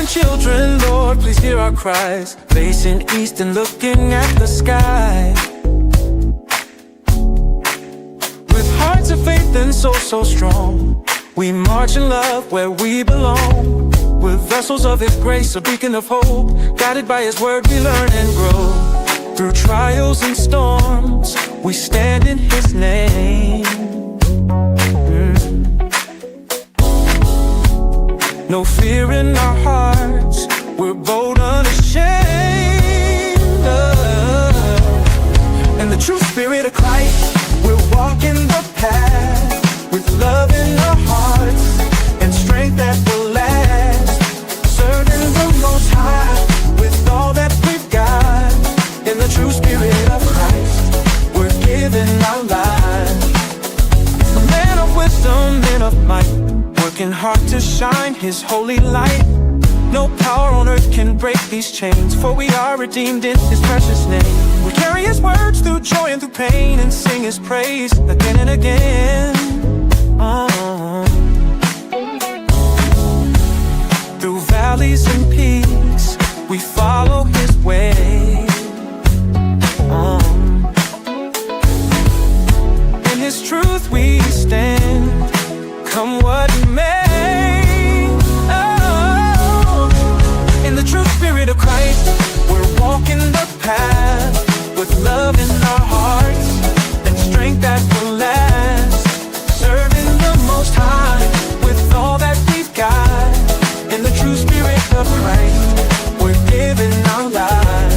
Children, Lord, please hear our cries, facing east and looking at the sky. With hearts of faith and souls so strong, we march in love where we belong. We're vessels of His grace, a beacon of hope. Guided by His word we learn and grow. Through trials and storms, we stand in His name. No fear in our hearts, we're bold, unashamed. In the true spirit of Christ, we're walking the path, with love in our hearts, and strength that will last. Serving the Most High, with all that we've got. In the true spirit of Christ, we're giving our lives. A man of wisdom, man of might, working hard to shine His holy light. No power on earth can break these chains, for we are redeemed in His precious name. We carry His words through joy and through pain, and sing His praise again and again. Through valleys and peaks, we follow His way. In His truth we stand, come what may. Oh, in the true spirit of Christ, we're walking the path, with love in our hearts, and strength that will last. Serving the Most High, with all that we've got. In the true spirit of Christ, we're giving our lives.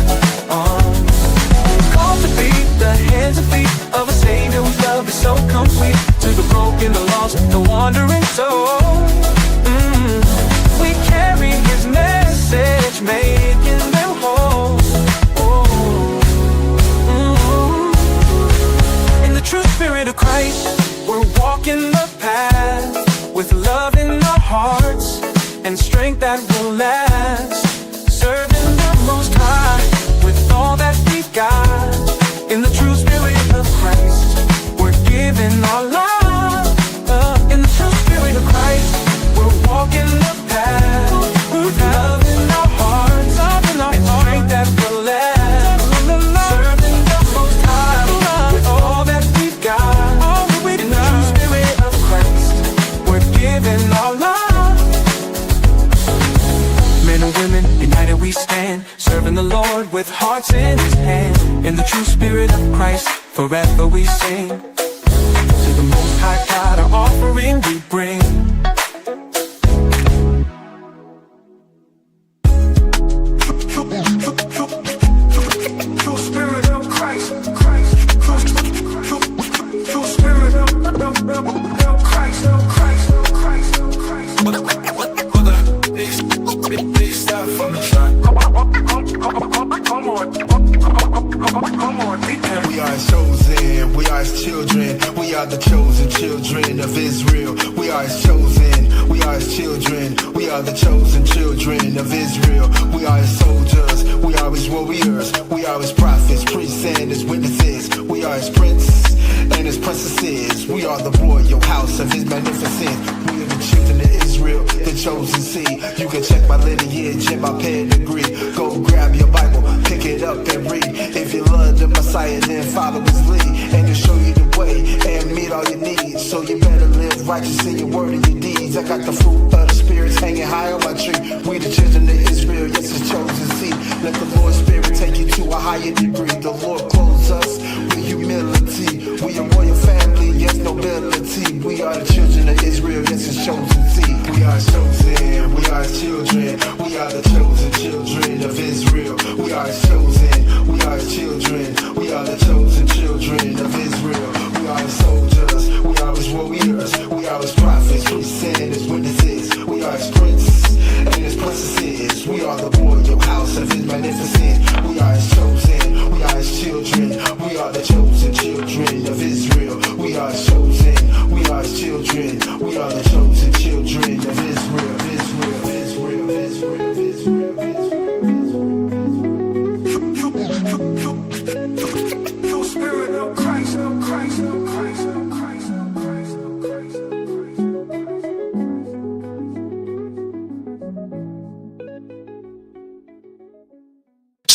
We're called to be the hands and feet of a Savior whose love is so complete. To the broken, the lost, the wandering soul, we carry His message, making them whole. In the true spirit of Christ, we're walking the path, with love in our hearts, and strength that will last. Serving the Most High, with all that we've got. In the true spirit of Christ, we're giving our lives. In the true spirit of Christ, we're walking the path, with love in our hearts, and strength that will last. Serving the Most High, with all that we've got. In the true spirit of Christ, we're giving our lives. Men and women, united we stand, serving the Lord with hearts in His hand. In the true spirit of Christ, forever we sing. To the Most High God, our offering we bring. True spirit of Christ, true spirit of Christ, They stop from the track. Come on, we are chosen, we are His children. We are the chosen children of Israel. We are His chosen, we are His children. We are the chosen children of Israel. We are His soldiers, we are His warriors. We are His prophets, priests, and His witnesses. We are His princes and His princesses. We are the royal house of His magnificence. We are the children of Israel, the chosen seed. You can check my lineage and my pedigree. Go grab your Bible, pick it up and read. If you love the Messiah, then follow His lead, and He'll show you the way and meet all your needs. So you better live righteous in your word and your deeds. I got the fruit of the spirits hanging high on my tree. We the children of Israel, yes, His chosen seed. Let the Lord's Spirit take you to a higher degree. The Lord clothes us with humility. We a royal family, yes, nobility. We are the children of Israel, yes, His chosen seed. We are chosen, we are His children. We are the chosen children of Israel. We are His chosen, we are His children. We are the chosen children of Israel. We are His soldiers, we are His warriors. We are His prophets, priests, and His witnesses. We are His princes and His princesses. We are the royal house of His magnificence. We are His chosen, we are His children. We are the chosen children of Israel. We are His chosen, we are His children. We are the chosen children of Israel. Israel, Israel, Israel, Israel, Israel. True spirit of Christ.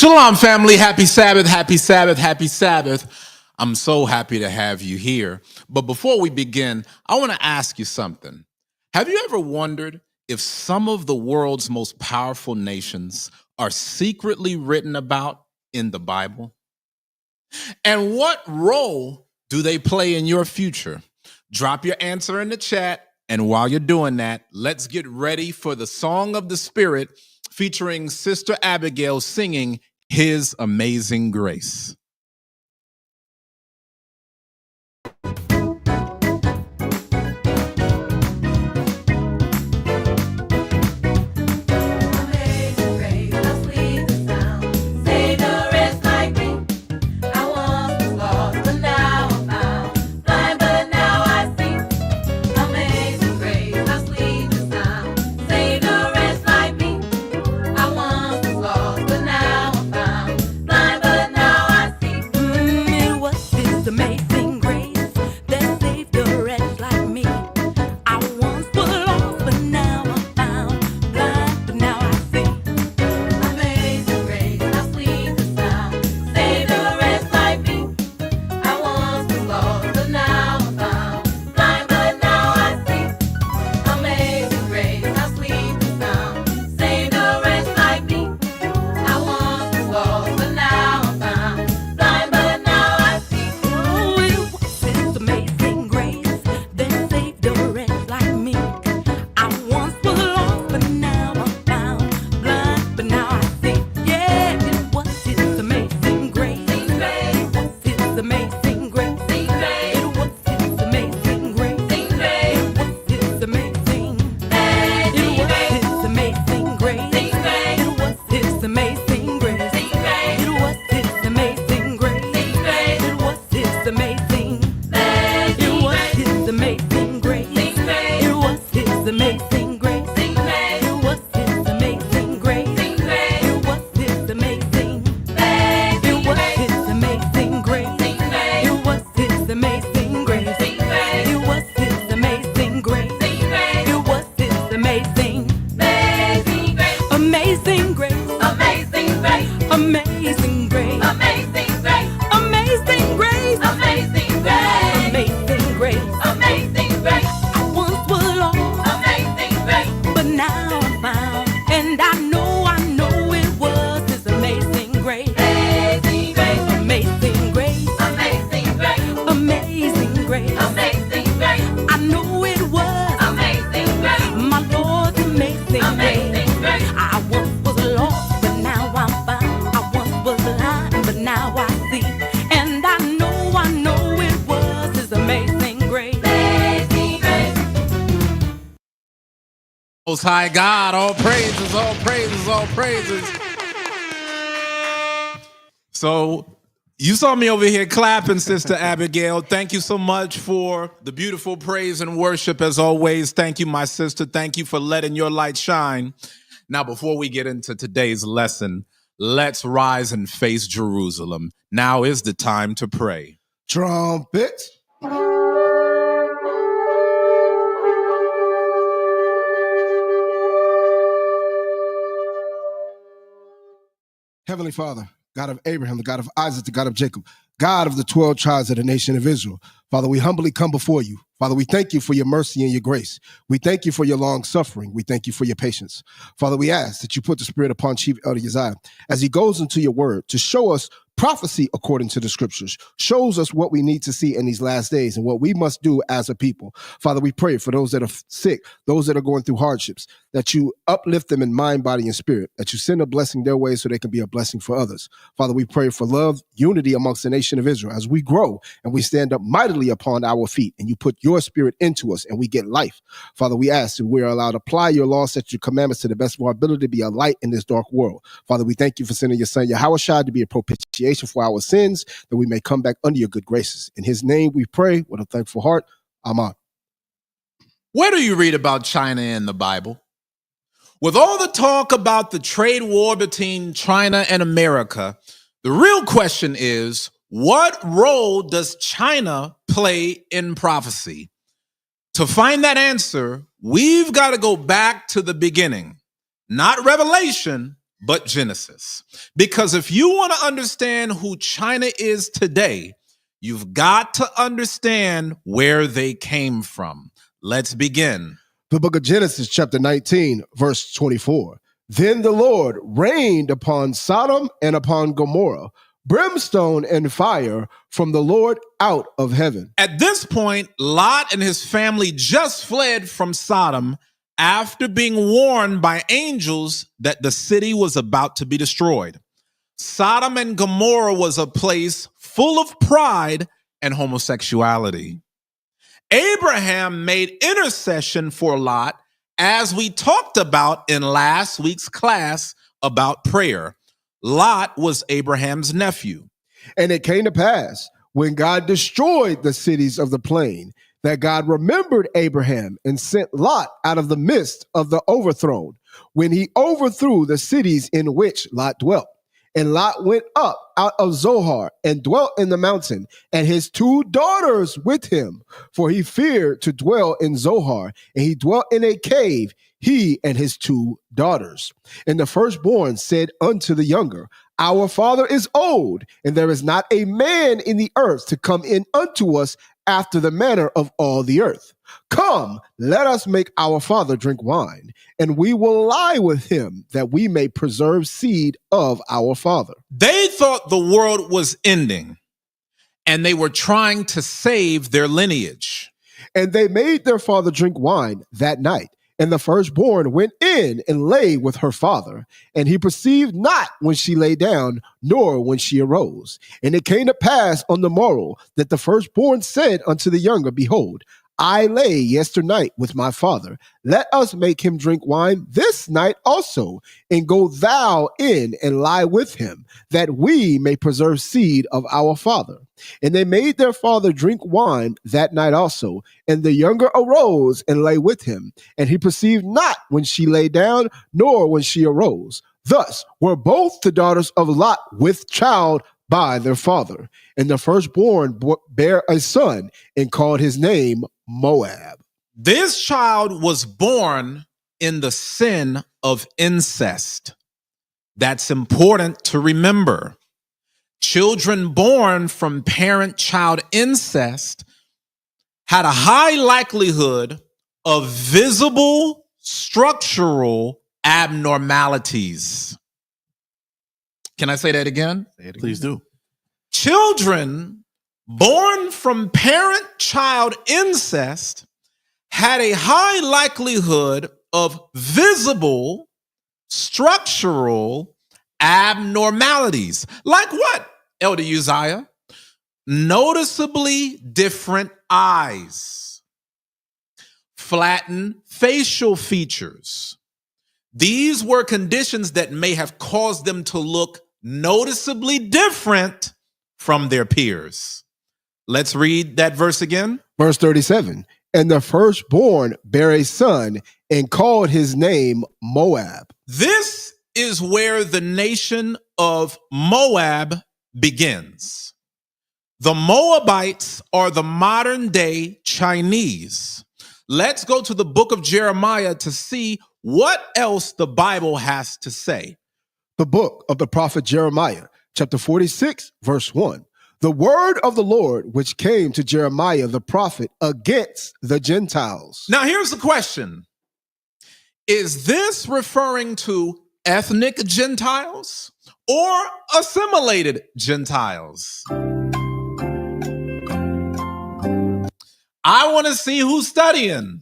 Shalom, family. Happy Sabbath, happy Sabbath, happy Sabbath. I'm so happy to have you here. But before we begin, I want to ask you something. Have you ever wondered if some of the world's most powerful nations are secretly written about in the Bible? And what role do they play in your future? Drop your answer in the chat. And while you're doing that, let's get ready for the Song of the Spirit featuring Sister Abigail singing His Amazing Grace. Most High God, all praises, all praises, all praises. So you saw me over here clapping, Sister Abigail. Thank you so much for the beautiful praise and worship as always. Thank you, my sister. Thank you for letting your light shine. Now, before we get into today's lesson, let's rise and face Jerusalem. Now is the time to pray. Trumpet. Heavenly Father, God of Abraham, the God of Isaac, the God of Jacob, God of the 12 tribes of the nation of Israel. Father, we humbly come before you. Father, we thank you for your mercy and your grace. We thank you for your long suffering. We thank you for your patience. Father, we ask that you put the Spirit upon Chief Elder Uzziah as he goes into your word to show us prophecy according to the scriptures, shows us what we need to see in these last days and what we must do as a people. Father, we pray for those that are sick, those that are going through hardships, that you uplift them in mind, body, and spirit, that you send a blessing their way so they can be a blessing for others. Father, we pray for love, unity amongst the nation of Israel as we grow and we stand up mightily upon our feet and you put your spirit into us and we get life. Father, we ask that we are allowed to apply your law, set your commandments to the best of our ability to be a light in this dark world. Father, we thank you for sending your son, Yahushua, to be a propitiation for our sins, that we may come back under your good graces. In his name we pray with a thankful heart. Amen. Where do you read about China in the Bible? With all the talk about the trade war between China and America, the real question is, what role does China play in prophecy? To find that answer, we've got to go back to the beginning. Not Revelation, but Genesis. Because if you want to understand who China is today, you've got to understand where they came from. Let's begin. The book of Genesis, chapter 19, verse 24. Then the Lord rained upon Sodom and upon Gomorrah brimstone and fire from the Lord out of heaven. At this point, Lot and his family just fled from Sodom after being warned by angels that the city was about to be destroyed. Sodom and Gomorrah was a place full of pride and homosexuality. Abraham made intercession for Lot, as we talked about in last week's class about prayer. Lot was Abraham's nephew. And it came to pass, when God destroyed the cities of the plain, that God remembered Abraham and sent Lot out of the midst of the overthrown, when he overthrew the cities in which Lot dwelt. And Lot went up out of Zoar and dwelt in the mountain, and his 2 daughters with him, for he feared to dwell in Zoar, and he dwelt in a cave, he and his 2 daughters. And the firstborn said unto the younger, Our father is old, and there is not a man in the earth to come in unto us after the manner of all the earth. Come, let us make our father drink wine, and we will lie with him, that we may preserve seed of our father. They thought the world was ending, and they were trying to save their lineage. And they made their father drink wine that night. And the firstborn went in and lay with her father, and he perceived not when she lay down, nor when she arose. And it came to pass on the morrow that the firstborn said unto the younger, Behold, I lay yesternight with my father. Let us make him drink wine this night also, and go thou in and lie with him, that we may preserve seed of our father. And they made their father drink wine that night also. And the younger arose and lay with him, and he perceived not when she lay down, nor when she arose. Thus were both the daughters of Lot with child by their father. And the firstborn bare a son, and called his name Moab. This child was born in the sin of incest. That's important to remember. Children born from parent-child incest had a high likelihood of visible structural abnormalities. Can I say that again? Please do. Children born from parent-child incest had a high likelihood of visible structural abnormalities. Like what, Elder Uzziah? Noticeably different eyes, flattened facial features. These were conditions that may have caused them to look noticeably different from their peers. Let's read that verse again. Verse 37. And the firstborn bare a son, and called his name Moab. This is where the nation of Moab begins. The Moabites are the modern day Chinese. Let's go to the book of Jeremiah to see what else the Bible has to say. The book of the prophet Jeremiah, chapter 46, verse 1. The word of the Lord which came to Jeremiah the prophet against the Gentiles. Now here's the question. Is this referring to ethnic Gentiles or assimilated Gentiles? I want to see who's studying.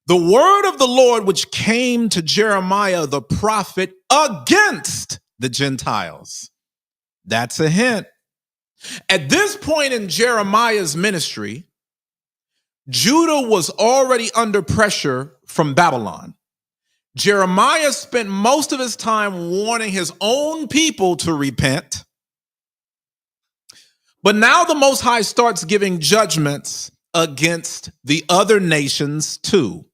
The word of the Lord which came to Jeremiah the prophet against the Gentiles. That's a hint. At this point in Jeremiah's ministry, Judah was already under pressure from Babylon. Jeremiah spent most of his time warning his own people to repent. But now the Most High starts giving judgments against the other nations too.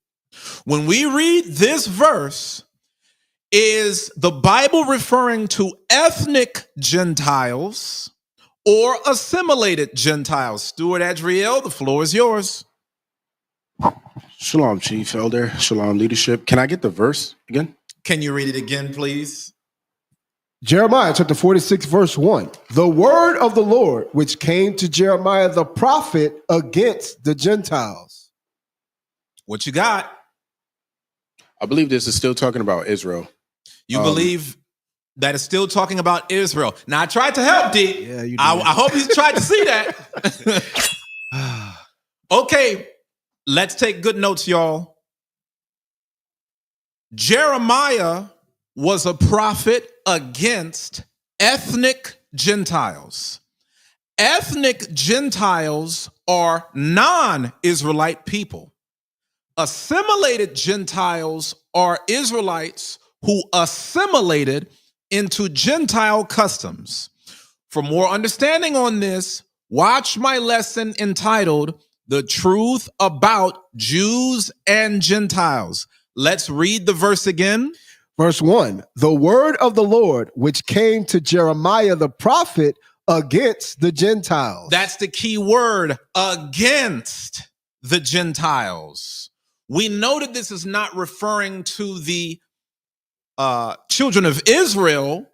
When we read this verse, is the Bible referring to ethnic Gentiles or assimilated Gentiles? Stuart Adriel, the floor is yours. Shalom, Chief Elder. Shalom, leadership. Can I get the verse again? Can you read it again, please? Jeremiah chapter 46, verse 1. The word of the Lord, which came to Jeremiah the prophet against the Gentiles. What you got? I believe this is still talking about Israel. You believe that it's still talking about Israel. Now, I tried to help, D. Yeah, you did. I hope you tried to see that. Okay, let's take good notes, y'all. Jeremiah was a prophet against ethnic Gentiles. Ethnic Gentiles are non-Israelite people. Assimilated Gentiles are Israelites who assimilated into Gentile customs. For more understanding on this, watch my lesson entitled The Truth About Jews and Gentiles. Let's read the verse again. Verse 1. The word of the Lord, which came to Jeremiah the prophet against the Gentiles. That's the key word, against the Gentiles. We know that this is not referring to the children of Israel,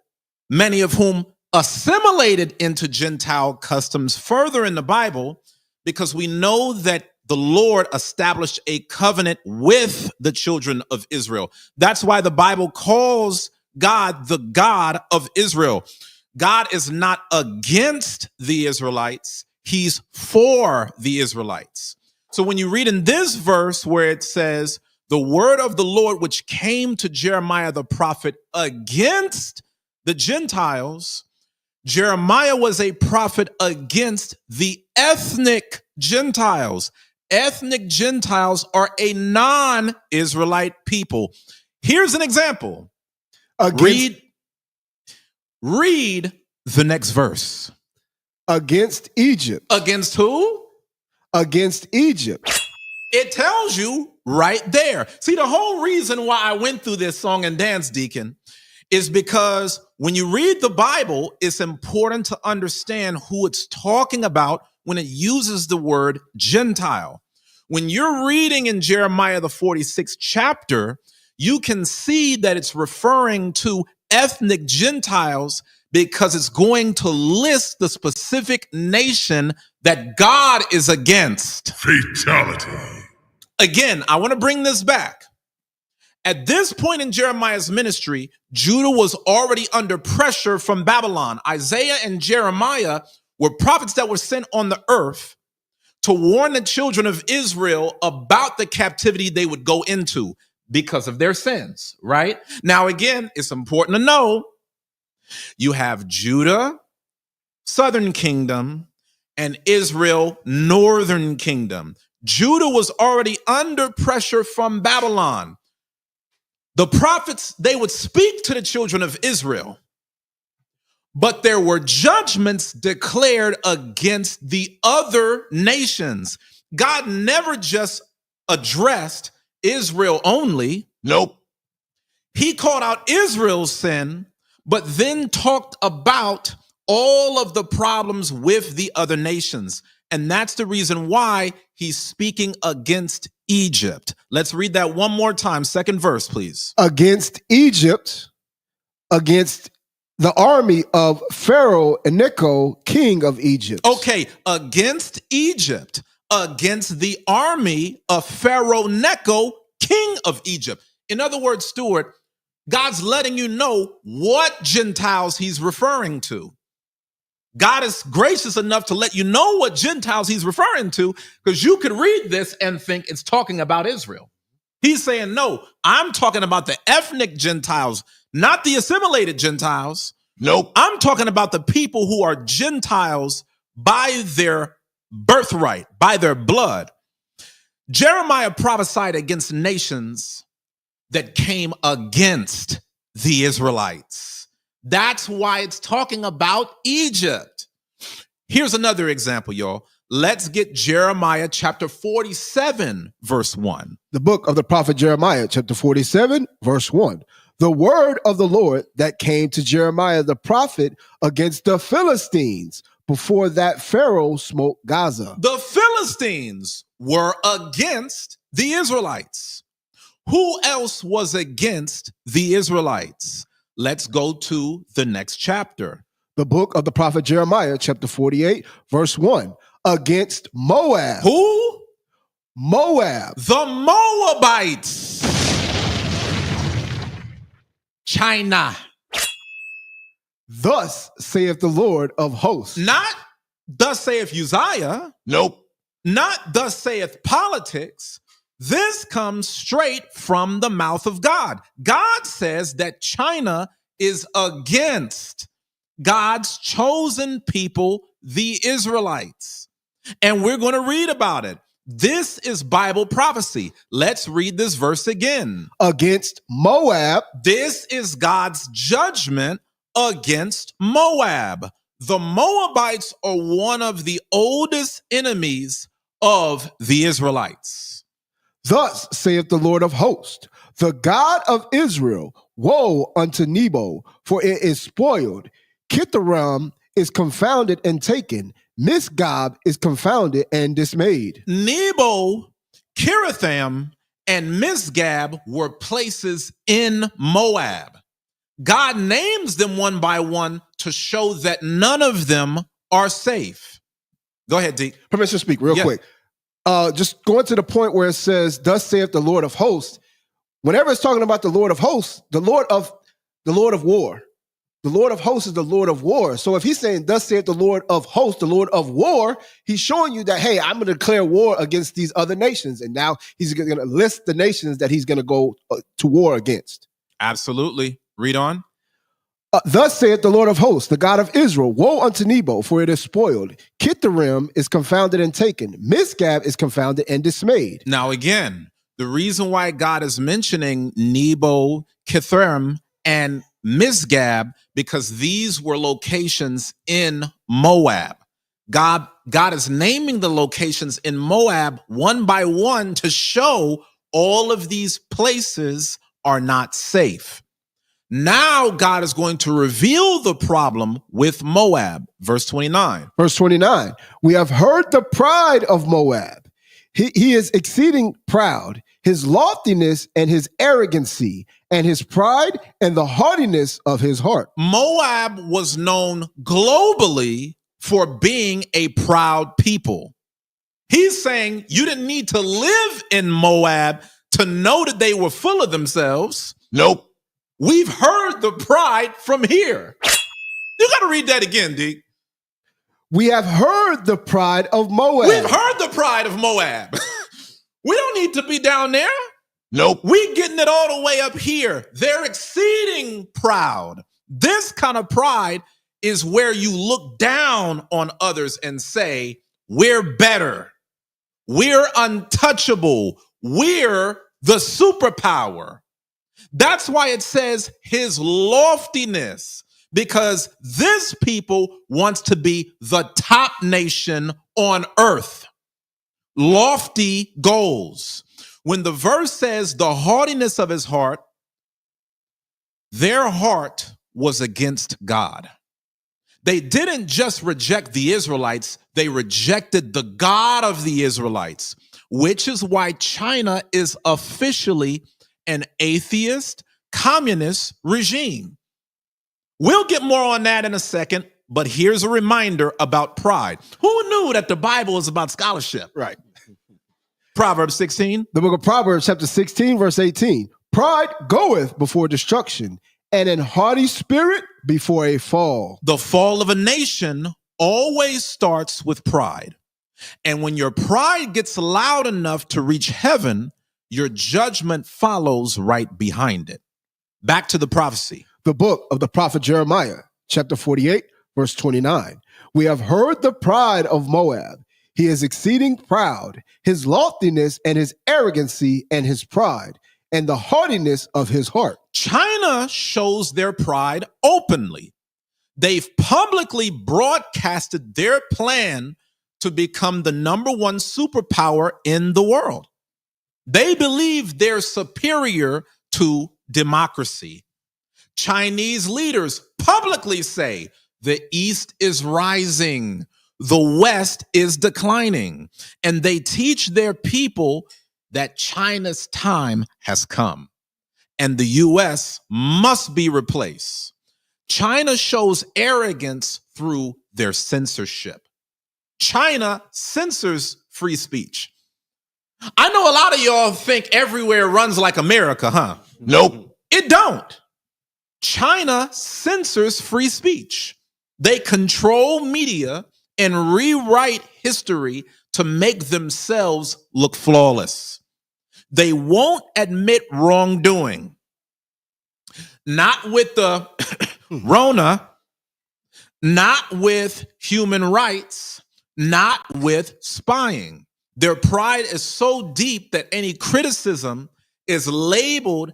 many of whom assimilated into Gentile customs further in the Bible, because we know that the Lord established a covenant with the children of Israel. That's why the Bible calls God the God of Israel. God is not against the Israelites. He's for the Israelites. So when you read in this verse where it says, the word of the Lord, which came to Jeremiah the prophet against the Gentiles, Jeremiah was a prophet against the ethnic Gentiles. Ethnic Gentiles are a non-Israelite people. Here's an example. Read the next verse. Against Egypt. Against who? Against Egypt. It tells you right there. See, the whole reason why I went through this song and dance, Deacon, is because when you read the Bible, it's important to understand who it's talking about when it uses the word Gentile. When you're reading in Jeremiah, the 46th chapter, you can see that it's referring to ethnic Gentiles because it's going to list the specific nation that God is against. Fatality. Again, I want to bring this back. At this point in Jeremiah's ministry, Judah was already under pressure from Babylon. Isaiah and Jeremiah were prophets that were sent on the earth to warn the children of Israel about the captivity they would go into because of their sins, right? Now, again, it's important to know you have Judah, southern kingdom, and Israel, northern kingdom. Judah was already under pressure from Babylon. The prophets, they would speak to the children of Israel, but there were judgments declared against the other nations. God never just addressed Israel only. Nope. He called out Israel's sin, but then talked about all of the problems with the other nations. And that's the reason why he's speaking against Egypt. Let's read that one more time. Second verse, please. Against Egypt, against the army of Pharaoh Necho, king of Egypt. Okay, against Egypt, against the army of Pharaoh Necho, king of Egypt. In other words, Stuart, God's letting you know what Gentiles he's referring to. God is gracious enough to let you know what Gentiles he's referring to, because you could read this and think it's talking about Israel. He's saying, no, I'm talking about the ethnic Gentiles, not the assimilated Gentiles. Nope. I'm talking about the people who are Gentiles by their birthright, by their blood. Jeremiah prophesied against nations that came against the Israelites. That's why it's talking about Egypt. Here's another example, y'all. Let's get Jeremiah chapter 47, verse 1. The book of the prophet Jeremiah, chapter 47, verse 1. The word of the Lord that came to Jeremiah the prophet against the Philistines before that Pharaoh smote Gaza. The Philistines were against the Israelites. Who else was against the Israelites? Let's go to the next chapter. The book of the prophet Jeremiah, chapter 48, verse 1. Against Moab. Who? Moab. The Moabites. China. Thus saith the Lord of hosts. Not thus saith Uzziah. Nope. Not thus saith politics. This comes straight from the mouth of God. God says that China is against God's chosen people, the Israelites. And we're going to read about it. This is Bible prophecy. Let's read this verse again. Against Moab. This is God's judgment against Moab. The Moabites are one of the oldest enemies of the Israelites. Thus saith the Lord of hosts, the God of Israel, woe unto Nebo, for it is spoiled. Kitharam is confounded and taken. Misgab is confounded and dismayed. Nebo, Kiratham, and Misgab were places in Moab. God names them one by one to show that none of them are safe. Go ahead, Deke. Permission to speak real quick. Just going to the point where it says, thus saith the Lord of hosts. Whenever it's talking about the Lord of hosts, the Lord of war. The Lord of hosts is the Lord of war. So if he's saying, thus saith the Lord of hosts, the Lord of war, he's showing you that, hey, I'm going to declare war against these other nations. And now he's going to list the nations that he's going to go to war against. Absolutely. Read on. Thus saith the Lord of hosts, the God of Israel, woe unto Nebo, for it is spoiled. Kitharim is confounded and taken. Misgab is confounded and dismayed. Now again, the reason why God is mentioning Nebo, Kitharim, and Misgab, because these were locations in Moab. God is naming the locations in Moab one by one to show all of these places are not safe. Now God is going to reveal the problem with Moab. Verse 29. Verse 29. We have heard the pride of Moab. He is exceeding proud. His loftiness and his arrogancy, and his pride and the haughtiness of his heart. Moab was known globally for being a proud people. He's saying you didn't need to live in Moab to know that they were full of themselves. Nope. We've heard the pride from here. You got to read that again, Deke. We have heard the pride of Moab. We've heard the pride of Moab. We don't need to be down there. Nope. We getting it all the way up here. They're exceeding proud. This kind of pride is where you look down on others and say, we're better. We're untouchable. We're the superpower. That's why it says his loftiness, because this people wants to be the top nation on earth. Lofty goals. When the verse says the haughtiness of his heart, their heart was against God. They didn't just reject the Israelites, they rejected the God of the Israelites, which is why China is officially an atheist, communist regime. We'll get more on that in a second, but here's a reminder about pride. Who knew that the Bible is about scholarship? Right. Proverbs 16. The book of Proverbs, chapter 16, verse 18. Pride goeth before destruction, and an haughty spirit before a fall. The fall of a nation always starts with pride. And when your pride gets loud enough to reach heaven, your judgment follows right behind it. Back to the prophecy. The book of the prophet Jeremiah, chapter 48, verse 29. We have heard the pride of Moab. He is exceeding proud, his loftiness and his arrogancy and his pride, and the haughtiness of his heart. China shows their pride openly. They've publicly broadcasted their plan to become the number one superpower in the world. They believe they're superior to democracy. Chinese leaders publicly say the East is rising, the West is declining, and they teach their people that China's time has come. and the US must be replaced. China shows arrogance through their censorship. China censors free speech. I know a lot of y'all think everywhere runs like America, huh? Nope. It don't. China censors free speech. They control media and rewrite history to make themselves look flawless. They won't admit wrongdoing. Not with the Rona, not with human rights, not with spying. Their pride is so deep that any criticism is labeled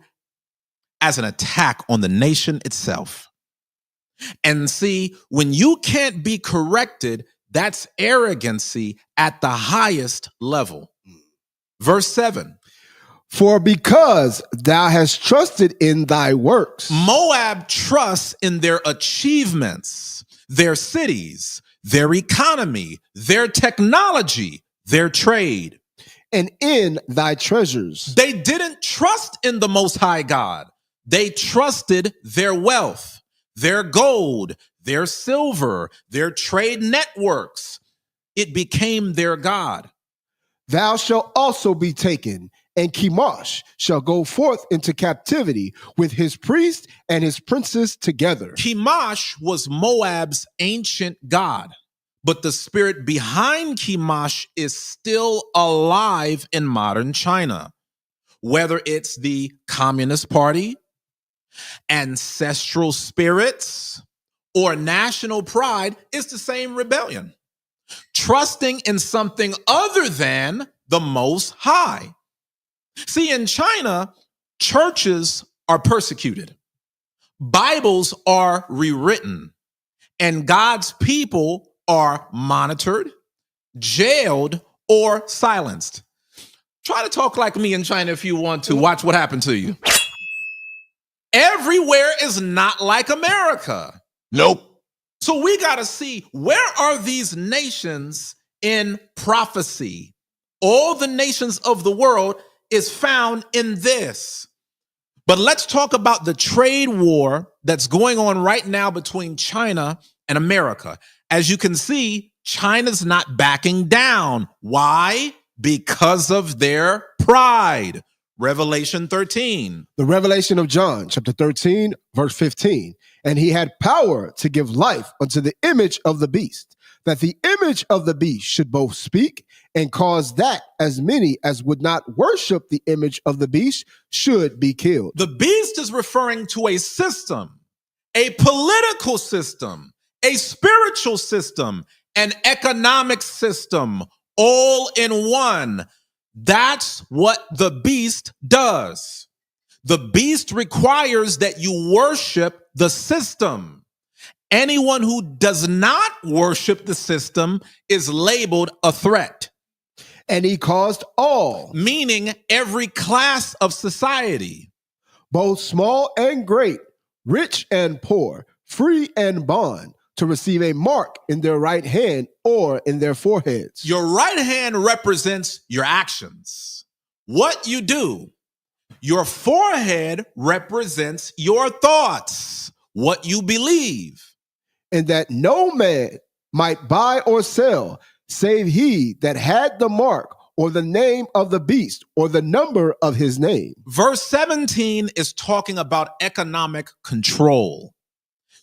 as an attack on the nation itself. And see, when you can't be corrected, that's arrogancy at the highest level. Verse 7. For because thou hast trusted in thy works. Moab trusts in their achievements, their cities, their economy, their technology, their trade. And in thy treasures. They didn't trust in the Most High God. They trusted their wealth, their gold, their silver, their trade networks. It became their God. Thou shalt also be taken, and Chemosh shall go forth into captivity with his priests and his princes together. Chemosh was Moab's ancient god, but the spirit behind Chemosh is still alive in modern China. Whether it's the Communist Party, ancestral spirits, or national pride, it's the same rebellion. Trusting in something other than the Most High. See, in China, churches are persecuted, Bibles are rewritten, and God's people are monitored, jailed, or silenced. Try to talk like me in China if you want to. Watch what happened to you. Everywhere is not like America. Nope. So we got to see, where are these nations in prophecy? All the nations of the world is found in this. But let's talk about the trade war that's going on right now between China and America. As you can see, China's not backing down. Why? Because of their pride. Revelation 13. The revelation of John, chapter 13, verse 15. And he had power to give life unto the image of the beast, that the image of the beast should both speak and cause that as many as would not worship the image of the beast should be killed. The beast is referring to a system, a political system, a spiritual system, an economic system, all in one. That's what the beast does. The beast requires that you worship the system. Anyone who does not worship the system is labeled a threat. And he caused all, meaning every class of society, both small and great, rich and poor, free and bond, to receive a mark in their right hand or in their foreheads. Your right hand represents your actions, what you do. Your forehead represents your thoughts, what you believe. And that no man might buy or sell, save he that had the mark or the name of the beast or the number of his name. Verse 17 is talking about economic control.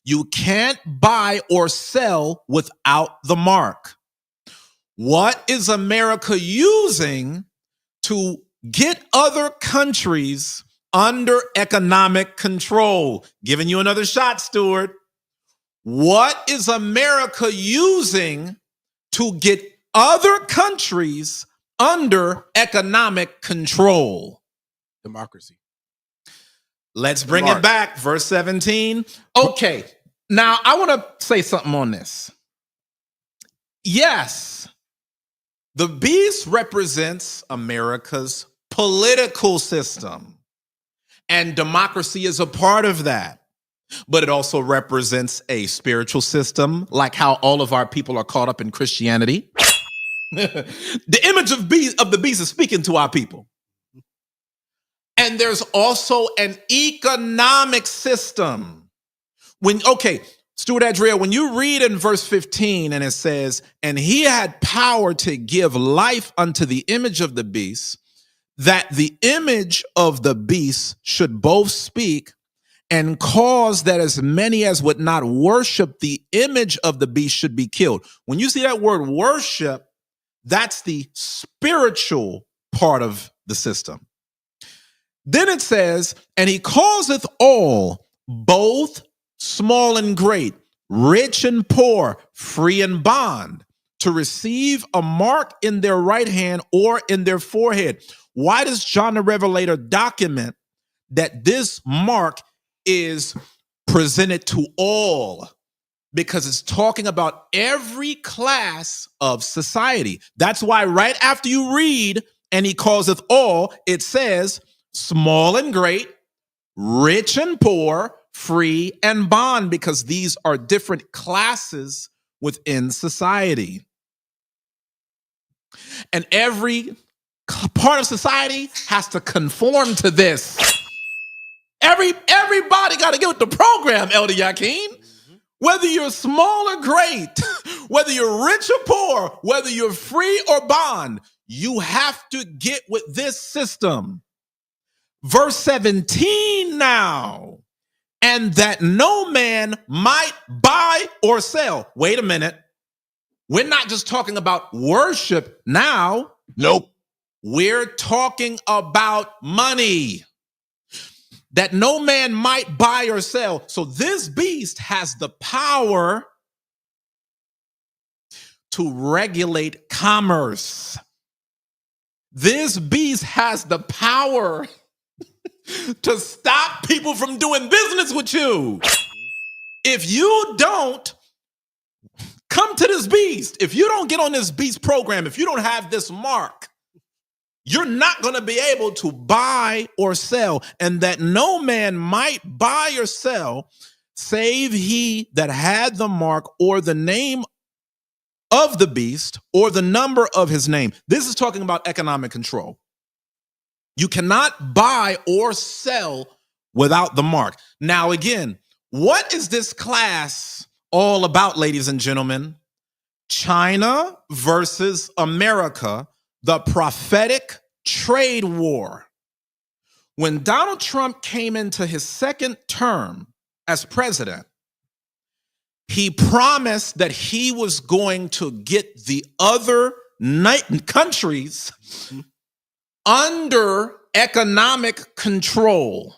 You can't buy or sell without the mark. What is America using to get other countries under economic control? Giving you another shot, Stuart. What is America using to get other countries under economic control? Democracy. Let's bring it back. Verse 17. Okay. Now, I want to say something on this. Yes, the beast represents America's political system, and democracy is a part of that. But it also represents a spiritual system, like how all of our people are caught up in Christianity. The image of the beast is speaking to our people. And there's also an economic system. Stuart Adriel, when you read in verse 15 and it says, and he had power to give life unto the image of the beast, that the image of the beast should both speak and cause that as many as would not worship the image of the beast should be killed. When you see that word worship, that's the spiritual part of the system. Then it says, and he causeth all, both small and great, rich and poor, free and bond, to receive a mark in their right hand or in their forehead. Why does John the Revelator document that this mark is presented to all? Because it's talking about every class of society. That's why right after you read, and he causeth all, it says small and great, rich and poor, free and bond, because these are different classes within society. And every part of society has to conform to this. Everybody got to get with the program, Elder Yakin. Whether you're small or great, whether you're rich or poor, whether you're free or bond, you have to get with this system. Verse 17 now, and that no man might buy or sell. Wait a minute. We're not just talking about worship now. Nope. We're talking about money. That no man might buy or sell. So this beast has the power to regulate commerce. This beast has the power to stop people from doing business with you. If you don't come to this beast, if you don't get on this beast program, if you don't have this mark, you're not going to be able to buy or sell. And that no man might buy or sell, save he that had the mark or the name of the beast or the number of his name. This is talking about economic control. You cannot buy or sell without the mark. Now, again, what is this class all about, ladies and gentlemen? China versus America, the prophetic trade war. When Donald Trump came into his second term as president, he promised that he was going to get the other countries under economic control.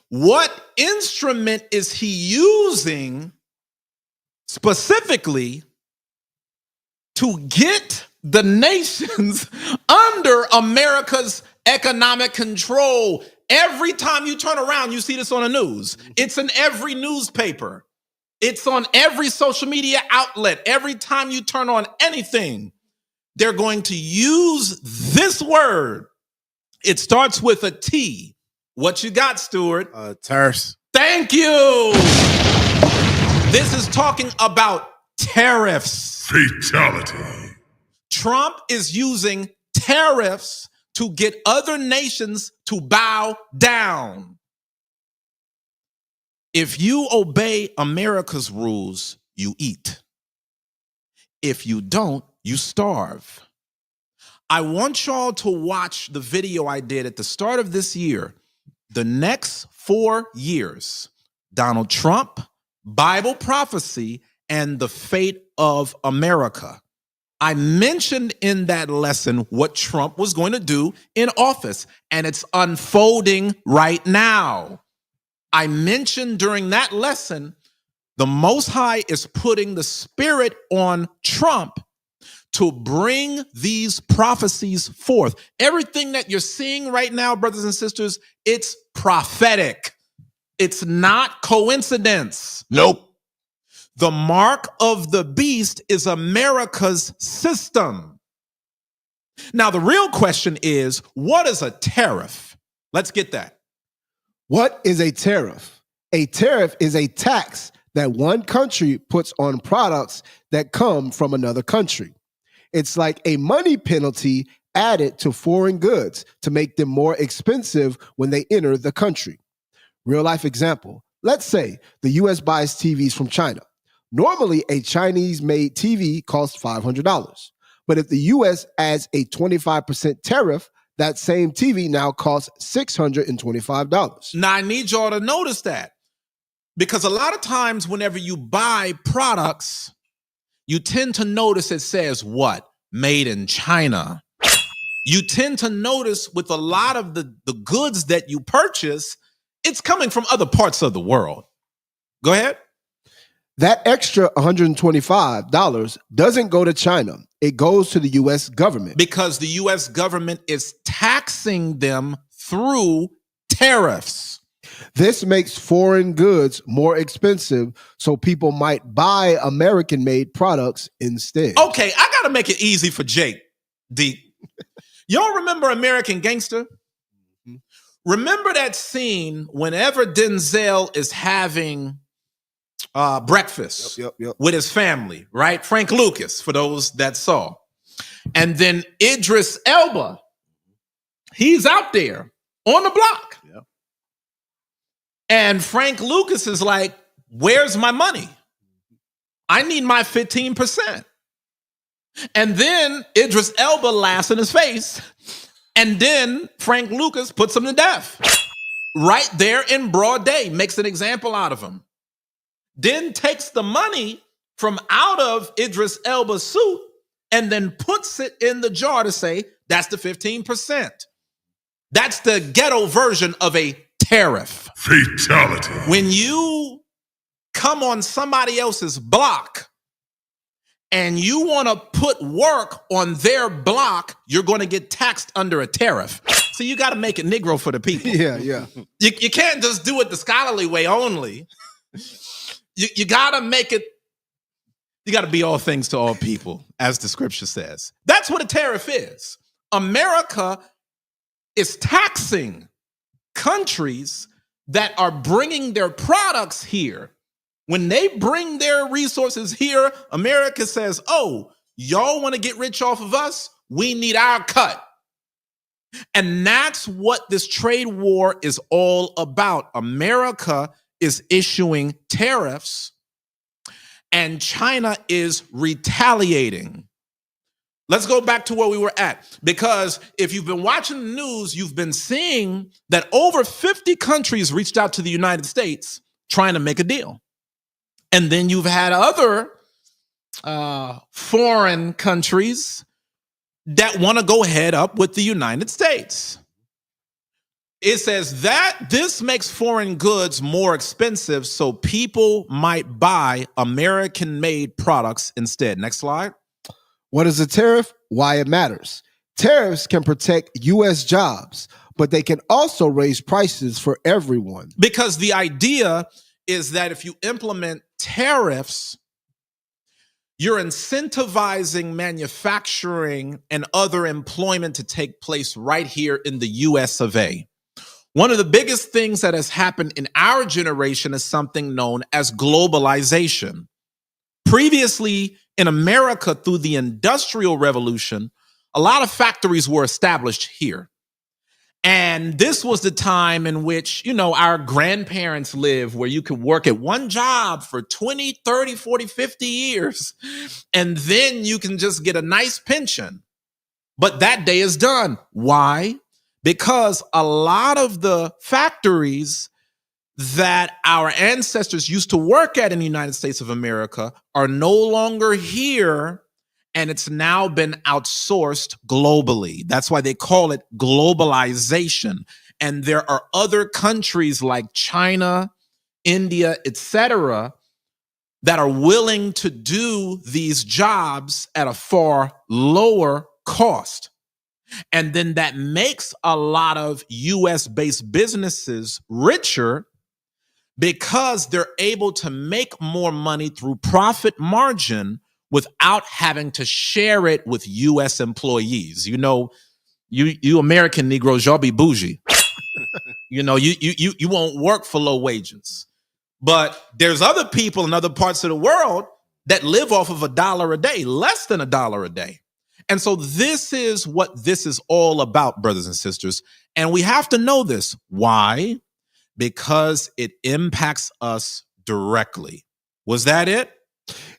What instrument is he using specifically to get the nations under America's economic control? Every time you turn around, you see this on the news. It's in every newspaper. It's on every social media outlet. Every time you turn on anything, they're going to use this word. It starts with a T. What you got, Stuart? Tariffs. Thank you. This is talking about tariffs. Fatality. Trump is using tariffs to get other nations to bow down. If you obey America's rules, you eat. If you don't, you starve. I want y'all to watch the video I did at the start of this year. The next 4 years, Donald Trump, Bible prophecy, and the fate of America. I mentioned in that lesson what Trump was going to do in office, and it's unfolding right now. I mentioned during that lesson, the Most High is putting the Spirit on Trump to bring these prophecies forth. Everything that you're seeing right now, brothers and sisters, it's prophetic. It's not coincidence. Nope. The mark of the beast is America's system. Now, the real question is, what is a tariff? Let's get that. What is a tariff? A tariff is a tax that one country puts on products that come from another country. It's like a money penalty added to foreign goods to make them more expensive when they enter the country. Real life example. Let's say the US buys TVs from China. Normally, a Chinese-made TV costs $500. But if the US adds a 25% tariff, that same TV now costs $625. Now, I need y'all to notice that, because a lot of times whenever you buy products, you tend to notice it says what? Made in China. You tend to notice with a lot of the goods that you purchase, it's coming from other parts of the world. Go ahead. That extra $125 doesn't go to China. It goes to the U.S. government. Because the U.S. government is taxing them through tariffs. This makes foreign goods more expensive, so people might buy American-made products instead. Okay, I got to make it easy for Jake. Y'all remember American Gangster? Remember that scene whenever Denzel is having breakfast with his family, right? Frank Lucas, for those that saw. And then Idris Elba, he's out there on the block. Yep. And Frank Lucas is like, where's my money? I need my 15%. And then Idris Elba laughs in his face. And then Frank Lucas puts him to death. Right there in broad day, makes an example out of him. Then takes the money from out of Idris Elba's suit and then puts it in the jar to say, that's the 15%. That's the ghetto version of a tariff. Fatality. When you come on somebody else's block and you want to put work on their block, you're going to get taxed under a tariff. So you got to make it Negro for the people. Yeah. You can't just do it the scholarly way only. You got to make it, you got to be all things to all people, as the scripture says. That's what a tariff is. America is taxing countries that are bringing their products here. When they bring their resources here, America says, oh, y'all want to get rich off of us? We need our cut. And that's what this trade war is all about. America is issuing tariffs and China is retaliating. Let's go back to where we were at, because if you've been watching the news, you've been seeing that over 50 countries reached out to the United States trying to make a deal. And then you've had other foreign countries that want to go head up with the United States. It says that this makes foreign goods more expensive, so people might buy American-made products instead. Next slide. What is a tariff? Why it matters. Tariffs can protect U.S. jobs, but they can also raise prices for everyone. Because the idea is that if you implement tariffs, you're incentivizing manufacturing and other employment to take place right here in the U.S. of A. One of the biggest things that has happened in our generation is something known as globalization. Previously in America, through the Industrial Revolution, a lot of factories were established here. And this was the time in which, our grandparents lived, where you could work at one job for 20, 30, 40, 50 years, and then you can just get a nice pension. But that day is done. Why? Because a lot of the factories that our ancestors used to work at in the United States of America are no longer here, and it's now been outsourced globally. That's why they call it globalization. And there are other countries like China, India, etc., that are willing to do these jobs at a far lower cost. And then that makes a lot of US-based businesses richer because they're able to make more money through profit margin without having to share it with US employees. You American Negroes, y'all be bougie. You won't work for low wages. But there's other people in other parts of the world that live off of $1 a day, less than $1 a day. And so this is what this is all about, brothers and sisters. And we have to know this. Why? Because it impacts us directly. Was that it?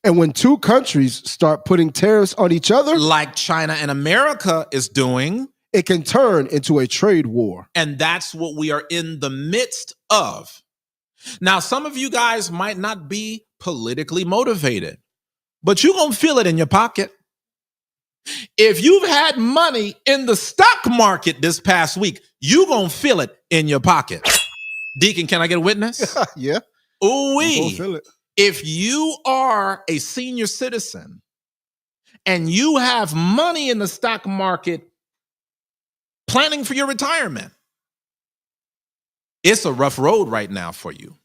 And when two countries start putting tariffs on each other, Like China and America is doing, it can turn into a trade war. and that's what we are in the midst of. Now, some of you guys might not be politically motivated, but you're going to feel it in your pocket. If you've had money in the stock market this past week, you're going to feel it in your pocket. Deacon, can I get a witness? Yeah. Ooh-wee. Don't feel it. If you are a senior citizen and you have money in the stock market planning for your retirement, it's a rough road right now for you.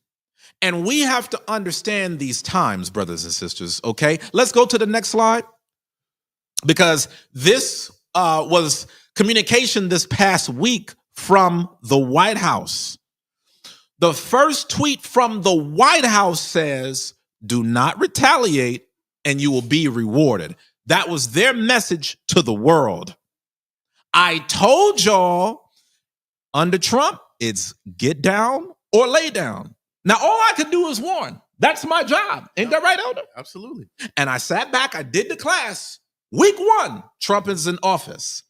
And we have to understand these times, brothers and sisters, okay? Let's go to the next slide. Because this was communication this past week from the White House. The first tweet from the White House says, "Do not retaliate and you will be rewarded." That was their message to the world. I told y'all under Trump, it's get down or lay down. Now, all I can do is warn. That's my job. Ain't that right, Elder? Absolutely. And I sat back, I did the class. Week 1, Trump is in office.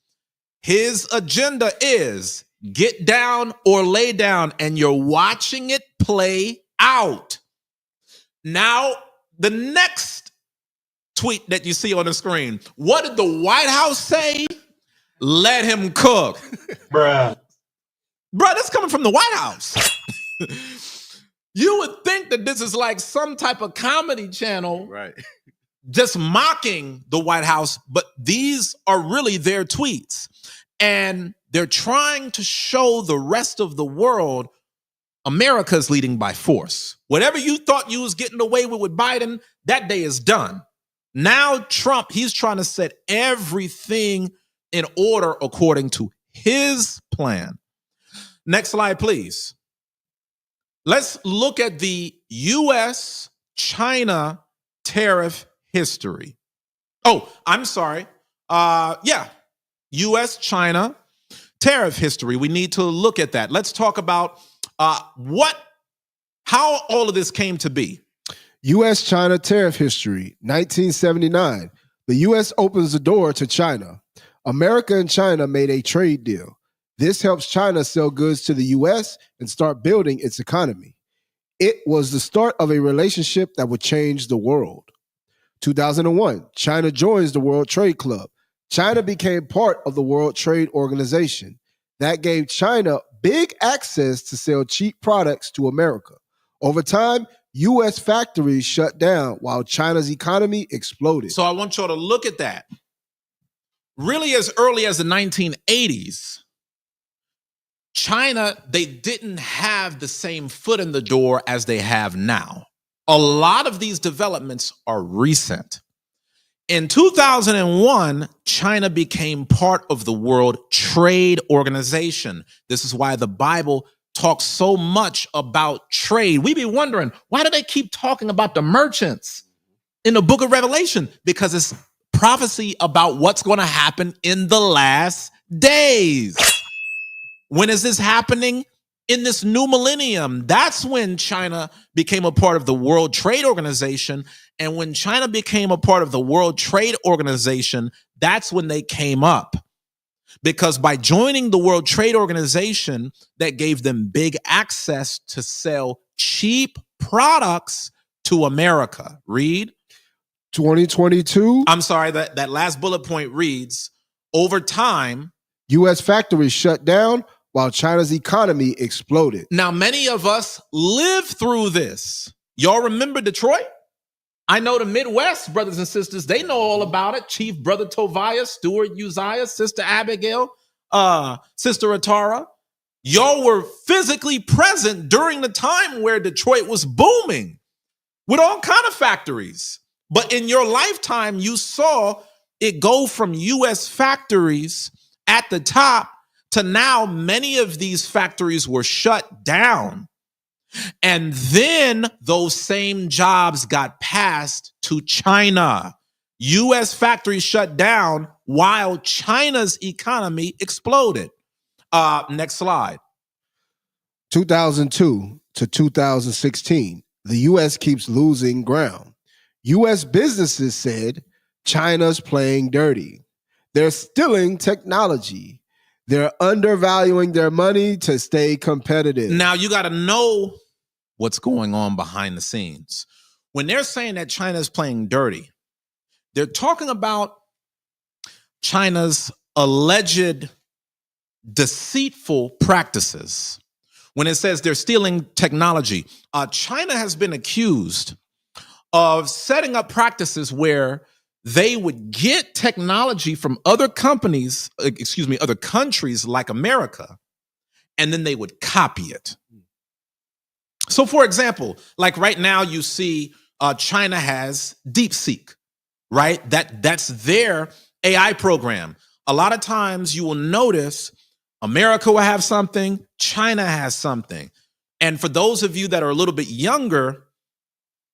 His agenda is get down or lay down, and you're watching it play out. Now, the next tweet that you see on the screen, what did the White House say? Let him cook. Bruh, that's coming from the White House. You would think that this is like some type of comedy channel, Right. just mocking the White House, but these are really their tweets. And they're trying to show the rest of the world America's leading by force. Whatever you thought you was getting away with Biden, that day is done. Now Trump, he's trying to set everything in order according to his plan. Next slide, please. Let's look at the U.S.-China tariff history. Oh, I'm sorry. U.S.-China tariff history. We need to look at that. Let's talk about how all of this came to be. U.S.-China tariff history, 1979. The U.S. opens the door to China. America and China made a trade deal. This helps China sell goods to the U.S. and start building its economy. It was the start of a relationship that would change the world. 2001, China joins the World Trade Club. China became part of the World Trade Organization. That gave China big access to sell cheap products to America. Over time, U.S. factories shut down while China's economy exploded. So I want y'all to look at that. Really, as early as the 1980s, China, they didn't have the same foot in the door as they have now. A lot of these developments are recent. In 2001, China became part of the World Trade Organization. This is why the Bible talks so much about trade. We be wondering, why do they keep talking about the merchants in the book of Revelation? Because it's prophecy about what's going to happen in the last days. When is this happening? In this new millennium. That's when China became a part of the World Trade Organization. And when China became a part of the World Trade Organization, that's when they came up. Because by joining the World Trade Organization, that gave them big access to sell cheap products to America. Read. 2022. I'm sorry, that last bullet point reads, over time, U.S. factories shut down while China's economy exploded. Now, many of us lived through this. Y'all remember Detroit? I know the Midwest, brothers and sisters, they know all about it. Chief Brother Tobias, Steward Uzziah, Sister Abigail, Sister Atara. Y'all were physically present during the time where Detroit was booming with all kind of factories. But in your lifetime, you saw it go from U.S. factories at the top to now many of these factories were shut down. And then those same jobs got passed to China. U.S. factories shut down while China's economy exploded. Next slide. 2002 to 2016, the U.S. keeps losing ground. U.S. businesses said China's playing dirty. They're stealing technology. They're undervaluing their money to stay competitive. Now, you got to know what's going on behind the scenes. When they're saying that China's playing dirty, they're talking about China's alleged deceitful practices. When it says they're stealing technology, China has been accused of setting up practices where they would get technology from other countries like America, and then they would copy it. So, for example, like right now you see China has DeepSeek, right? That's their AI program. A lot of times you will notice America will have something, China has something. And for those of you that are a little bit younger,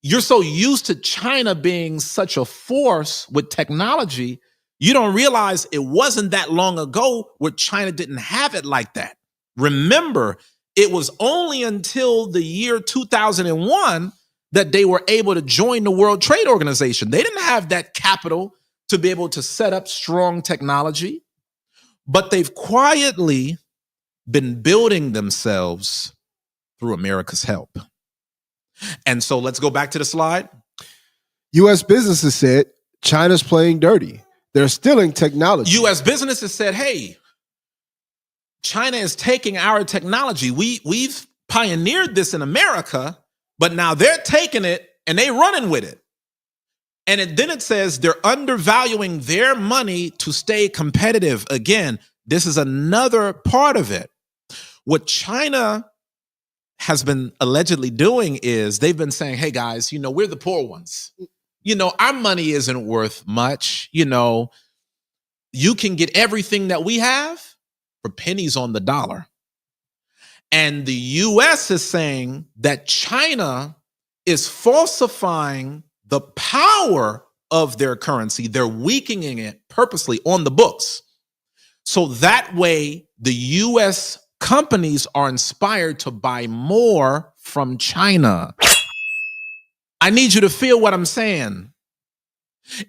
you're so used to China being such a force with technology, you don't realize it wasn't that long ago where China didn't have it like that. Remember, it was only until the year 2001 that they were able to join the World Trade Organization. They didn't have that capital to be able to set up strong technology, but they've quietly been building themselves through America's help. And so let's go back to the slide. U.S. businesses said China's playing dirty. They're stealing technology. U.S. businesses said, hey, China is taking our technology. We've pioneered this in America, but now they're taking it and they running with it. And then it says they're undervaluing their money to stay competitive. Again, this is another part of it. What China has been allegedly doing is they've been saying, hey guys, we're the poor ones. Our money isn't worth much. You can get everything that we have for pennies on the dollar. And the U.S. is saying that China is falsifying the power of their currency. They're weakening it purposely on the books. So that way, the U.S. companies are inspired to buy more from China. I need you to feel what I'm saying.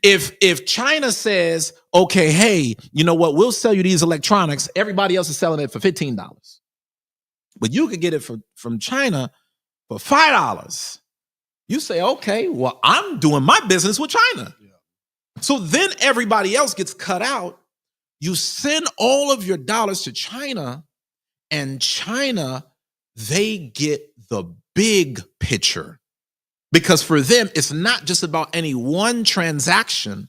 If China says, okay, hey, you know what? We'll sell you these electronics. Everybody else is selling it for $15. But you could get it from China for $5. You say, okay, well, I'm doing my business with China. Yeah. So then everybody else gets cut out. You send all of your dollars to China, and China, they get the big picture. Because for them, it's not just about any one transaction.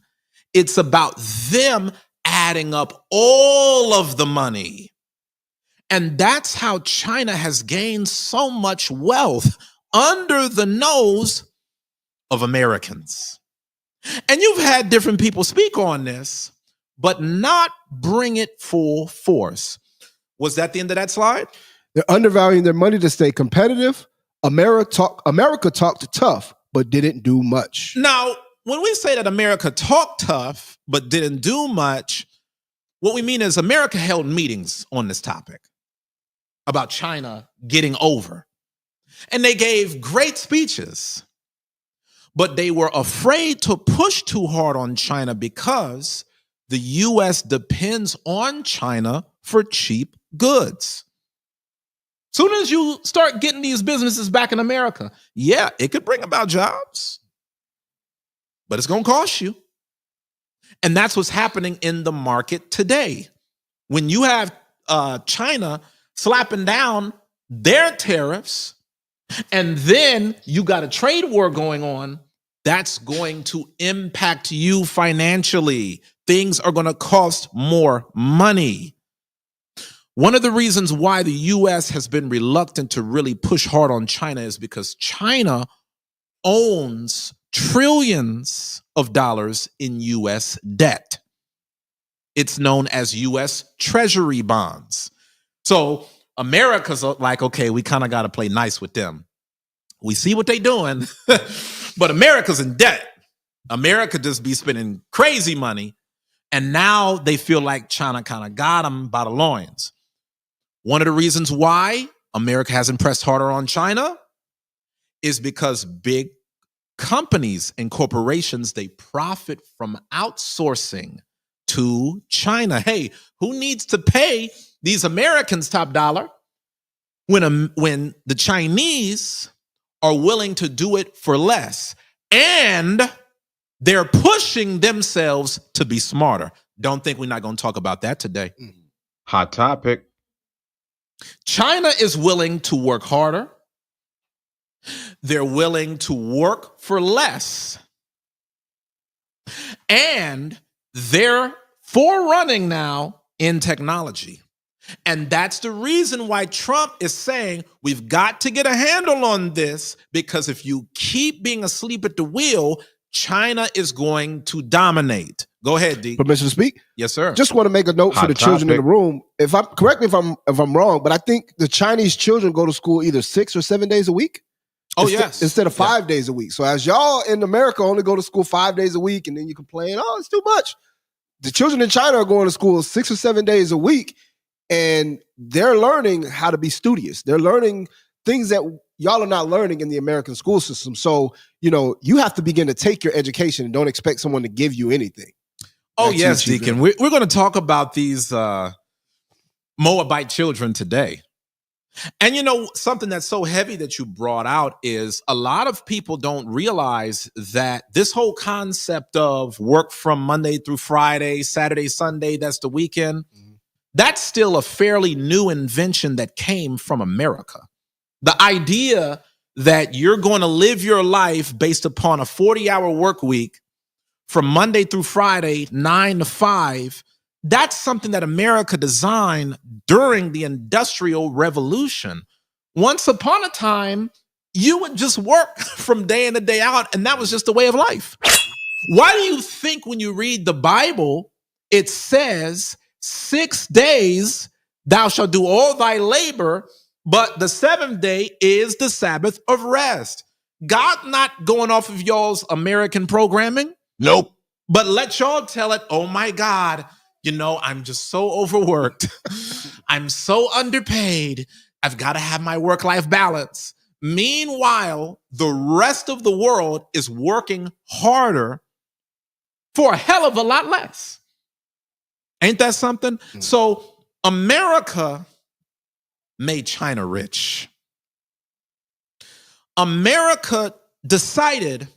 It's about them adding up all of the money. And that's how China has gained so much wealth under the nose of Americans. And you've had different people speak on this, but not bring it full force. Was that the end of that slide? They're undervaluing their money to stay competitive. America talked tough, but didn't do much. Now, when we say that America talked tough, but didn't do much, what we mean is America held meetings on this topic about China getting over. And they gave great speeches, but they were afraid to push too hard on China because the U.S. depends on China for cheap goods. Soon as you start getting these businesses back in America, yeah, it could bring about jobs, but it's going to cost you. And that's what's happening in the market today. When you have China slapping down their tariffs, and then you got a trade war going on, that's going to impact you financially. Things are going to cost more money. One of the reasons why the U.S. has been reluctant to really push hard on China is because China owns trillions of dollars in U.S. debt. It's known as U.S. Treasury bonds. So America's like, okay, we kind of got to play nice with them. We see what they're doing, but America's in debt. America just be spending crazy money, and now they feel like China kind of got them by the loins. One of the reasons why America hasn't pressed harder on China is because big companies and corporations, they profit from outsourcing to China. Hey, who needs to pay these Americans top dollar when the Chinese are willing to do it for less? And they're pushing themselves to be smarter. Don't think we're not going to talk about that today. Hot topic. China is willing to work harder. They're willing to work for less. And they're forerunning now in technology. And that's the reason why Trump is saying we've got to get a handle on this, because if you keep being asleep at the wheel, China is going to dominate. Go ahead, D. Permission to speak? Yes, sir. Just want to make a note for Hot the children in topic. the room. Correct me if I'm wrong, but I think the Chinese children go to school either 6 or 7 days a week. Oh, yes. Instead of 5 days a week. So as y'all in America only go to school 5 days a week, and then you complain, oh, it's too much. The children in China are going to school 6 or 7 days a week, and they're learning how to be studious. They're learning things that y'all are not learning in the American school system. So, you have to begin to take your education and don't expect someone to give you anything. Oh, That's yes, you, Deacon. We're going to talk about these Moabite children today. And something that's so heavy that you brought out is a lot of people don't realize that this whole concept of work from Monday through Friday, Saturday, Sunday, that's the weekend, that's still a fairly new invention that came from America. The idea that you're going to live your life based upon a 40-hour work week from Monday through Friday, 9 to 5, that's something that America designed during the Industrial Revolution. Once upon a time, you would just work from day in to day out, and that was just the way of life. Why do you think when you read the Bible, it says 6 days thou shalt do all thy labor, but the seventh day is the Sabbath of rest? God not going off of y'all's American programming. Nope. But let y'all tell it, oh my God, I'm just so overworked. I'm so underpaid. I've got to have my work-life balance. Meanwhile, the rest of the world is working harder for a hell of a lot less. Ain't that something? So America made China rich. America decided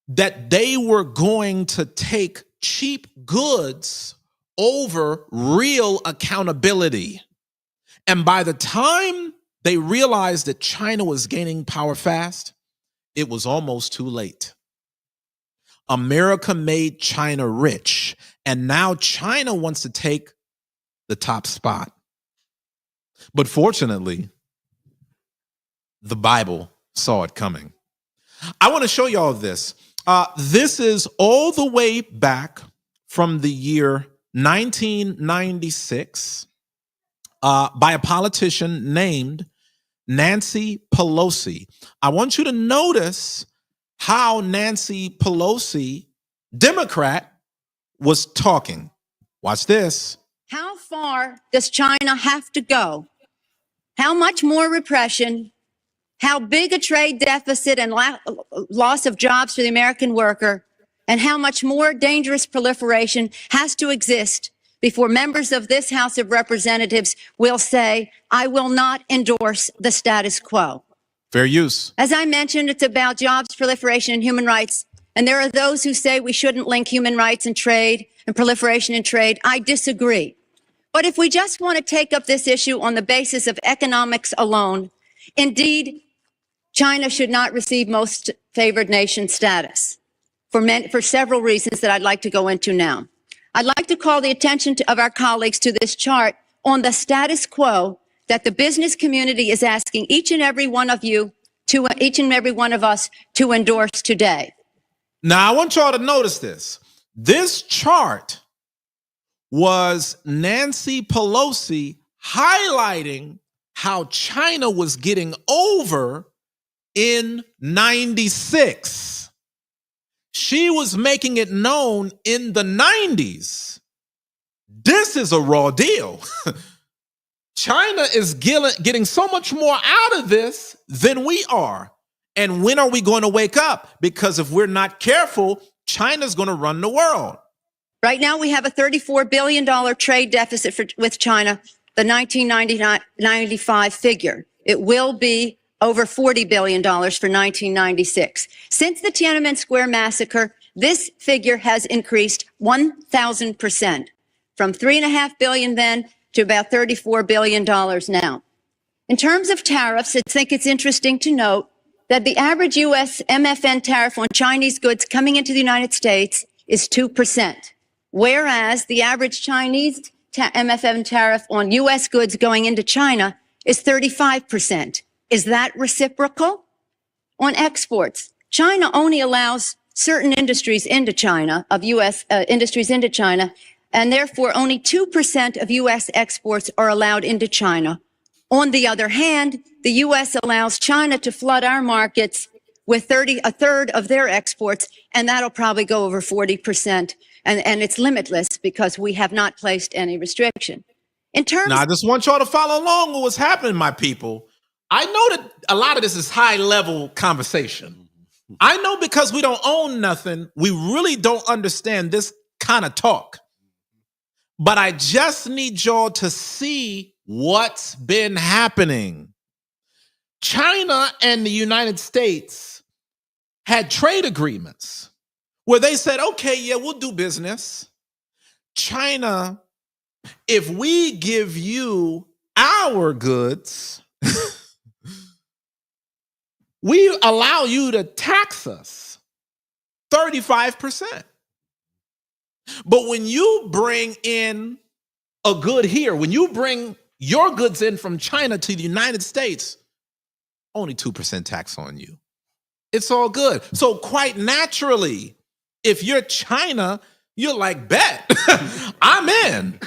that they were going to take cheap goods over real accountability. And by the time they realized that China was gaining power fast, it was almost too late. America made China rich, and now China wants to take the top spot. But fortunately, the Bible saw it coming. I want to show y'all this. This is all the way back from the year 1996 by a politician named Nancy Pelosi. I want you to notice how Nancy Pelosi, Democrat, was talking. Watch this. How far does China have to go? How much more repression? How big a trade deficit and loss of jobs for the American worker? And how much more dangerous proliferation has to exist before members of this House of Representatives will say, I will not endorse the status quo? Fair use. As I mentioned, it's about jobs, proliferation, and human rights. And there are those who say we shouldn't link human rights and trade and proliferation and trade. I disagree. But if we just want to take up this issue on the basis of economics alone, indeed, China should not receive most favored nation status for several reasons that I'd like to go into now. I'd like to call the attention of our colleagues to this chart on the status quo that the business community is asking each and every one of us to endorse today. Now, I want y'all to notice this. This chart was Nancy Pelosi highlighting how China was getting over in 96. she was making it known in the 90s. This is a raw deal. China is getting so much more out of this than we are. And when are we going to wake up? Because if we're not careful, China's going to run the world. Right now, we have a $34 billion trade deficit with China, the 1995 figure. It will be over $40 billion for 1996. Since the Tiananmen Square massacre, this figure has increased 1,000%, from $3.5 billion then to about $34 billion now. In terms of tariffs, I think it's interesting to note that the average U.S. MFN tariff on Chinese goods coming into the United States is 2%, whereas the average Chinese MFN tariff on U.S. goods going into China is 35%. Is that reciprocal? On exports, China only allows certain industries into China, of U.S. Industries into China, and therefore only 2% of U.S. exports are allowed into China. On the other hand, the U.S. allows China to flood our markets with a third of their exports, and that'll probably go over 40%. And it's limitless because we have not placed any restriction. Now, I just want y'all to follow along with what's happening, my people. I know that a lot of this is high-level conversation. I know because we don't own nothing, we really don't understand this kind of talk. But I just need y'all to see what's been happening. China and the United States had trade agreements where they said, okay, yeah, we'll do business. China, if we give you our goods, we allow you to tax us 35%. But when you bring in a good here, when you bring your goods in from China to the United States, only 2% tax on you. It's all good. So quite naturally, if you're China, you're like, bet, I'm in.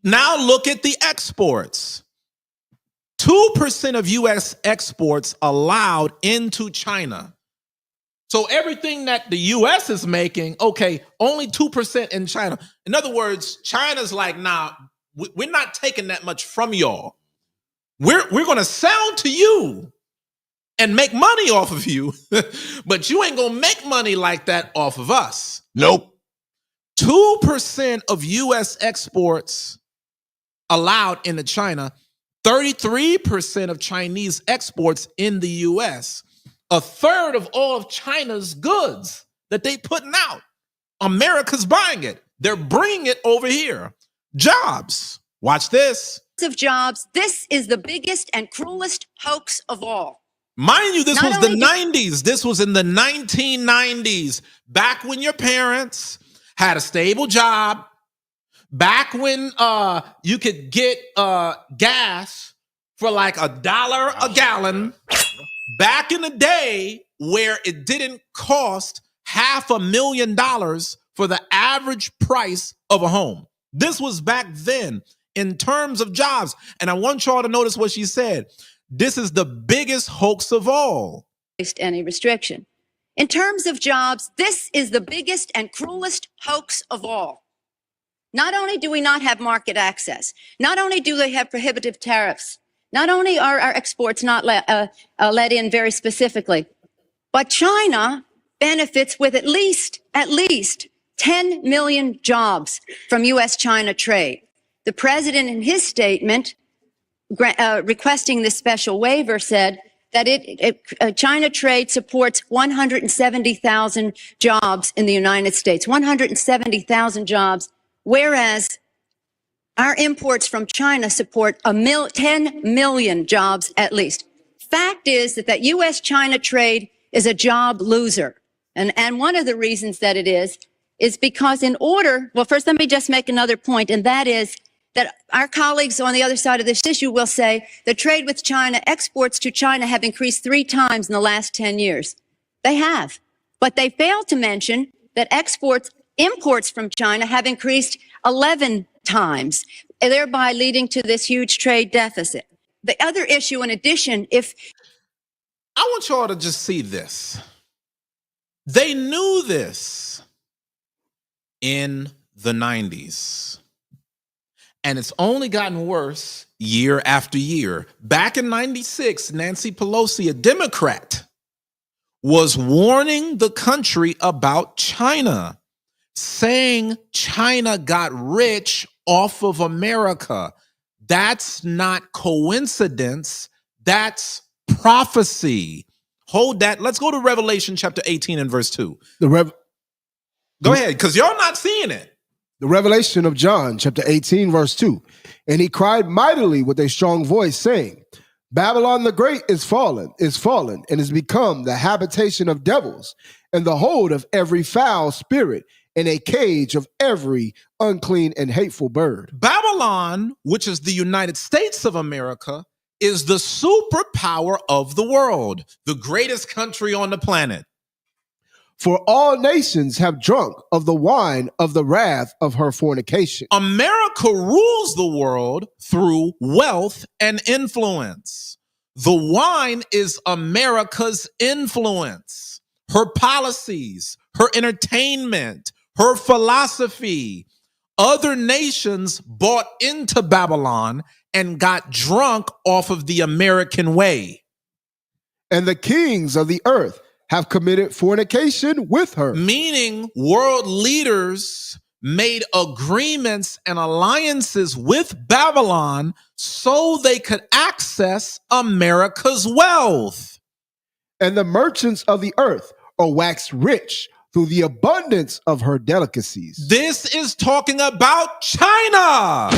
Now look at the exports. 2% of U.S. exports allowed into China. So everything that the U.S. is making, okay, only 2% in China. In other words, China's like, nah, we're not taking that much from y'all. We're going to sell to you and make money off of you, but you ain't going to make money like that off of us. Nope. 2% of U.S. exports allowed into China, 33% of Chinese exports in the U.S., a third of all of China's goods that they putting out. America's buying it. They're bringing it over here. Jobs. Watch this. Of jobs, this is the biggest and cruelest hoax of all. Mind you, this Not was the only 90s. This was in the 1990s. Back when your parents had a stable job. Back when you could get gas for like $1 a gallon. Back in the day where it didn't cost $500,000 for the average price of a home. This was back then in terms of jobs. And I want y'all to notice what she said. This is the biggest hoax of all. Any restriction. In terms of jobs, this is the biggest and cruelest hoax of all. Not only do we not have market access, not only do they have prohibitive tariffs, not only are our exports not let in very specifically, but China benefits with at least 10 million jobs from U.S.-China trade. The president in his statement requesting this special waiver said that China trade supports 170,000 jobs in the United States, 170,000 jobs, whereas our imports from China support 10 million jobs at least. Fact is that U.S.-China trade is a job loser. And one of the reasons that it is because well, first let me just make another point, and that is that our colleagues on the other side of this issue will say the trade with China, exports to China have increased 3 times in the last 10 years. They have. But they fail to mention that imports from China have increased 11 times, thereby leading to this huge trade deficit. The other issue, in addition, I want y'all to just see this. They knew this in the 90s. And it's only gotten worse year after year. Back in 96, Nancy Pelosi, a Democrat, was warning the country about China, saying China got rich off of America. That's not coincidence. That's prophecy. Hold that. Let's go to Revelation chapter 18 and verse 2. Go ahead, because y'all not seeing it. The revelation of John, chapter 18, verse 2. And he cried mightily with a strong voice, saying, Babylon the Great is fallen, and is become the habitation of devils, and the hold of every foul spirit, and a cage of every unclean and hateful bird. Babylon, which is the United States of America, is the superpower of the world, the greatest country on the planet. For all nations have drunk of the wine of the wrath of her fornication. America rules the world through wealth and influence. The wine is America's influence, her policies, her entertainment, her philosophy. Other nations bought into Babylon and got drunk off of the American way. And the kings of the earth have committed fornication with her. Meaning world leaders made agreements and alliances with Babylon so they could access America's wealth. And the merchants of the earth are waxed rich through the abundance of her delicacies. This is talking about China.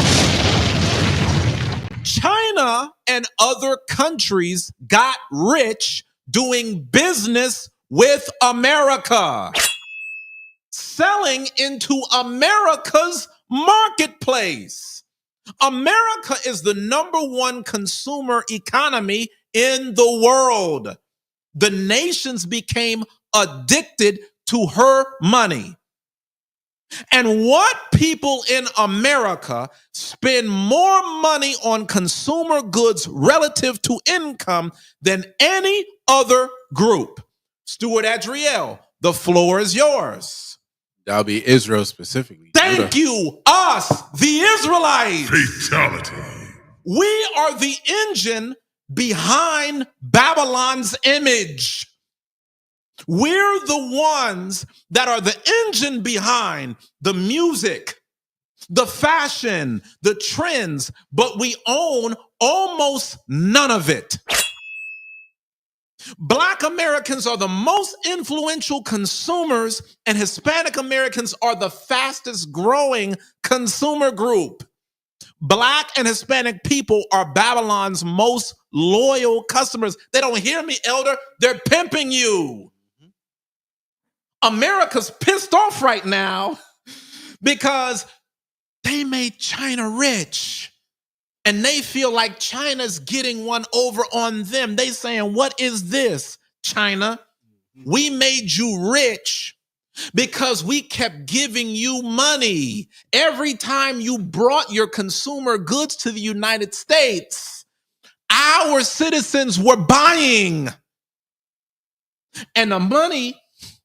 China and other countries got rich doing business with America, selling into America's marketplace. America is the number one consumer economy in the world. The nations became addicted to her money. And what people in America spend more money on consumer goods relative to income than any other group. Stuart Adriel, the floor is yours. That'll be Israel specifically. Thank you, us, the Israelites. Fatality. We are the engine behind Babylon's image. We're the ones that are the engine behind the music, the fashion, the trends, but we own almost none of it. Black Americans are the most influential consumers, and Hispanic Americans are the fastest growing consumer group. Black and Hispanic people are Babylon's most loyal customers. They don't hear me, elder. They're pimping you. America's pissed off right now because they made China rich. And they feel like China's getting one over on them. They saying, what is this, China? We made you rich because we kept giving you money. Every time you brought your consumer goods to the United States, our citizens were buying. And the money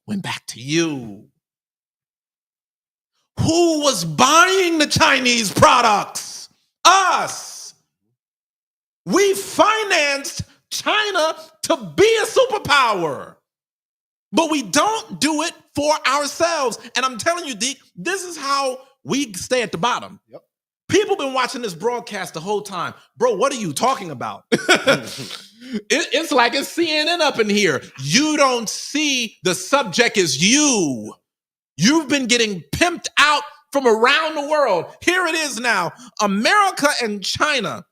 went back to you. Who was buying the Chinese products? Us. We financed China to be a superpower, but we don't do it for ourselves. And I'm telling you, Deke, this is how we stay at the bottom. Yep. People been watching this broadcast the whole time. Bro, what are you talking about? It's like it's CNN up in here. You don't see the subject is you. You've been getting pimped out from around the world. Here it is now. America and China,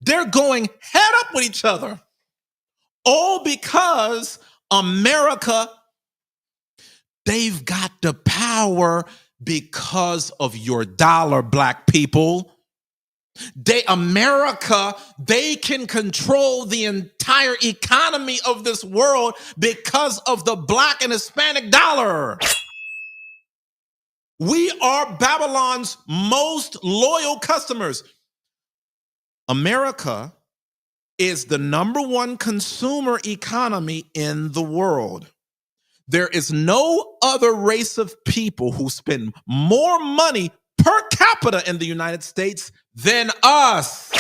they're going head up with each other. All because America, they've got the power because of your dollar, black people. America, they can control the entire economy of this world because of the black and Hispanic dollar. We are Babylon's most loyal customers. America is the number one consumer economy in the world. There is no other race of people who spend more money per capita in the United States than us.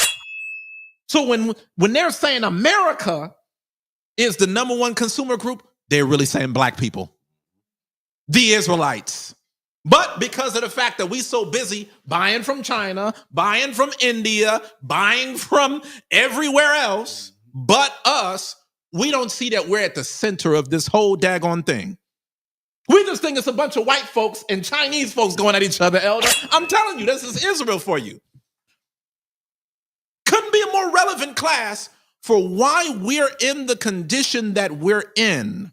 So when they're saying America is the number one consumer group, they're really saying black people, the Israelites. But because of the fact that we so busy buying from China, buying from India, buying from everywhere else but us, we don't see that we're at the center of this whole daggone thing. We just think it's a bunch of white folks and Chinese folks going at each other, Elder. I'm telling you, this is Israel for you. Couldn't be a more relevant class for why we're in the condition that we're in.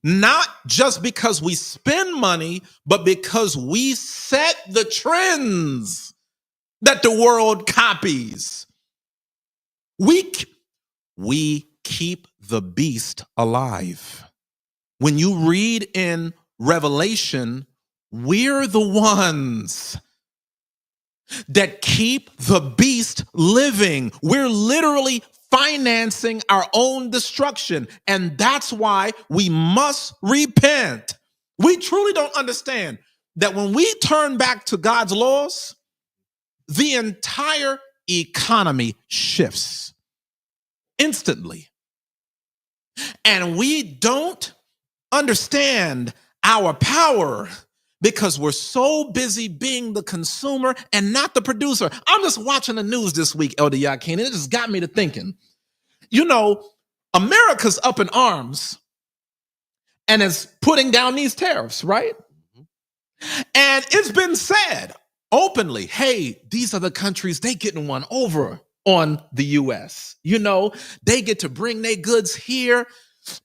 Not just because we spend money, but because we set the trends that the world copies. We keep the beast alive. When you read in Revelation, we're the ones that keep the beast living. We're literally financing our own destruction. And that's why we must repent. We truly don't understand that when we turn back to God's laws, the entire economy shifts instantly. And we don't understand our power because we're so busy being the consumer and not the producer. I'm just watching the news this week, Elder Yakin, and it just got me to thinking, you know, America's up in arms and is putting down these tariffs, right? And it's been said openly, hey, these are the countries, they getting one over on the U.S. You know, they get to bring their goods here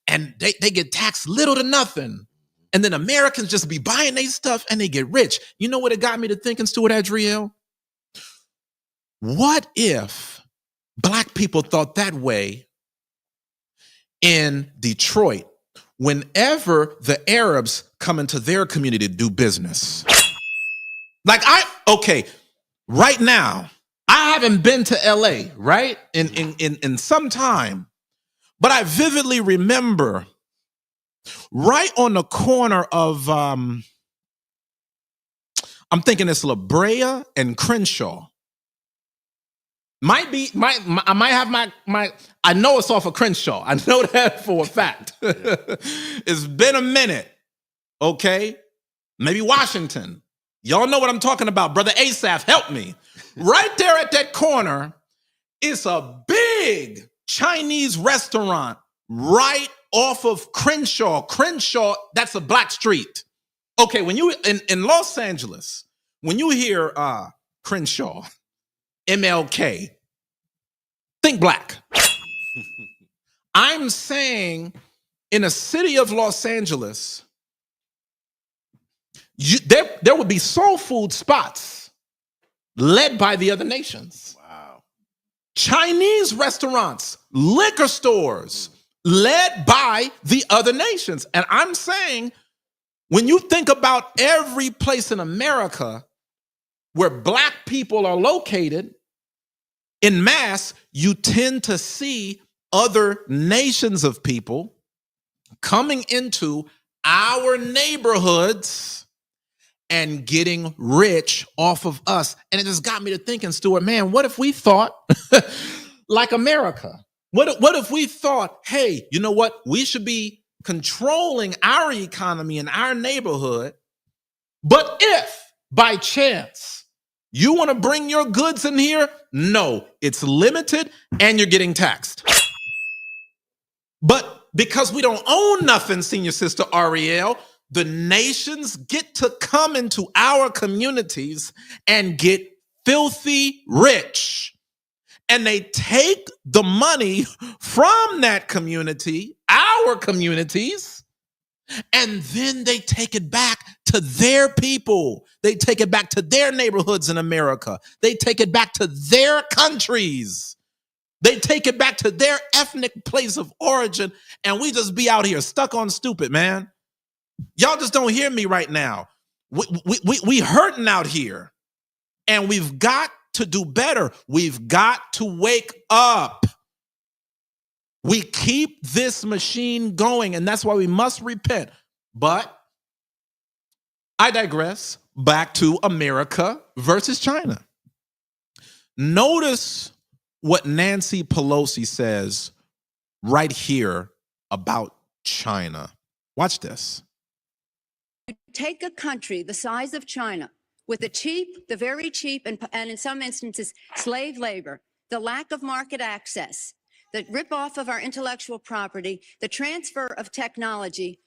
and they get taxed little to nothing. And then Americans just be buying their stuff and they get rich. You know what it got me to thinking, Stuart Adriel? What if black people thought that way in Detroit whenever the Arabs come into their community to do business? Right now, I haven't been to LA, right? In some time. But I vividly remember right on the corner of, I'm thinking it's La Brea and Crenshaw. I might have my, I know it's off of Crenshaw. I know that for a fact. It's been a minute, okay? Maybe Washington. Y'all know what I'm talking about. Brother Asaph, help me. Right there at that corner, it's a big Chinese restaurant right off of Crenshaw. Crenshaw, that's a black street. Okay, when you in Los Angeles, when you hear Crenshaw, MLK, think black. I'm saying in a city of Los Angeles, there would be soul food spots led by the other nations. Wow. Chinese restaurants, liquor stores led by the other nations. And I'm saying, when you think about every place in America where black people are located in mass, you tend to see other nations of people coming into our neighborhoods and getting rich off of us. And it just got me to thinking, Stuart, man, what if we thought like America? What if we thought, hey, you know what? We should be controlling our economy in our neighborhood. But if by chance you want to bring your goods in here, no, it's limited and you're getting taxed. But because we don't own nothing, Senior Sister Ariel, the nations get to come into our communities and get filthy rich. And they take the money from that community, our communities, and then they take it back to their people. They take it back to their neighborhoods in America. They take it back to their countries. They take it back to their ethnic place of origin. And we just be out here stuck on stupid, man. Y'all just don't hear me right now. We hurting out here. And we've got to do better. We've got to wake up. We keep this machine going, and that's why we must repent. But I digress. Back to America versus China. Notice what Nancy Pelosi says right here about China. Watch this. Take a country the size of China with the very cheap, and in some instances, slave labor, the lack of market access, the rip-off of our intellectual property, the transfer of technology,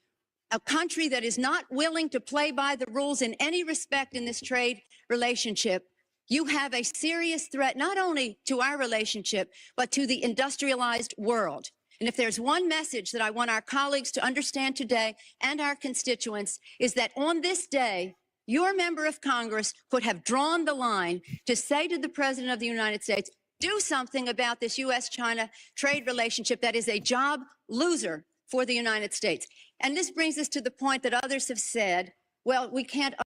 a country that is not willing to play by the rules in any respect in this trade relationship. You have a serious threat not only to our relationship, but to the industrialized world. And if there's one message that I want our colleagues to understand today and our constituents, is that on this day, your member of Congress could have drawn the line to say to the President of the United States, do something about this U.S.-China trade relationship that is a job loser for the United States. And this brings us to the point that others have said, well, we can't.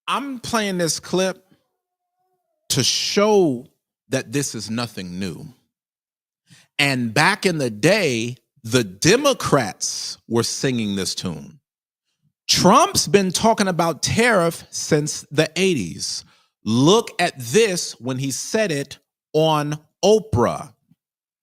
I'm playing this clip to show that this is nothing new. And back in the day, the Democrats were singing this tune. Trump's been talking about tariff since the 80s. Look at this when he said it on Oprah.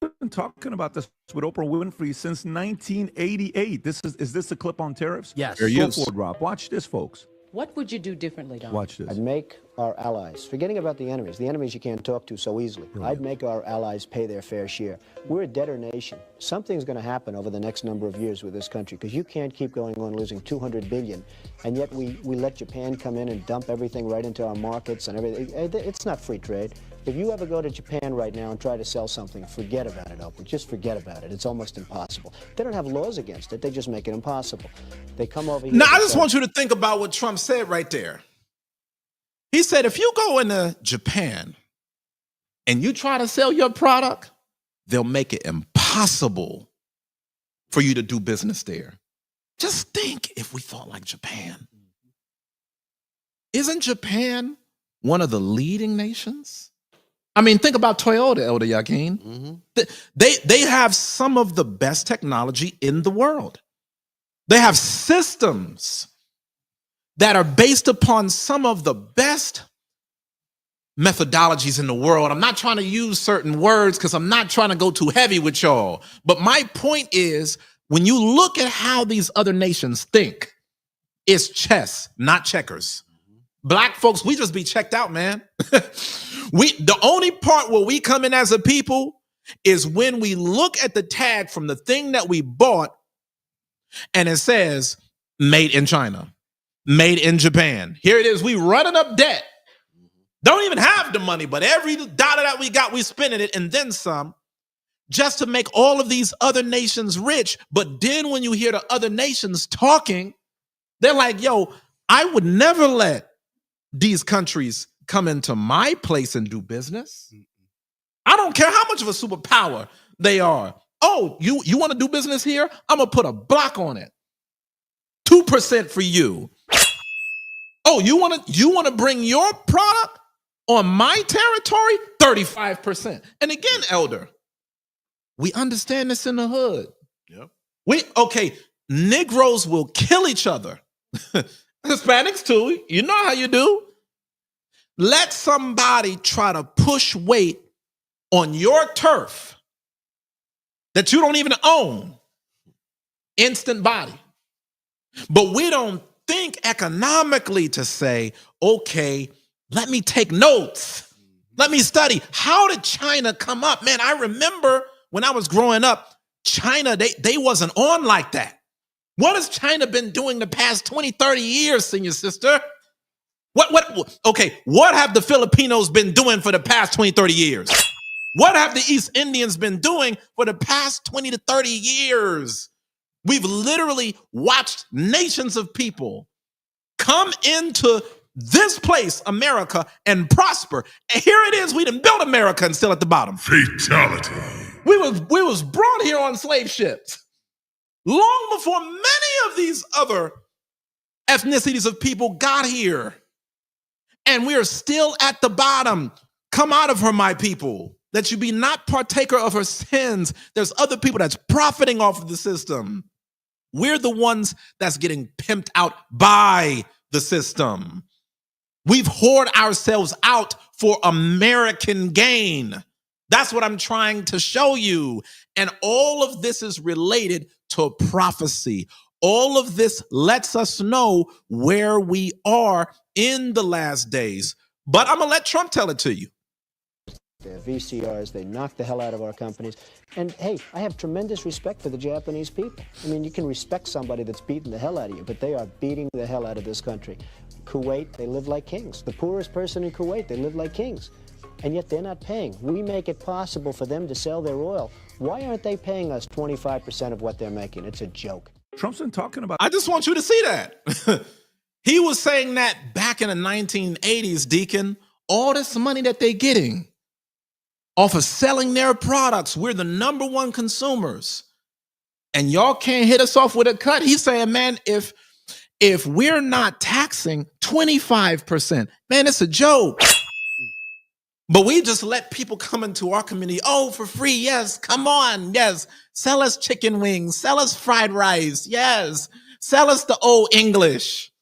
I've been talking about this with Oprah Winfrey since 1988. Is this a clip on tariffs? Yes. Go forward, Rob. Watch this, folks. What would you do differently, Don? Watch this. I'd make our allies, forgetting about the enemies you can't talk to so easily. Right. I'd make our allies pay their fair share. We're a debtor nation. Something's going to happen over the next number of years with this country, because you can't keep going on losing $200 billion, and yet we let Japan come in and dump everything right into our markets and everything. It's not free trade. If you ever go to Japan right now and try to sell something, forget about it, Oprah. Just forget about it. It's almost impossible. They don't have laws against it. They just make it impossible. They come over here. Now, I just want you to think about what Trump said right there. He said, if you go into Japan and you try to sell your product, they'll make it impossible for you to do business there. Just think if we thought like Japan. Isn't Japan one of the leading nations? I mean, think about Toyota, Elder Yakin. Mm-hmm. They have some of the best technology in the world. They have systems that are based upon some of the best methodologies in the world. I'm not trying to use certain words because I'm not trying to go too heavy with y'all. But my point is, when you look at how these other nations think, it's chess, not checkers. Black folks, we just be checked out, man. The only part where we come in as a people is when we look at the tag from the thing that we bought and it says made in China, made in Japan. Here it is. We running up debt. Don't even have the money, but every dollar that we got, we spending it and then some, just to make all of these other nations rich. But then when you hear the other nations talking, they're like, yo, I would never let these countries come into my place and do business. I don't care how much of a superpower they are. Oh, you want to do business here? I'm going to put a block on it. 2% for you. Oh, you want to bring your product on my territory? 35%. And again, Elder, we understand this in the hood. Yep. Negroes will kill each other. Hispanics too. You know how you do. Let somebody try to push weight on your turf that you don't even own. Instant body. But we don't think economically to say, okay, let me take notes. Let me study. How did China come up? Man, I remember when I was growing up, China, they wasn't on like that. What has China been doing the past 20, 30 years, senior sister? What have the Filipinos been doing for the past 20, 30 years? What have the East Indians been doing for the past 20 to 30 years? We've literally watched nations of people come into this place, America, and prosper. And here it is, we done built America and still at the bottom. Fatality. We was brought here on slave ships long before many of these other ethnicities of people got here. And we are still at the bottom. Come out of her, my people. that you be not partaker of her sins. There's other people that's profiting off of the system. We're the ones that's getting pimped out by the system. We've hoarded ourselves out for American gain. That's what I'm trying to show you. And all of this is related to prophecy. All of this lets us know where we are in the last days. But I'm going to let Trump tell it to you. They're VCRs, they knock the hell out of our companies. And hey, I have tremendous respect for the Japanese people. I mean, you can respect somebody that's beating the hell out of you, but they are beating the hell out of this country. Kuwait, they live like kings. The poorest person in Kuwait, they live like kings. And yet they're not paying. We make it possible for them to sell their oil. Why aren't they paying us 25% of what they're making? It's a joke. Trump's been talking about. I just want you to see that. He was saying that back in the 1980s, Deacon, all this money that they're getting off of selling their products, we're the number one consumers. And y'all can't hit us off with a cut. He's saying, man, if we're not taxing 25%, man, it's a joke. But we just let people come into our community. Oh, for free. Yes. Come on. Yes. Sell us chicken wings. Sell us fried rice. Yes. Sell us the old English.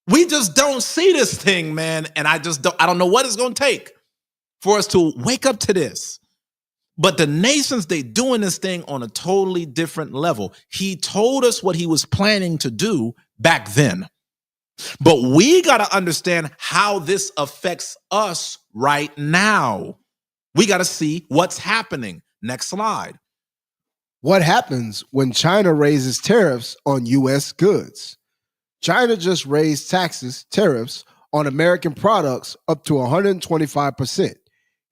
We just don't see this thing, man. And I don't know what it's going to take for us to wake up to this. But the nations, they doing this thing on a totally different level. He told us what he was planning to do back then. But we got to understand how this affects us right now. We got to see what's happening. Next slide. What happens when China raises tariffs on U.S. goods? China just raised tariffs on American products up to 125%.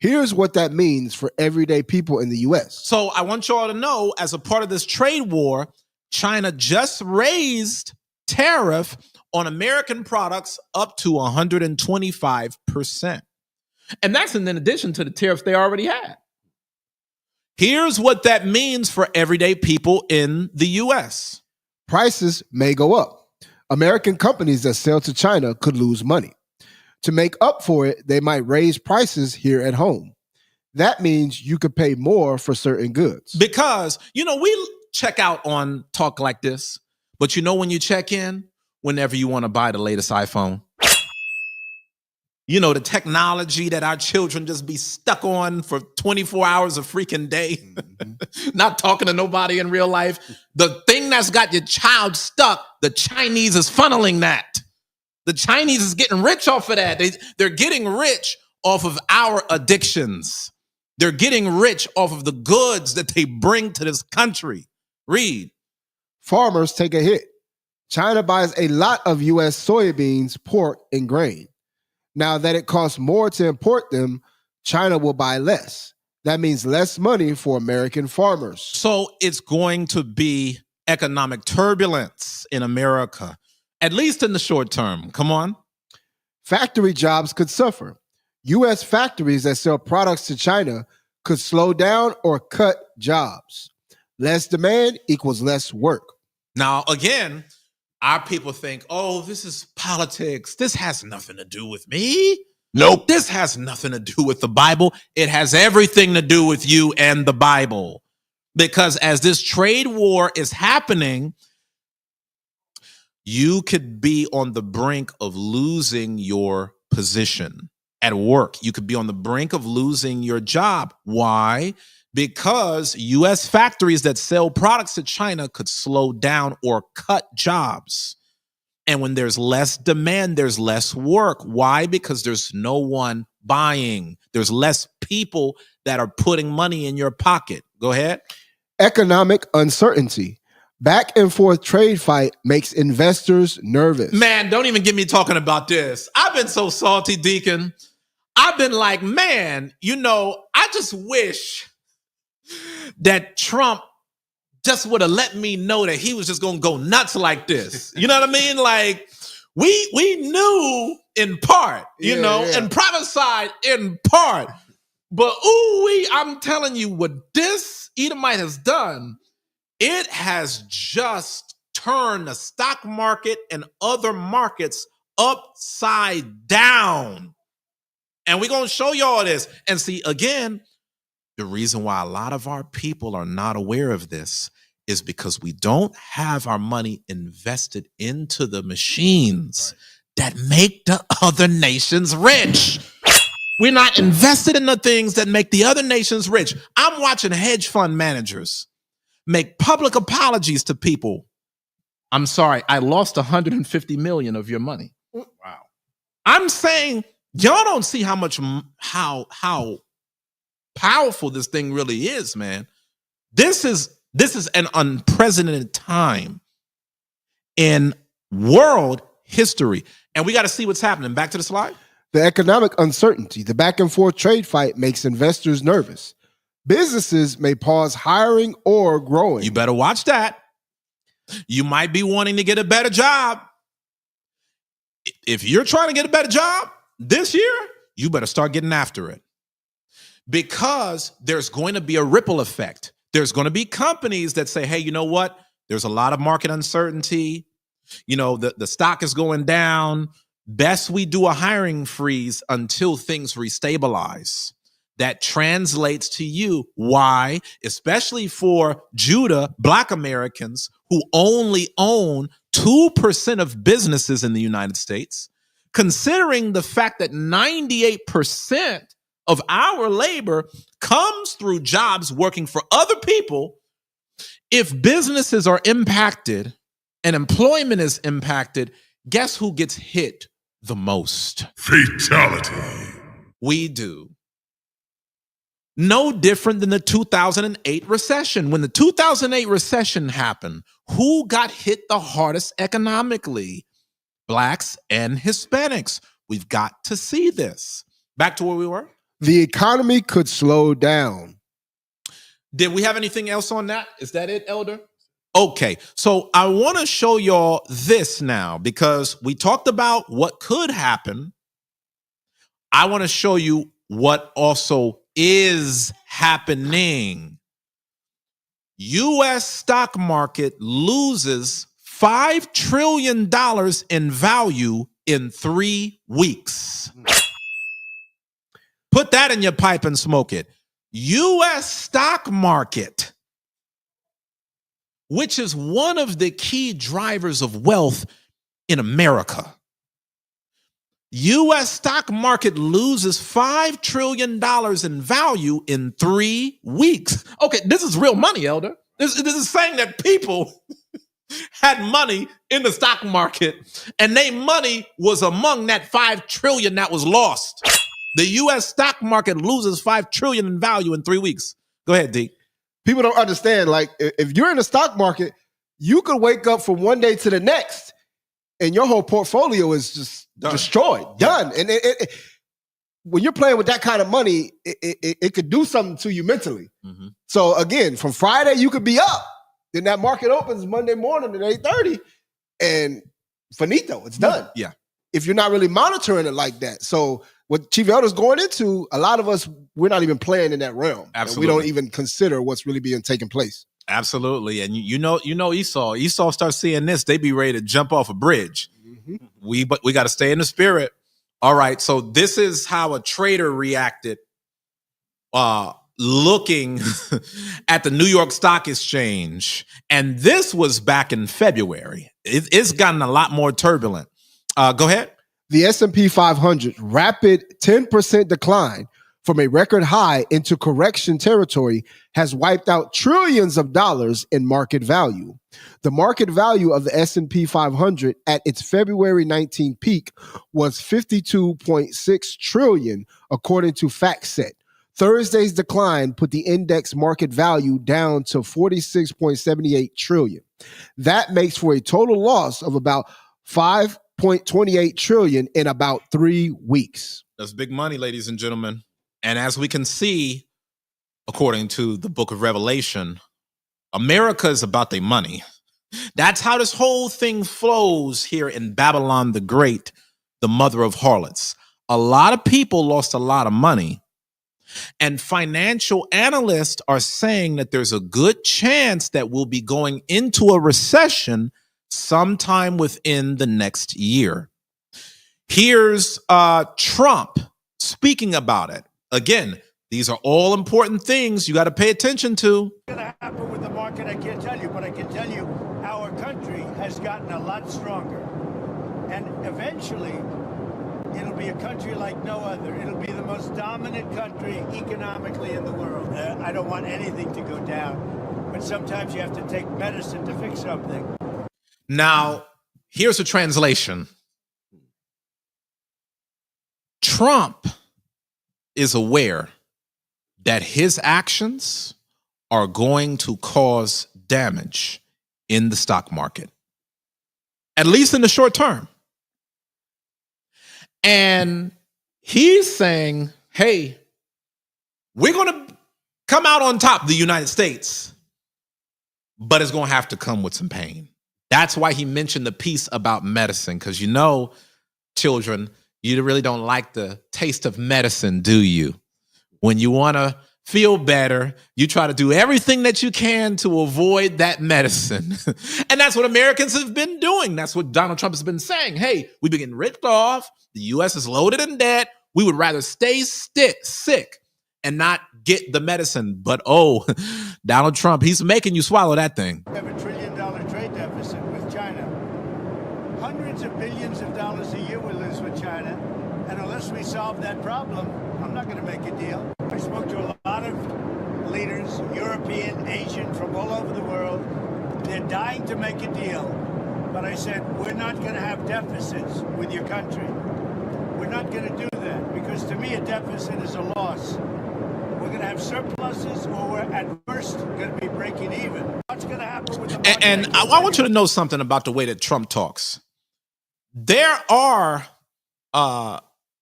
Here's what that means for everyday people in the U.S. So I want y'all to know, as a part of this trade war, China just raised tariff on American products up to 125%. And that's in addition to the tariffs they already had. Here's what that means for everyday people in the U.S. Prices may go up. American companies that sell to China could lose money. To make up for it, they might raise prices here at home. That means you could pay more for certain goods. Because, we check out on talk like this, but when you check in, whenever you want to buy the latest iPhone, the technology that our children just be stuck on for 24 hours a freaking day, not talking to nobody in real life. The thing that's got your child stuck, the Chinese is funneling that. The Chinese is getting rich off of that. They're getting rich off of our addictions. They're getting rich off of the goods that they bring to this country. Read. Farmers take a hit. China buys a lot of U.S. soybeans, pork, and grain. Now that it costs more to import them, China will buy less. That means less money for American farmers. So it's going to be economic turbulence in America, at least in the short term. Come on. Factory jobs could suffer. U.S. factories that sell products to China could slow down or cut jobs. Less demand equals less work. Now, again, our people think, oh, this is politics. This has nothing to do with me. Nope. This has nothing to do with the Bible. It has everything to do with you and the Bible. Because as this trade war is happening, you could be on the brink of losing your position at work. You could be on the brink of losing your job. Why? Because U.S. factories that sell products to China could slow down or cut jobs. And when there's less demand, there's less work. Why? Because there's no one buying. There's less people that are putting money in your pocket. Go ahead. Economic uncertainty. Back and forth trade fight makes investors nervous. Man, don't even get me talking about this. I've been so salty, Deacon. I've been like, man, I just wish that Trump just would have let me know that he was just going to go nuts like this. You know what I mean? Like, we knew in part, and prophesied in part. But I'm telling you, what this Edomite has done, it has just turned the stock market and other markets upside down. And we're going to show you all this. And see, again, the reason why a lot of our people are not aware of this is because we don't have our money invested into the machines that make the other nations rich. We're not invested in the things that make the other nations rich. I'm watching hedge fund managers make public apologies to people. I'm sorry, I lost 150 million of your money. Wow. I'm saying y'all don't see how much how powerful this thing really is, man. This is an unprecedented time in world history. And we got to see what's happening. Back to the slide. The economic uncertainty, the back and forth trade fight makes investors nervous. Businesses may pause hiring or growing. You better watch that. You might be wanting to get a better job. If you're trying to get a better job this year, you better start getting after it. Because there's going to be a ripple effect. There's going to be companies that say, hey, you know what? There's a lot of market uncertainty. You know, the stock is going down. Best we do a hiring freeze until things restabilize. That translates to you. Why? Especially for Judah, Black Americans who only own 2% of businesses in the United States, considering the fact that 98% of our labor comes through jobs working for other people. If businesses are impacted and employment is impacted, guess who gets hit the most? Fatality. We do. No different than the 2008 recession. When the 2008 recession happened, who got hit the hardest economically? Blacks and Hispanics. We've got to see this. Back to where we were. The economy could slow down. Did we have anything else on that? Is that it, Elder? Okay, so I want to show y'all this now because we talked about what could happen. I want to show you what also is happening. U.S. stock market loses $5 trillion in value in 3 weeks. Put that in your pipe and smoke it. U.S. stock market, which is one of the key drivers of wealth in America. U.S. stock market loses $5 trillion in value in 3 weeks. Okay, this is real money, Elder. This is saying that people had money in the stock market and their money was among that $5 trillion that was lost. The U.S. stock market loses $5 trillion in value in 3 weeks. Go ahead, D. People don't understand, like, if you're in the stock market, you could wake up from one day to the next and your whole portfolio is just destroyed, done. And when you're playing with that kind of money, it could do something to you mentally. Mm-hmm. So again, from Friday, you could be up. Then that market opens Monday morning at 8:30 and finito, it's done. Yeah. If you're not really monitoring it like that. So what Chief Elder's going into, a lot of us, we're not even playing in that realm. Absolutely. We don't even consider what's really being taking place. Absolutely. And you know Esau starts seeing this, they be ready to jump off a bridge. Mm-hmm. But we got to stay in the spirit. All right. So this is how a trader reacted looking at the New York Stock Exchange. And this was back in February. It's gotten a lot more turbulent. Go ahead. The S&P 500 rapid 10% decline from a record high into correction territory has wiped out trillions of dollars in market value. The market value of the S&P 500 at its February 19 peak was $52.6 trillion, according to FactSet. Thursday's decline put the index market value down to $46.78 trillion. That makes for a total loss of about $5.28 trillion in about 3 weeks. That's big money, ladies and gentlemen. And as we can see, according to the book of Revelation, America is about their money. That's how this whole thing flows here in Babylon the Great, the mother of harlots. A lot of people lost a lot of money. And financial analysts are saying that there's a good chance that we'll be going into a recession sometime within the next year. Here's Trump speaking about it. Again, these are all important things you got to pay attention to. What's going to happen with the market, I can't tell you, but I can tell you our country has gotten a lot stronger. And eventually, it'll be a country like no other. It'll be the most dominant country economically in the world. I don't want anything to go down, but sometimes you have to take medicine to fix something. Now, here's a translation. Trump is aware that his actions are going to cause damage in the stock market, at least in the short term. And he's saying, hey, we're going to come out on top, the United States, but it's going to have to come with some pain. That's why he mentioned the piece about medicine, because you know, children, you really don't like the taste of medicine, do you? When you want to feel better, you try to do everything that you can to avoid that medicine. And that's what Americans have been doing. That's what Donald Trump has been saying. Hey, we've been getting ripped off. The U.S. is loaded in debt. We would rather stay sick and not get the medicine. But oh, Donald Trump, he's making you swallow that thing. We have $1 trillion trade deficit with China. Hundreds of billions of dollars a year we lose with China. And unless we solve that problem, I'm not going to make a deal. I spoke to a lot of leaders, European, Asian, from all over the world. They're dying to make a deal. But I said, we're not going to have deficits with your country. We're not going to do that, because to me a deficit is a loss. We're going to have surpluses, or we're at worst going to be breaking even. What's going to happen with the market? And I want you to know something about the way that Trump talks. There are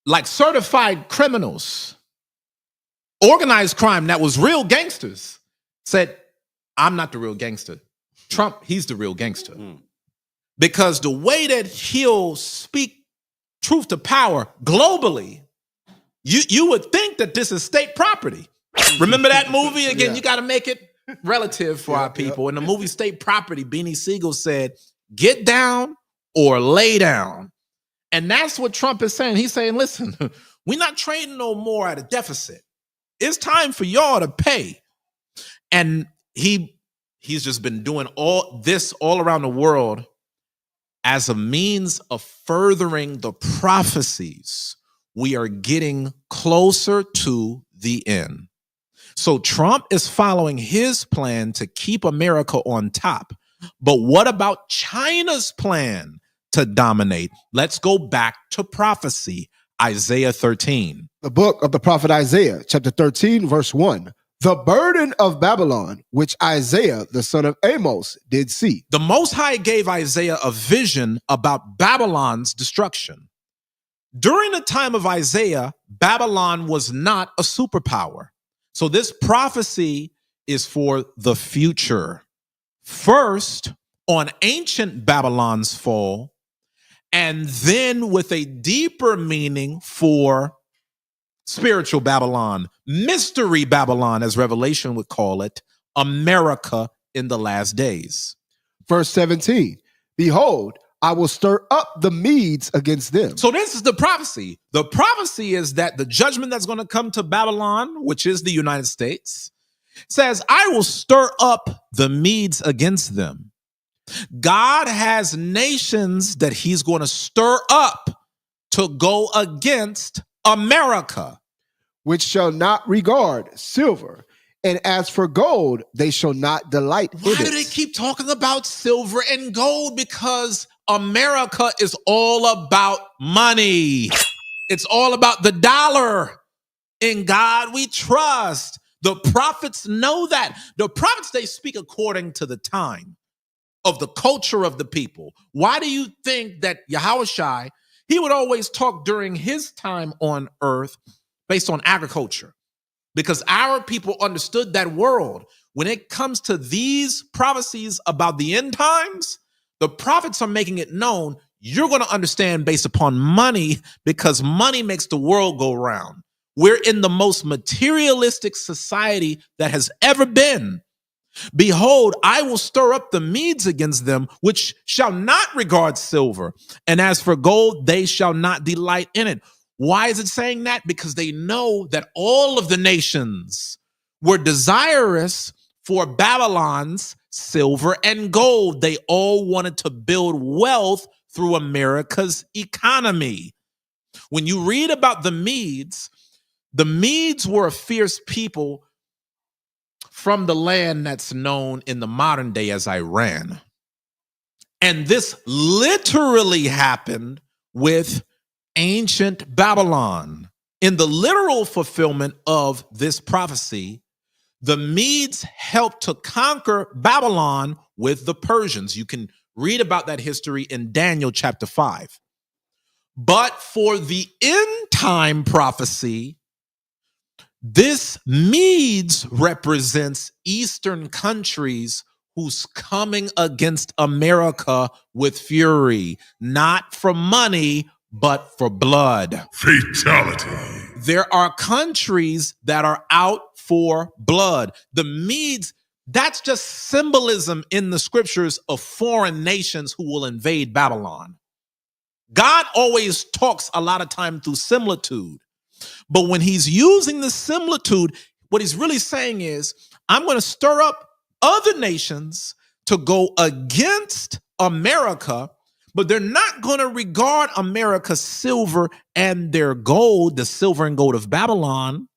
like certified criminals, organized crime that was real gangsters, said, I'm not the real gangster. Trump, he's the real gangster. Because the way that he'll speak truth to power globally, you would think that this is state property. Remember that movie? Again, you got to make it relative for our people. In the movie State Property, Beanie Siegel said, get down or lay down. And that's what Trump is saying. He's saying, listen, we're not trading no more at a deficit. It's time for y'all to pay. And he's just been doing all this all around the world as a means of furthering the prophecies. We are getting closer to the end. So Trump is following his plan to keep America on top. But what about China's plan to dominate? Let's go back to prophecy, Isaiah 13. The book of the prophet Isaiah, chapter 13, verse 1. The burden of Babylon, which Isaiah, the son of Amos, did see. The Most High gave Isaiah a vision about Babylon's destruction. During the time of Isaiah, Babylon was not a superpower. So this prophecy is for the future. First, on ancient Babylon's fall, and then with a deeper meaning for spiritual Babylon, mystery Babylon, as Revelation would call it, America in the last days. Verse 17, behold, I will stir up the Medes against them. So this is the prophecy. The prophecy is that the judgment that's going to come to Babylon, which is the United States, says, I will stir up the Medes against them. God has nations that he's going to stir up to go against America, which shall not regard silver. And as for gold, they shall not delight in it. Why do they keep talking about silver and gold? Because America is all about money. It's all about the dollar. In God we trust. The prophets know that. The prophets, they speak according to the time of the culture of the people. Why do you think that Yahushua, he would always talk during his time on earth based on agriculture? Because our people understood that world. When it comes to these prophecies about the end times, the prophets are making it known you're going to understand based upon money, because money makes the world go round. We're in the most materialistic society that has ever been. Behold, I will stir up the Medes against them, which shall not regard silver. And as for gold, they shall not delight in it. Why is it saying that? Because they know that all of the nations were desirous for Babylon's silver and gold. They all wanted to build wealth through America's economy. When you read about the Medes were a fierce people from the land that's known in the modern day as Iran. And this literally happened with ancient Babylon. In the literal fulfillment of this prophecy, the Medes helped to conquer Babylon with the Persians. You can read about that history in Daniel chapter 5. But for the end time prophecy, this Medes represents Eastern countries who's coming against America with fury, not for money, but for blood. Fatality. There are countries that are out for blood. The Medes, that's just symbolism in the scriptures of foreign nations who will invade Babylon. God always talks a lot of time through similitude. But when he's using the similitude, what he's really saying is, I'm going to stir up other nations to go against America, but they're not going to regard America's silver and their gold, the silver and gold of Babylon.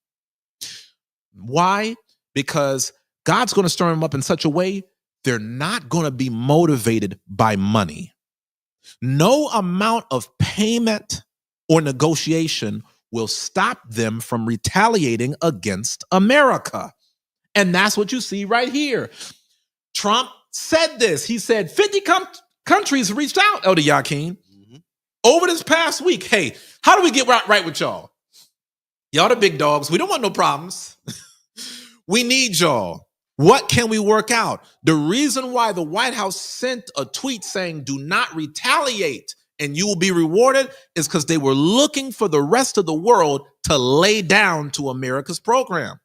Why? Because God's going to stir them up in such a way, they're not going to be motivated by money. No amount of payment or negotiation will stop them from retaliating against America. And that's what you see right here. Trump said this. He said 50 countries reached out, Elder Yakin, over this past week. Hey, how do we get right with y'all? Y'all the big dogs. We don't want no problems. We need y'all. What can we work out? The reason why the White House sent a tweet saying, do not retaliate and you will be rewarded, is because they were looking for the rest of the world to lay down to America's program.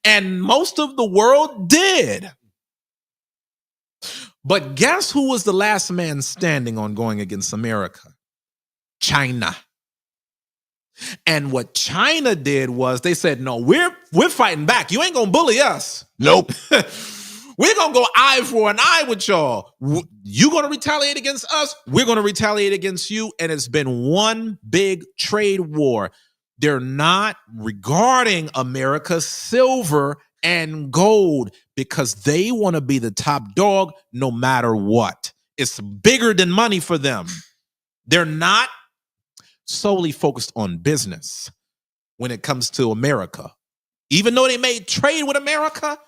And most of the world did. But guess who was the last man standing on going against America? China. And what China did was they said, no, we're fighting back. You ain't going to bully us. Nope. We're going to go eye for an eye with y'all. You going to retaliate against us? We're going to retaliate against you. And it's been one big trade war. They're not regarding America's silver and gold because they want to be the top dog no matter what. It's bigger than money for them. They're not solely focused on business when it comes to America. Even though they may trade with America,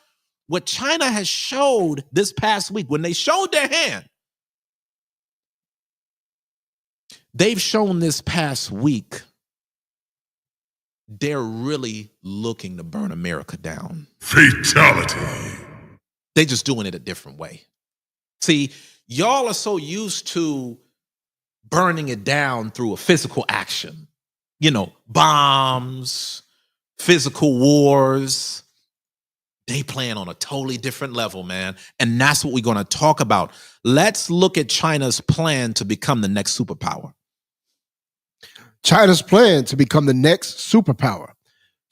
what China has showed this past week, when they showed their hand, they've shown this past week, they're really looking to burn America down. Fatality. They're just doing it a different way. See, y'all are so used to burning it down through a physical action. You know, bombs, physical wars. They playing on a totally different level, man. And that's what we're going to talk about. Let's look at China's plan to become the next superpower. China's plan to become the next superpower.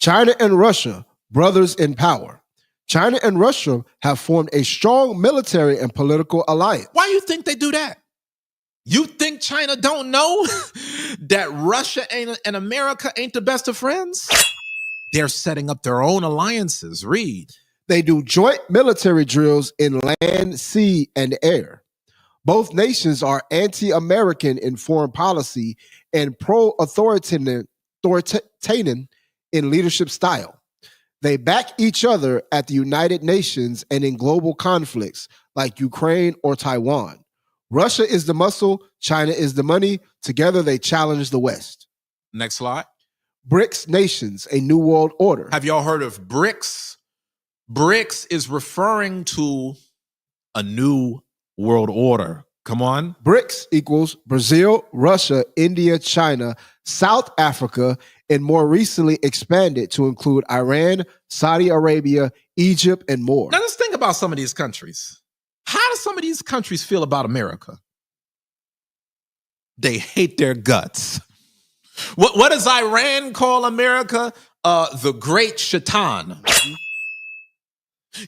China and Russia, brothers in power. China and Russia have formed a strong military and political alliance. Why do you think they do that? You think China don't know that Russia and America ain't the best of friends? They're setting up their own alliances. Read. They do joint military drills in land, sea, and air. Both nations are anti-American in foreign policy and pro-authoritarian in leadership style. They back each other at the United Nations and in global conflicts like Ukraine or Taiwan. Russia is the muscle, China is the money. Together they challenge the West. Next slide. BRICS nations, a new world order. Have y'all heard of BRICS? BRICS is referring to a new world order. Come on. BRICS equals Brazil, Russia, India, China, South Africa, and more recently expanded to include Iran, Saudi Arabia, Egypt, and more. Now let's think about some of these countries. How do some of these countries feel about America? They hate their guts. What does Iran call America? The Great Shaitan.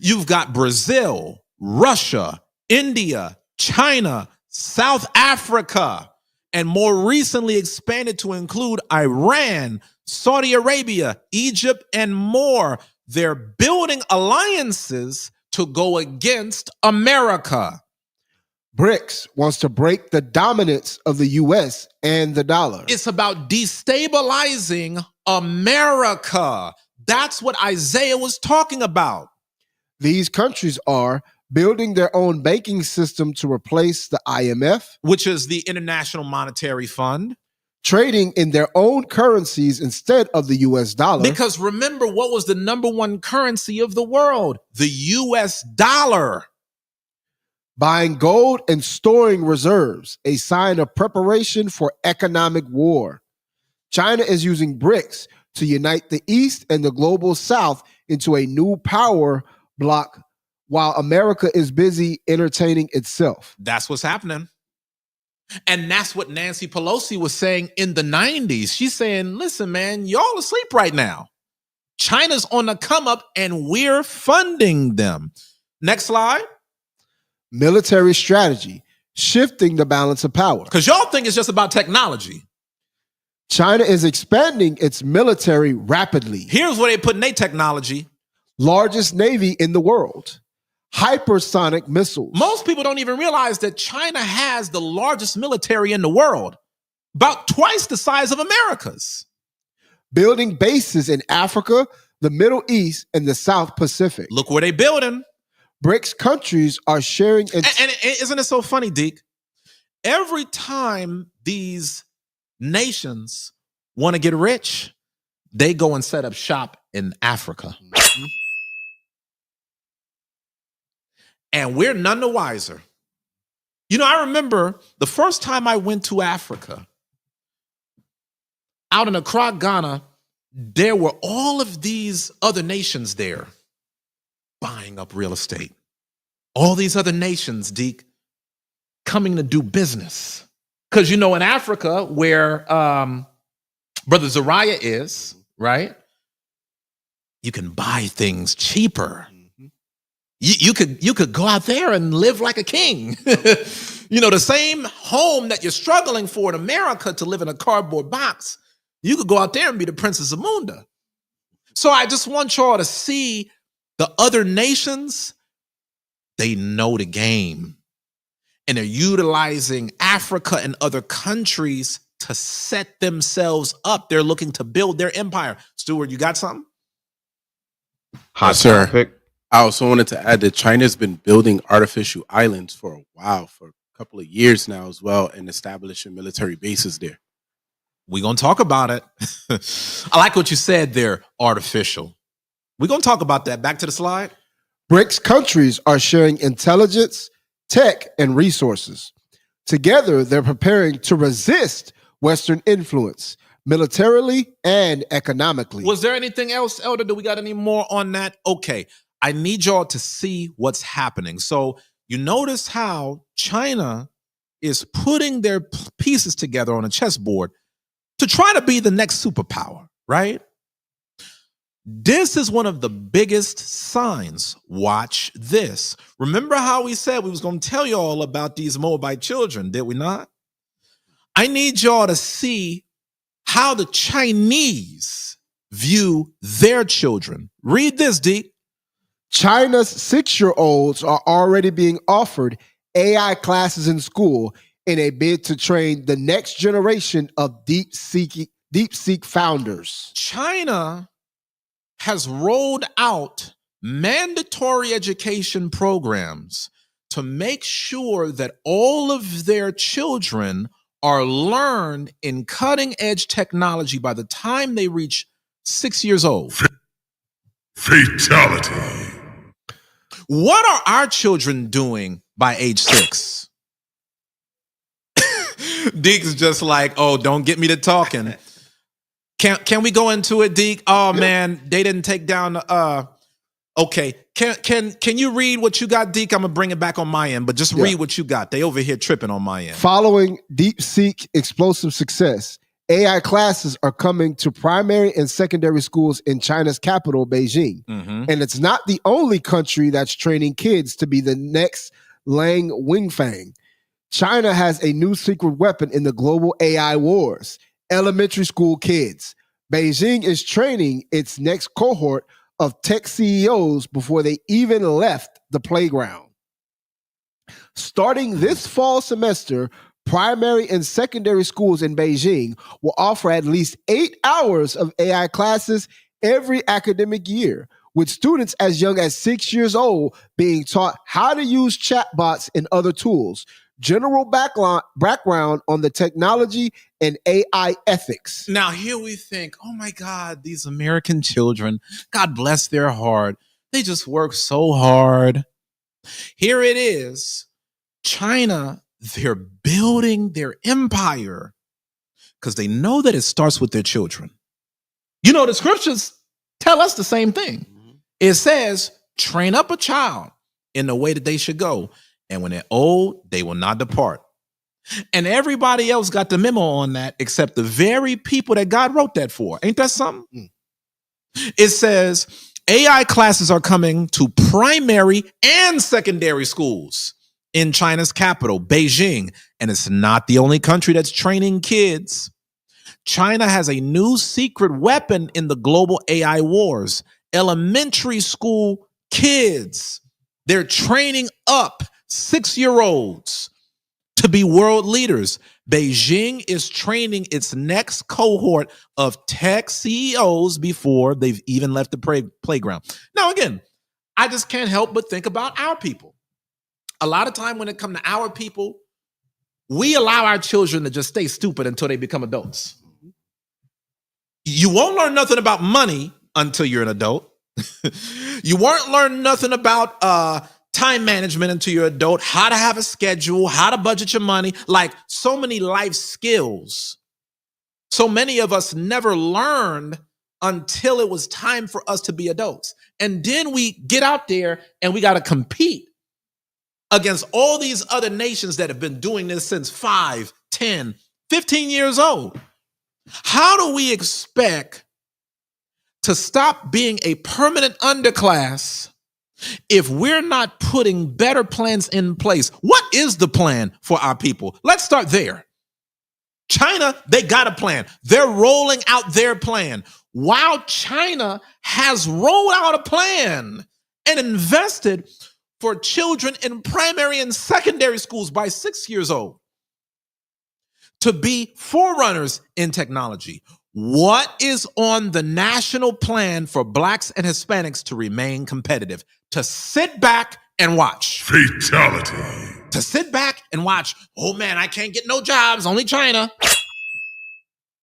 You've got Brazil, Russia, India, China, South Africa, and more recently expanded to include Iran, Saudi Arabia, Egypt, and more. They're building alliances to go against America. BRICS wants to break the dominance of the U.S. and the dollar. It's about destabilizing America. That's what Isaiah was talking about. These countries are building their own banking system to replace the IMF, which is the International Monetary Fund, trading in their own currencies instead of the U.S. dollar. Because remember, what was the number one currency of the world? The U.S. dollar. Buying gold and storing reserves, a sign of preparation for economic war. China is using BRICS to unite the East and the global South into a new power bloc, while America is busy entertaining itself. That's what's happening. And that's what Nancy Pelosi was saying in the 90s. She's saying, listen, man, y'all asleep right now. China's on the come up and we're funding them. Next slide. Military strategy, shifting the balance of power. Because y'all think it's just about technology. China is expanding its military rapidly. Here's where they put in their technology. Largest navy in the world. Hypersonic missiles. Most people don't even realize that China has the largest military in the world, about twice the size of America's. Building bases in Africa, the Middle East, and the South Pacific. Look where they building. BRICS countries are sharing. And isn't it so funny, Deke? Every time these nations want to get rich, they go and set up shop in Africa. And we're none the wiser. You know, I remember the first time I went to Africa, out in Accra, Ghana, there were all of these other nations there buying up real estate. All these other nations, Deke, coming to do business. Because, you know, in Africa, where Brother Uzziah is, right, you can buy things cheaper. You could go out there and live like a king. You know, the same home that you're struggling for in America to live in a cardboard box, you could go out there and be the Princess of Munda. So I just want y'all to see the other nations. They know the game. And they're utilizing Africa and other countries to set themselves up. They're looking to build their empire. Stuart, you got something? Hot topic. I also wanted to add that China's been building artificial islands for a while, for a couple of years now as well, and establishing military bases there. We're going to talk about it. I like what you said there, artificial. We're going to talk about that. Back to the slide. BRICS countries are sharing intelligence, tech, and resources. Together, they're preparing to resist Western influence, militarily and economically. Was there anything else, Elder? Do we got any more on that? Okay. I need y'all to see what's happening. So you notice how China is putting their pieces together on a chessboard to try to be the next superpower, right? This is one of the biggest signs. Watch this. Remember how we said we was going to tell you all about these Moabite children, did we not? I need y'all to see how the Chinese view their children. Read this, Deke. China's 6-year-olds are already being offered AI classes in school in a bid to train the next generation of DeepSeek founders. China has rolled out mandatory education programs to make sure that all of their children are learned in cutting-edge technology by the time they reach 6 years old. Fatality. What are our children doing by age 6? Deke's just like, oh, don't get me to talking. Can we go into it, Deke? Oh man, they didn't take down the okay. Can you read what you got, Deke? I'm gonna bring it back on my end, but just read what you got. They over here tripping on my end. Following DeepSeek explosive success, AI classes are coming to primary and secondary schools in China's capital, Beijing. And it's not the only country that's training kids to be the next Lang Wingfang. China has a new secret weapon in the global AI wars: elementary school kids. Beijing is training its next cohort of tech CEOs before they even left the playground. Starting this fall semester, primary and secondary schools in Beijing will offer at least 8 hours of AI classes every academic year, with students as young as 6 years old being taught how to use chatbots and other tools, general background on the technology, and AI ethics. Now, here we think, oh my God, these American children, God bless their heart, they just work so hard. Here it is. China, they're building their empire because they know that it starts with their children. You know, the scriptures tell us the same thing. It says, train up a child in the way that they should go, and when they're old, they will not depart. And everybody else got the memo on that except the very people that God wrote that for. Ain't that something? It says, AI classes are coming to primary and secondary schools in China's capital, Beijing. And it's not the only country that's training kids. China has a new secret weapon in the global AI wars: elementary school kids. They're training up 6-year-olds to be world leaders. Beijing is training its next cohort of tech CEOs before they've even left the playground. Now, again, I just can't help but think about our people. A lot of time when it comes to our people, we allow our children to just stay stupid until they become adults. You won't learn nothing about money until you're an adult. You won't learn nothing about time management until you're an adult, how to have a schedule, how to budget your money, like so many life skills. So many of us never learned until it was time for us to be adults. And then we get out there and we got to compete against all these other nations that have been doing this since 5, 10, 15 years old. How do we expect to stop being a permanent underclass if we're not putting better plans in place? What is the plan for our people? Let's start there. China, they got a plan. They're rolling out their plan. While China has rolled out a plan and invested for children in primary and secondary schools by 6 years old to be forerunners in technology. What is on the national plan for Blacks and Hispanics to remain competitive? To sit back and watch. Fatality. To sit back and watch. Oh man, I can't get no jobs, only China.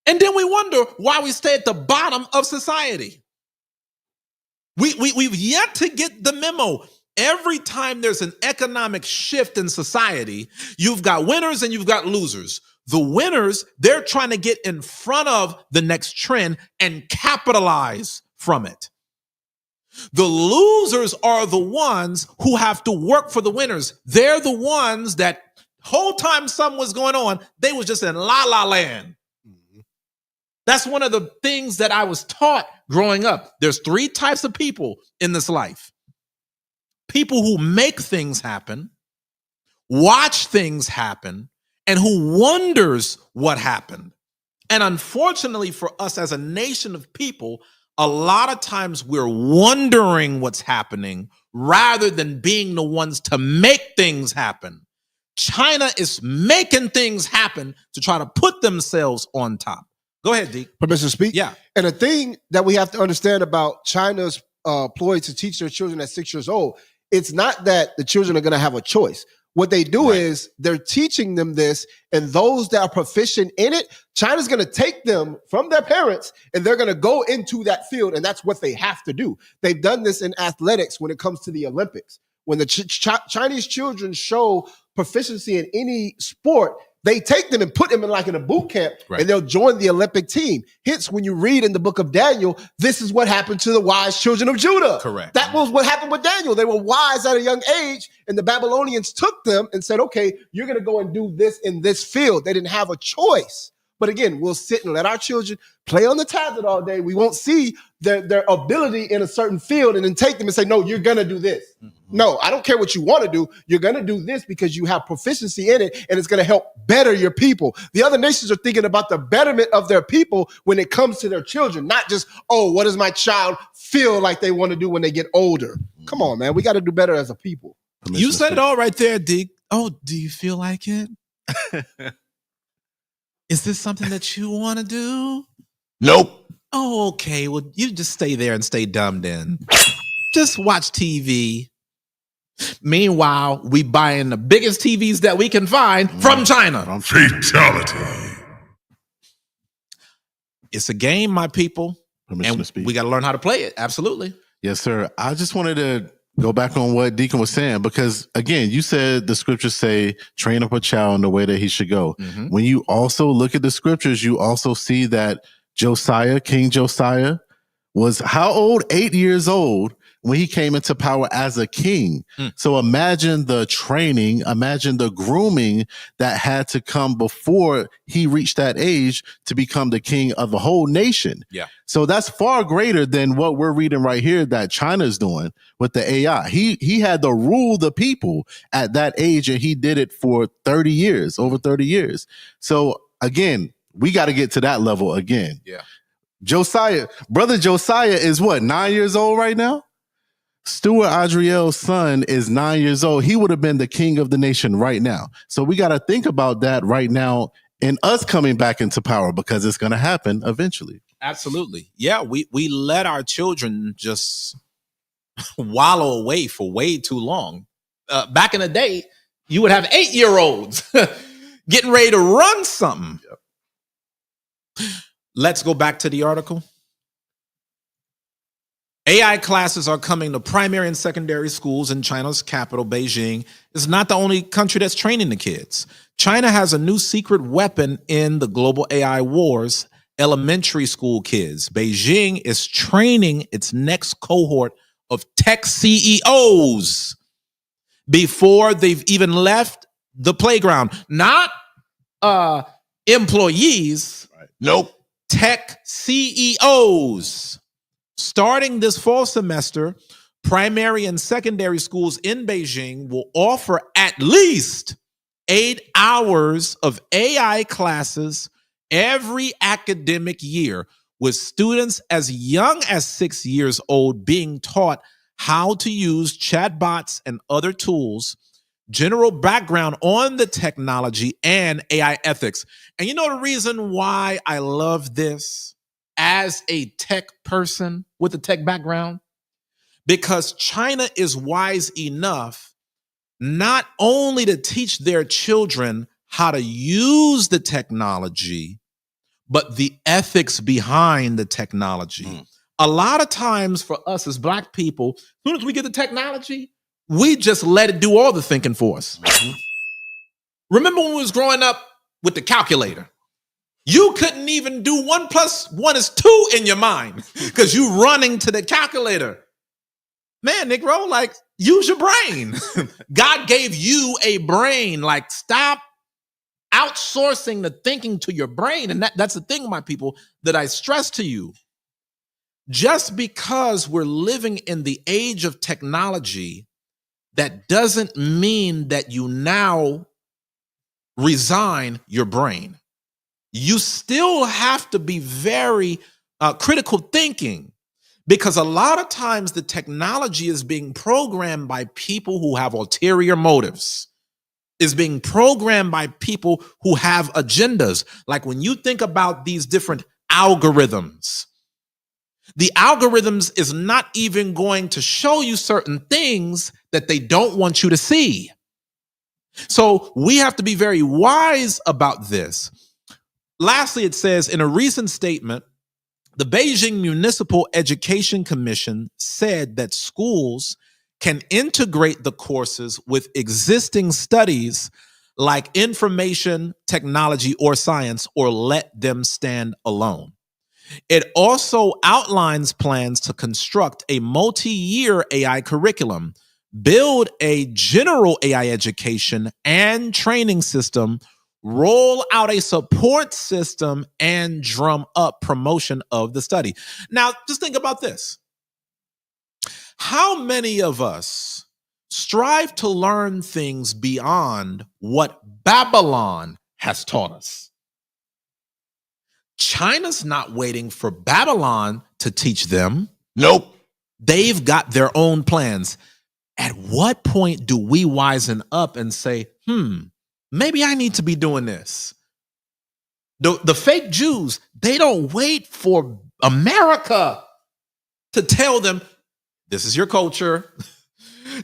And then we wonder why we stay at the bottom of society. We've yet to get the memo. Every time there's an economic shift in society, you've got winners and you've got losers. The winners, they're trying to get in front of the next trend and capitalize from it. The losers are the ones who have to work for the winners. They're the ones that whole time something was going on, they was just in la-la land. That's one of the things that I was taught growing up. There's 3 types of people in this life. People who make things happen, watch things happen, and who wonders what happened. And unfortunately for us as a nation of people, a lot of times we're wondering what's happening rather than being the ones to make things happen. China is making things happen to try to put themselves on top. Go ahead, Deke. Permission to speak? Yeah. And a thing that we have to understand about China's ploy to teach their children at 6 years old, it's not that the children are going to have a choice. What they do is they're teaching them this, and those that are proficient in it, China's going to take them from their parents and they're going to go into that field, and that's what they have to do. They've done this in athletics when it comes to the Olympics. When the Chinese children show proficiency in any sport, they take them and put them in a boot camp, and they'll join the Olympic team. Hence, when you read in the book of Daniel, this is what happened to the wise children of Judah. Correct. That was what happened with Daniel. They were wise at a young age, and the Babylonians took them and said, okay, you're going to go and do this in this field. They didn't have a choice. But again, we'll sit and let our children play on the tablet all day. We won't see their ability in a certain field and then take them and say, no, you're going to do this. No, I don't care what you want to do. You're going to do this because you have proficiency in it, and it's going to help better your people. The other nations are thinking about the betterment of their people when it comes to their children, not just, oh, what does my child feel like they want to do when they get older? Come on, man. We got to do better as a people. You said it all right there, Deke. Oh, do you feel like it? Is this something that you want to do? Nope. Oh, okay. Well, you just stay there and stay dumb then. Just watch TV. Meanwhile, we buying the biggest TVs that we can find from China. Fatality. It's a game, my people. And we got to learn how to play it. Absolutely. Yes, sir. I just wanted to go back on what Deacon was saying, because again, you said the scriptures say, train up a child in the way that he should go. Mm-hmm. When you also look at the scriptures, you also see that Josiah, King Josiah, was how old? 8 years old when he came into power as a king. So imagine the training, imagine the grooming that had to come before he reached that age to become the king of the whole nation. Yeah. So that's far greater than what we're reading right here that China's doing with the AI. He had to rule the people at that age, and he did it for 30 years, over 30 years. So again, we got to get to that level again. Yeah. Brother Josiah is what, 9 years old right now? Stuart Adriel's son is 9 years old. He would have been the king of the nation right now. So we got to think about that right now and us coming back into power, because it's going to happen eventually. Absolutely. Yeah, we let our children just wallow away for way too long. Back in the day, you would have 8-year-olds getting ready to run something. Yep. Let's go back to the article. AI classes are coming to primary and secondary schools in China's capital, Beijing. It's not the only country that's training the kids. China has a new secret weapon in the global AI wars: elementary school kids. Beijing is training its next cohort of tech CEOs before they've even left the playground. Not employees. Right. Nope. Tech CEOs. Starting this fall semester, primary and secondary schools in Beijing will offer at least 8 hours of AI classes every academic year, with students as young as 6 years old being taught how to use chatbots and other tools, general background on the technology, and AI ethics. And you know the reason why I love this as a tech person with a tech background? Because China is wise enough not only to teach their children how to use the technology, but the ethics behind the technology. A lot of times for us as Black people, as soon as we get the technology, we just let it do all the thinking for us. Remember when we was growing up with the calculator? You couldn't even do 1 + 1 is 2 in your mind because you running to the calculator. Man, Negro, like, use your brain. God gave you a brain. Like, stop outsourcing the thinking to your brain. And that's the thing, my people, that I stress to you. Just because we're living in the age of technology, that doesn't mean that you now resign your brain. You still have to be very critical thinking, because a lot of times the technology is being programmed by people who have ulterior motives, is being programmed by people who have agendas. Like when you think about these different algorithms, the algorithms is not even going to show you certain things that they don't want you to see. So we have to be very wise about this. Lastly, it says, in a recent statement, the Beijing Municipal Education Commission said that schools can integrate the courses with existing studies like information technology or science, or let them stand alone. It also outlines plans to construct a multi-year AI curriculum, build a general AI education and training system roll out a support system and drum up promotion of the study. Now, just think about this. How many of us strive to learn things beyond what Babylon has taught us? China's not waiting for Babylon to teach them. Nope. They've got their own plans. At what point do we wisen up and say, maybe I need to be doing this? The fake Jews, they don't wait for America to tell them, this is your culture.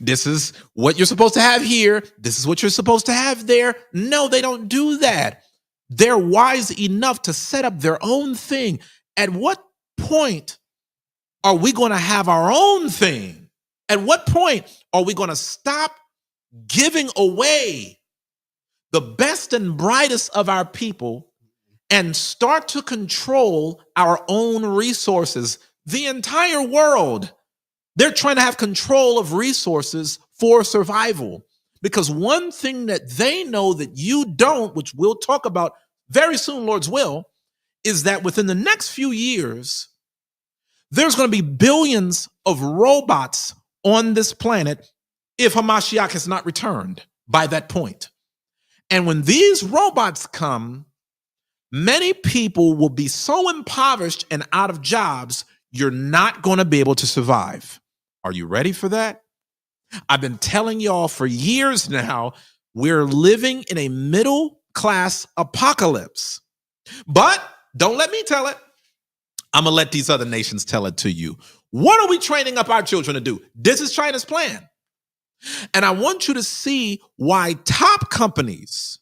This is what you're supposed to have here. This is what you're supposed to have there. No, they don't do that. They're wise enough to set up their own thing. At what point are we going to have our own thing? At what point are we going to stop giving away the best and brightest of our people and start to control our own resources? The entire world, they're trying to have control of resources for survival. Because one thing that they know that you don't, which we'll talk about very soon, Lord's will, is that within the next few years, there's going to be billions of robots on this planet if Hamashiach has not returned by that point. And when these robots come, many people will be so impoverished and out of jobs, you're not going to be able to survive. Are you ready for that? I've been telling y'all for years now, we're living in a middle class apocalypse. But don't let me tell it. I'm going to let these other nations tell it to you. What are we training up our children to do? This is China's plan. And I want you to see why top companies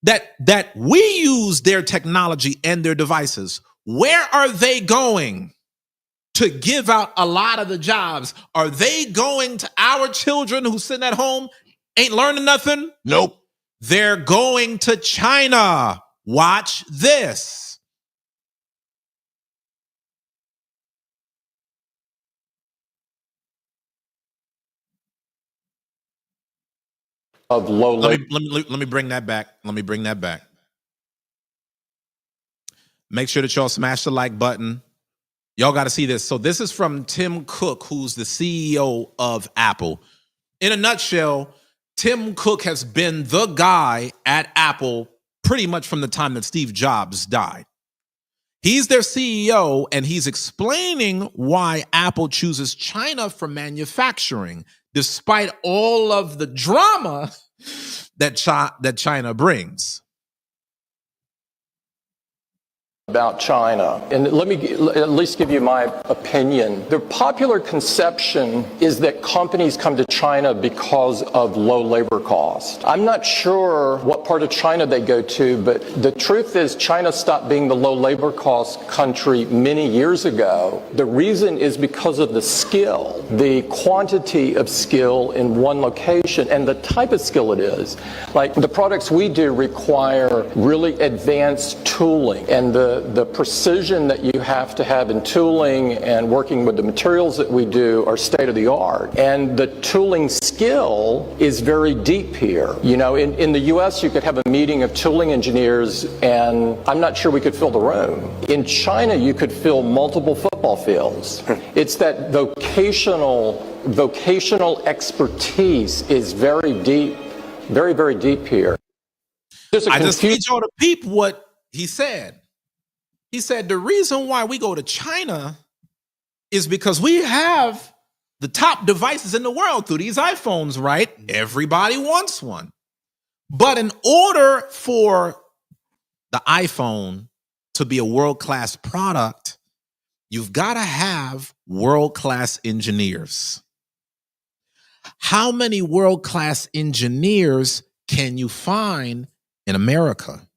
that we use their technology and their devices, where are they going to give out a lot of the jobs? Are they going to our children who sitting at home, ain't learning nothing? Nope. They're going to China. Watch this. Of low let me bring that back. Let me bring that back. Make sure that y'all smash the like button. Y'all got to see this. So this is from Tim Cook, who's the CEO of Apple. In a nutshell, Tim Cook has been the guy at Apple pretty much from the time that Steve Jobs died. He's their CEO, and he's explaining why Apple chooses China for manufacturing, despite all of the drama that China brings. About China, and let me at least give you my opinion. The popular conception is that companies come to China because of low labor cost. I'm not sure what part of China they go to, but the truth is China stopped being the low labor cost country many years ago. The reason is because of the skill, the quantity of skill in one location, and the type of skill it is. Like the products we do require really advanced tooling, and the precision that you have to have in tooling and working with the materials that we do are state of the art. And the tooling skill is very deep here. You know, in the US, you could have a meeting of tooling engineers and I'm not sure we could fill the room. In China, you could fill multiple football fields. It's that vocational expertise is very deep, very, very deep here. I just need y'all to peep what he said. He said the reason why we go to China is because we have the top devices in the world through these iPhones, right? Everybody wants one. But in order for the iPhone to be a world-class product, you've got to have world-class engineers. How many world-class engineers can you find in America?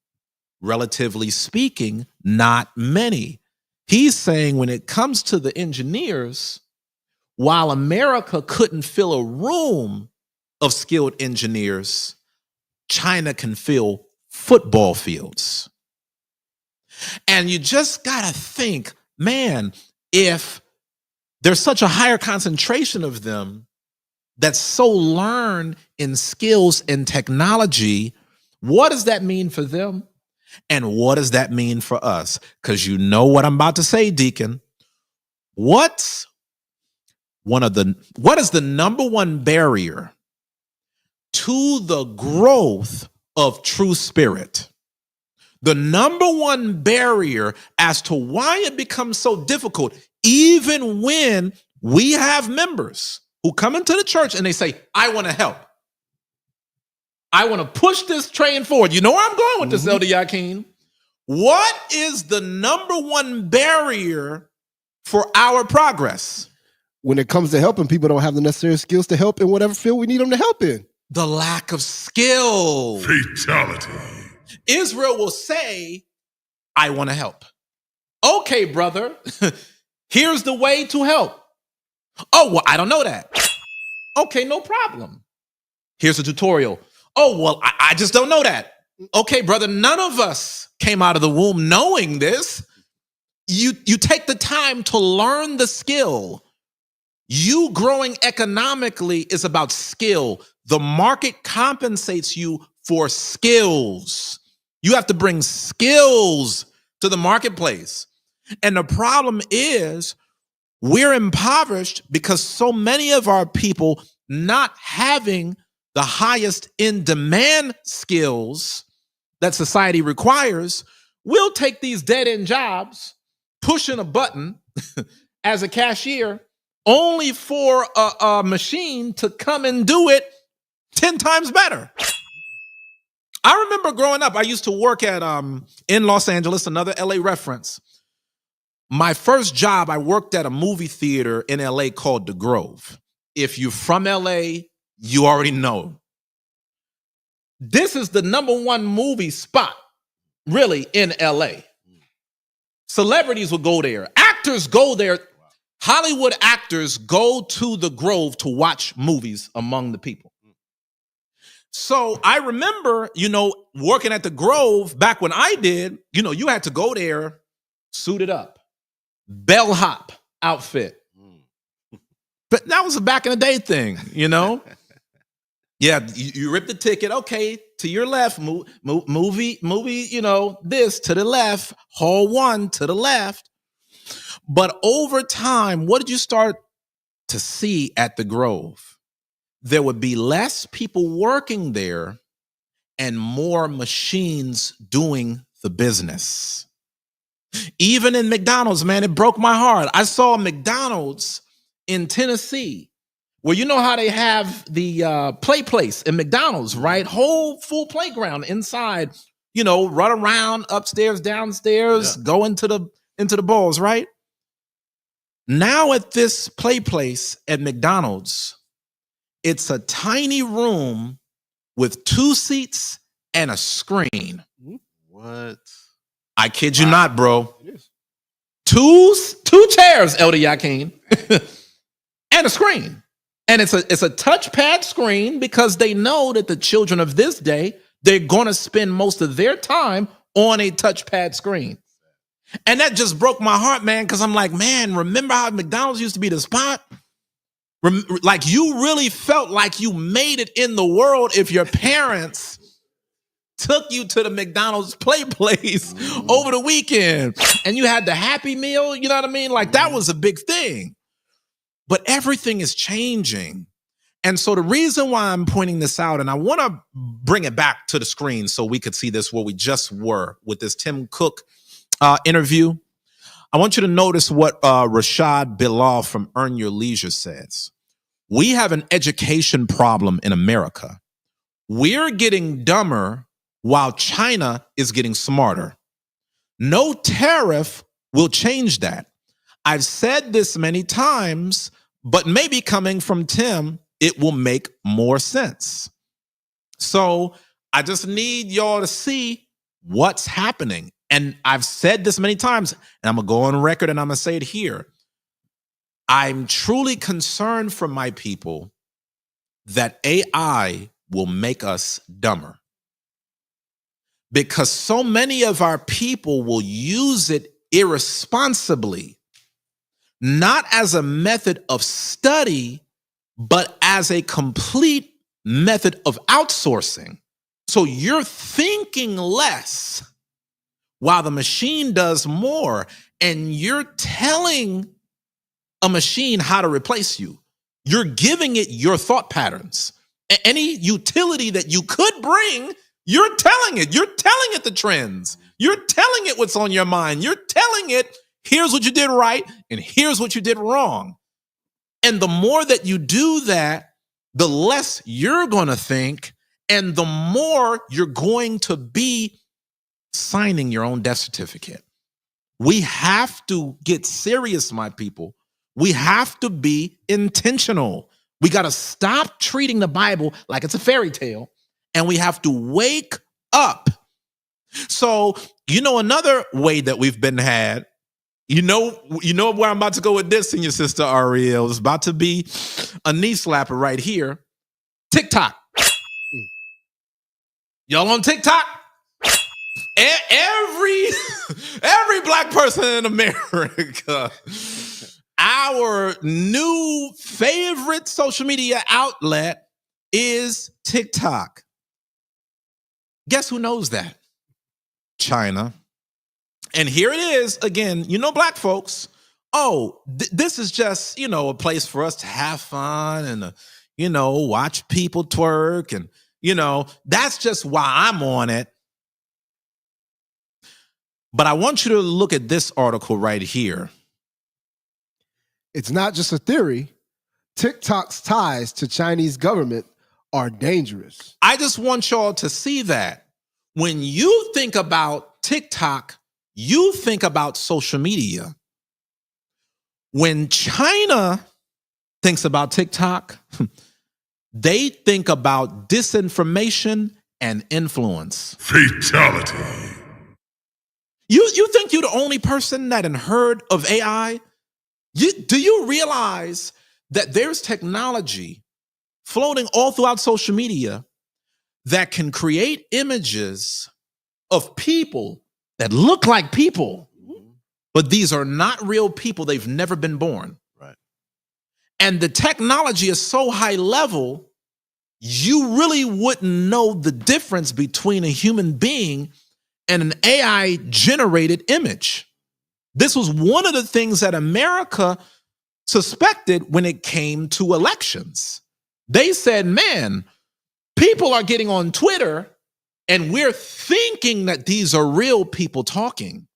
Relatively speaking, not many. He's saying when it comes to the engineers, while America couldn't fill a room of skilled engineers, China can fill football fields. And you just got to think, man, if there's such a higher concentration of them that's so learned in skills and technology, What does that mean for them? And what does that mean for us? Because you know what I'm about to say, Deacon. What is the number one barrier to the growth of true spirit? The number one barrier as to why it becomes so difficult, even when we have members who come into the church and they say, I want to help. I want to push this train forward. You know where I'm going with this, Elder Yakin. What is the number one barrier for our progress? When it comes to helping, people don't have the necessary skills to help in whatever field we need them to help in. The lack of skill. Fatality. Israel will say, I want to help. Okay, brother, here's the way to help. Oh, well, I don't know that. Okay, no problem. Here's a tutorial. Oh, well, I just don't know that. Okay, brother, none of us came out of the womb knowing this. You take the time to learn the skill. You growing economically is about skill. The market compensates you for skills. You have to bring skills to the marketplace. And the problem is we're impoverished because so many of our people not having the highest in demand skills that society requires, will take these dead-end jobs, pushing a button as a cashier, only for a machine to come and do it 10 times better. I remember growing up, I used to work at in Los Angeles, another LA reference. My first job, I worked at a movie theater in LA called The Grove. If you're from LA, you already know. This is the number one movie spot, really, in LA. Celebrities will go there. Actors go there. Hollywood actors go to The Grove to watch movies among the people. So I remember, working at The Grove back when I did, you had to go there suited up, bellhop outfit. But that was a back in the day thing, Yeah, you rip the ticket. Okay, to your left, movie, this to the left, hall 1 to the left. But over time, what did you start to see at The Grove? There would be less people working there and more machines doing the business. Even in McDonald's, man, it broke my heart. I saw McDonald's in Tennessee, where you know how they have the play place in McDonald's, right? Whole full playground inside, run around upstairs, downstairs, go into the balls, right? Now at this play place at McDonald's, it's a tiny room with 2 seats and a screen. What? I kid you not, bro. It is. Two chairs, Elder Yakin, and a screen. And it's a touchpad screen because they know that the children of this day, they're going to spend most of their time on a touchpad screen. And that just broke my heart, man, because I'm like, man, remember how McDonald's used to be the spot? Like you really felt like you made it in the world if your parents took you to the McDonald's play place over the weekend and you had the Happy Meal, you know what I mean? Like that was a big thing. But everything is changing. And so the reason why I'm pointing this out, and I want to bring it back to the screen so we could see this where we just were with this Tim Cook interview. I want you to notice what Rashad Bilal from Earn Your Leisure says. We have an education problem in America. We're getting dumber while China is getting smarter. No tariff will change that. I've said this many times, but maybe coming from Tim, it will make more sense. So I just need y'all to see what's happening. And I've said this many times, and I'm going to go on record and I'm going to say it here. I'm truly concerned for my people that AI will make us dumber. Because so many of our people will use it irresponsibly, not as a method of study, but as a complete method of outsourcing. So you're thinking less while the machine does more, and you're telling a machine how to replace you. You're giving it your thought patterns. Any utility that you could bring, you're telling it. You're telling it the trends. You're telling it what's on your mind. You're telling it, here's what you did right, and here's what you did wrong. And the more that you do that, the less you're going to think, and the more you're going to be signing your own death certificate. We have to get serious, my people. We have to be intentional. We got to stop treating the Bible like it's a fairy tale, and we have to wake up. So, another way that we've been had, you know where I'm about to go with this, and your sister Ariel. It's about to be a knee slapper right here. TikTok. Y'all on TikTok? Every black person in America, our new favorite social media outlet is TikTok. Guess who knows that? China. And here it is again, black folks. This is just, a place for us to have fun and, watch people twerk. And, that's just why I'm on it. But I want you to look at this article right here. It's not just a theory. TikTok's ties to Chinese government are dangerous. I just want y'all to see that. When you think about TikTok, you think about social media. When China thinks about TikTok, they think about disinformation and influence. Fatality. You think you're the only person that had heard of AI? Do you realize that there's technology floating all throughout social media that can create images of people that look like people, but these are not real people. They've never been born. Right. And the technology is so high level, you really wouldn't know the difference between a human being and an AI generated image. This was one of the things that America suspected when it came to elections. They said, man, people are getting on Twitter and we're thinking that these are real people talking.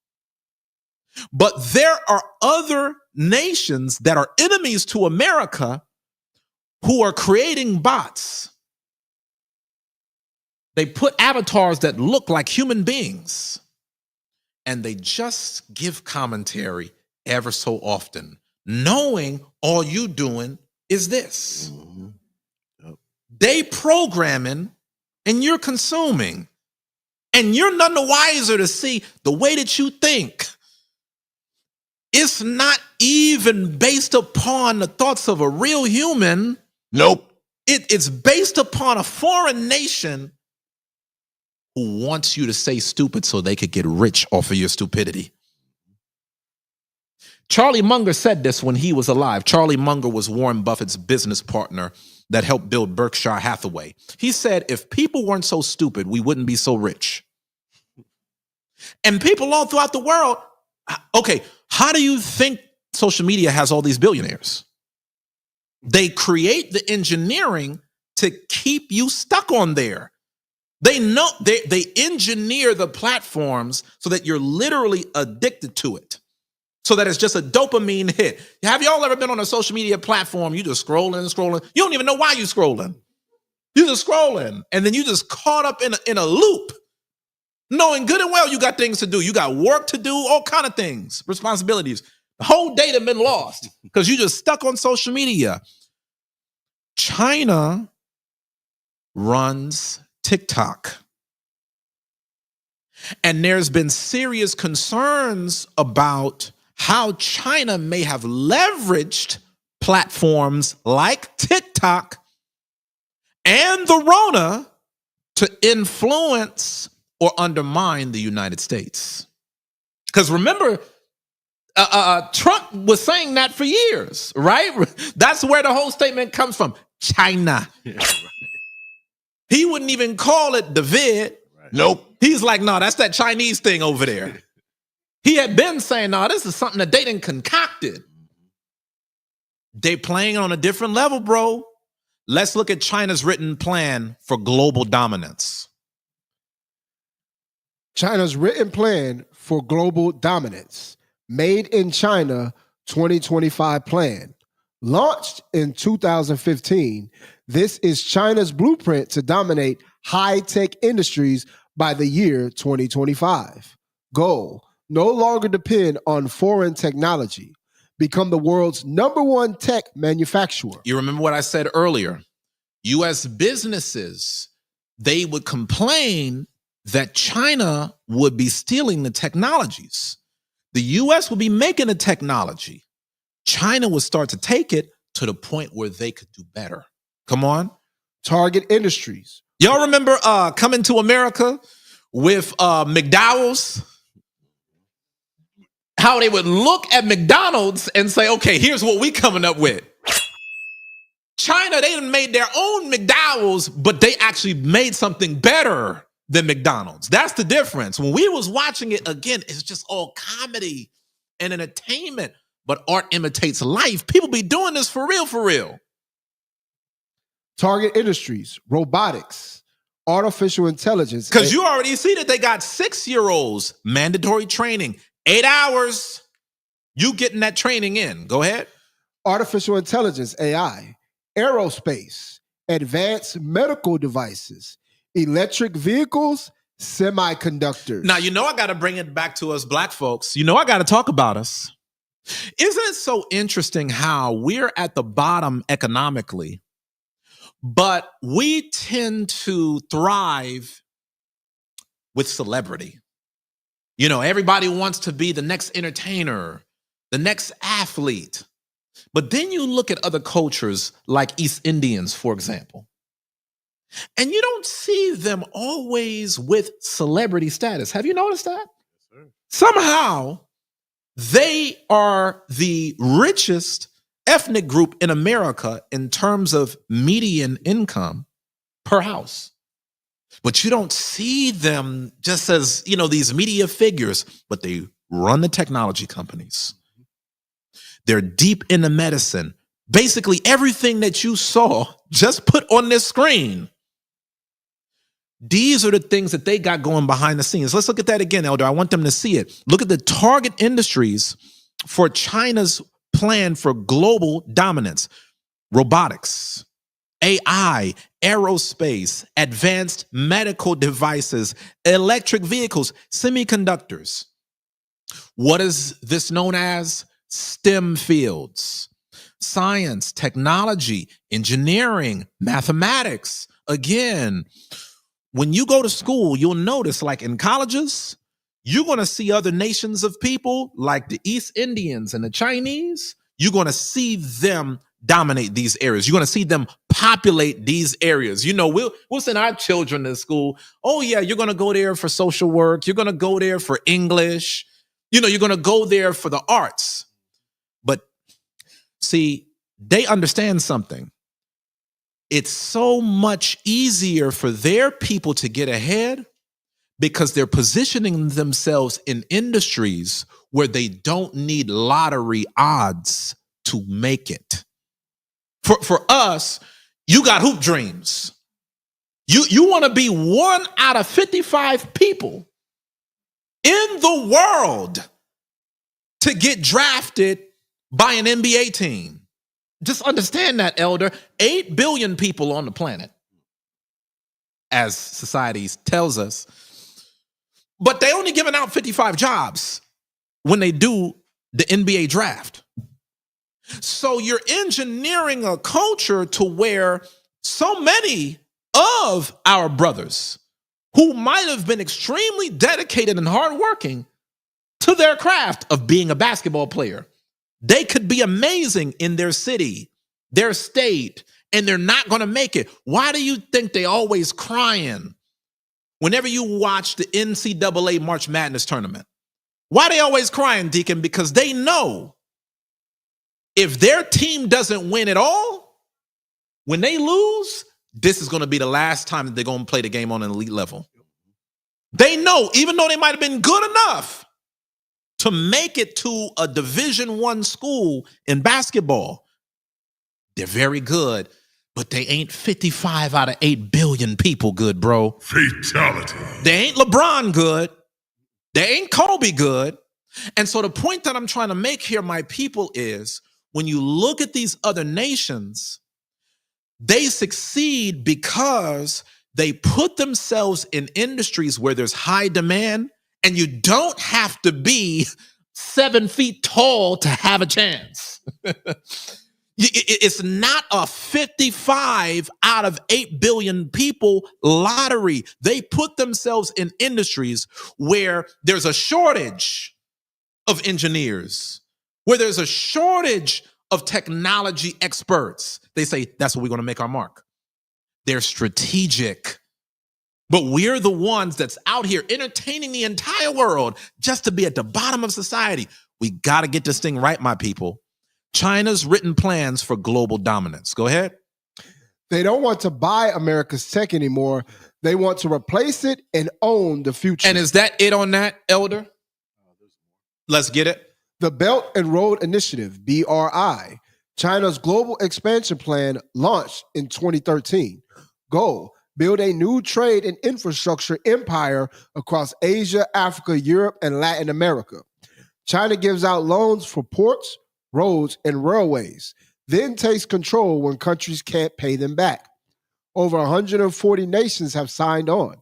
But there are other nations that are enemies to America who are creating bots. They put avatars that look like human beings, and they just give commentary ever so often, knowing all you doing is this. Mm-hmm. Yep. They programming and you're consuming, and you're none the wiser to see the way that you think. It's not even based upon the thoughts of a real human. Nope. It's based upon a foreign nation who wants you to say stupid so they could get rich off of your stupidity. Charlie Munger said this when he was alive. Charlie Munger was Warren Buffett's business partner that helped build Berkshire Hathaway. He said, if people weren't so stupid, we wouldn't be so rich. And people all throughout the world, okay, how do you think social media has all these billionaires? They create the engineering to keep you stuck on there. They know they engineer the platforms so that you're literally addicted to it. So that it's just a dopamine hit. Have y'all ever been on a social media platform? You just scrolling. You don't even know why you're scrolling. You're just scrolling. And then you just caught up in a loop. Knowing good and well you got things to do. You got work to do, all kind of things, responsibilities. The whole day have been lost because you just stuck on social media. China runs TikTok. And there's been serious concerns about how China may have leveraged platforms like TikTok and the Rona to influence or undermine the United States. Because remember, Trump was saying that for years, right? That's where the whole statement comes from. China. Yeah, right. He wouldn't even call it the vid. Right. Nope. He's like, no, that's that Chinese thing over there. He had been saying, no, this is something that they done concocted. They playing on a different level, bro. Let's look at China's written plan for global dominance. China's written plan for global dominance. Made in China 2025 plan. Launched in 2015, this is China's blueprint to dominate high-tech industries by the year 2025. Goal: no longer depend on foreign technology. Become the world's #1 tech manufacturer. You remember what I said earlier? U.S. businesses, they would complain that China would be stealing the technologies. The U.S. would be making the technology. China would start to take it to the point where they could do better. Come on. Target industries. Y'all remember coming to America with McDowell's? How they would look at McDonald's and say, okay, here's what we coming up with. China, they done made their own McDowell's, but they actually made something better than McDonald's. That's the difference. When we was watching it, again, it's just all comedy and entertainment, but art imitates life. People be doing this for real, for real. Target industries, robotics, artificial intelligence. Because you already see that they got 6-year-olds, mandatory training, 8 hours. You getting that training in. Go ahead. Artificial intelligence, AI, aerospace, advanced medical devices, electric vehicles, semiconductors. Now, you know I got to bring it back to us black folks. You know I got to talk about us. Isn't it so interesting how we're at the bottom economically, but we tend to thrive with celebrity? You know, everybody wants to be the next entertainer, the next athlete. But then you look at other cultures like East Indians, for example, and you don't see them always with celebrity status. Have you noticed that? Yes, somehow, they are the richest ethnic group in America in terms of median income per house. But you don't see them just as, you know, these media figures, but they run the technology companies. They're deep into medicine. Basically, everything that you saw just put on this screen. These are the things that they got going behind the scenes. Let's look at that again, Elder. I want them to see it. Look at the target industries for China's plan for global dominance. Robotics, AI, aerospace, advanced medical devices, electric vehicles, semiconductors. What is this known as? STEM fields. Science, technology, engineering, mathematics. Again, when you go to school, you'll notice, like in colleges, you're going to see other nations of people like the East Indians and the Chinese. You're going to see them dominate these areas. You're going to see them populate these areas. You know, we'll send our children to school. Oh, yeah, you're going to go there for social work. You're going to go there for English. You know, you're going to go there for the arts. But see, they understand something. It's so much easier for their people to get ahead because they're positioning themselves in industries where they don't need lottery odds to make it. For us, you got hoop dreams. You want to be 1 out of 55 people in the world to get drafted by an NBA team. Just understand that, Elder. 8 billion people on the planet, as society tells us. But they only giving out 55 jobs when they do the NBA draft. So you're engineering a culture to where so many of our brothers who might have been extremely dedicated and hardworking to their craft of being a basketball player, they could be amazing in their city, their state, and they're not going to make it. Why do you think they always crying whenever you watch the NCAA March Madness tournament? Why they always crying, Deacon? Because they know if their team doesn't win at all, when they lose, this is going to be the last time that they're going to play the game on an elite level. They know, even though they might have been good enough to make it to a Division I school in basketball, they're very good, but they ain't 55 out of 8 billion people good, bro. Fatality. They ain't LeBron good. They ain't Kobe good. And so the point that I'm trying to make here, my people, is when you look at these other nations, they succeed because they put themselves in industries where there's high demand, and you don't have to be 7 feet tall to have a chance. It's not a 55 out of 8 billion people lottery. They put themselves in industries where there's a shortage of engineers, where there's a shortage of technology experts. They say, that's where we're going to make our mark. They're strategic. But we're the ones that's out here entertaining the entire world just to be at the bottom of society. We got to get this thing right, my people. China's written plans for global dominance. Go ahead. They don't want to buy America's tech anymore. They want to replace it and own the future. And is that it on that, Elder? Let's get it. The Belt and Road Initiative, BRI, China's global expansion plan, launched in 2013. Goal: build a new trade and infrastructure empire across Asia, Africa, Europe, and Latin America. China gives out loans for ports, roads, and railways, then takes control when countries can't pay them back. Over 140 nations have signed on.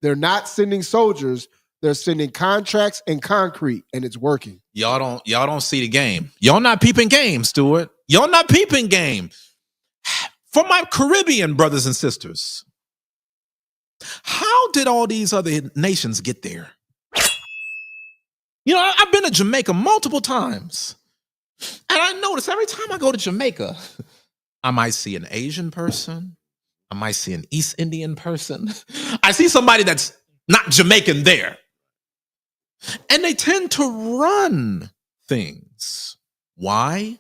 They're not sending soldiers, they're sending contracts and concrete, and it's working. Y'all don't see the game. Y'all not peeping game, Stuart. Y'all not peeping game. For my Caribbean brothers and sisters, how did all these other nations get there? You know, I've been to Jamaica multiple times. And I notice every time I go to Jamaica, I might see an Asian person. I might see an East Indian person. I see somebody that's not Jamaican there. And they tend to run things. Why?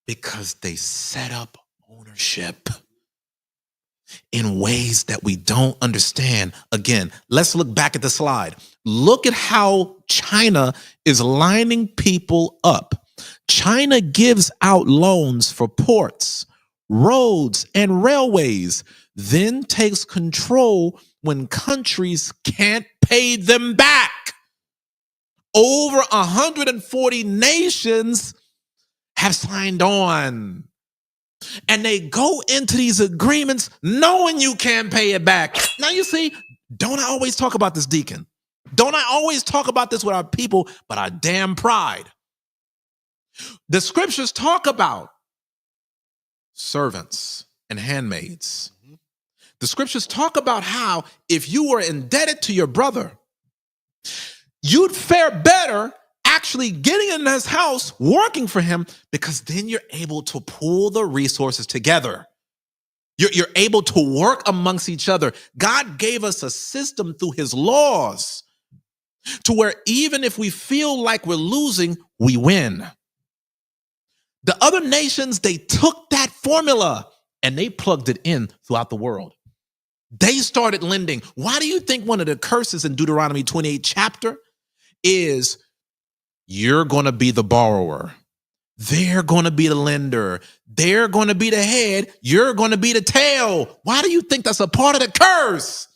Because they set up ownership in ways that we don't understand. Again, let's look back at the slide. Look at how China is lining people up. China gives out loans for ports, roads, and railways, then takes control when countries can't pay them back. Over 140 nations have signed on. And they go into these agreements knowing you can't pay it back. Now you see, don't I always talk about this, Deacon? Don't I always talk about this with our people, but our damn pride? The scriptures talk about servants and handmaids. The scriptures talk about how if you were indebted to your brother, you'd fare better actually getting in his house, working for him, because then you're able to pool the resources together. You're able to work amongst each other. God gave us a system through his laws to where even if we feel like we're losing, we win. The other nations, they took that formula and they plugged it in throughout the world. They started lending. Why do you think one of the curses in Deuteronomy 28 chapter is you're going to be the borrower? They're going to be the lender. They're going to be the head. You're going to be the tail. Why do you think that's a part of the curse?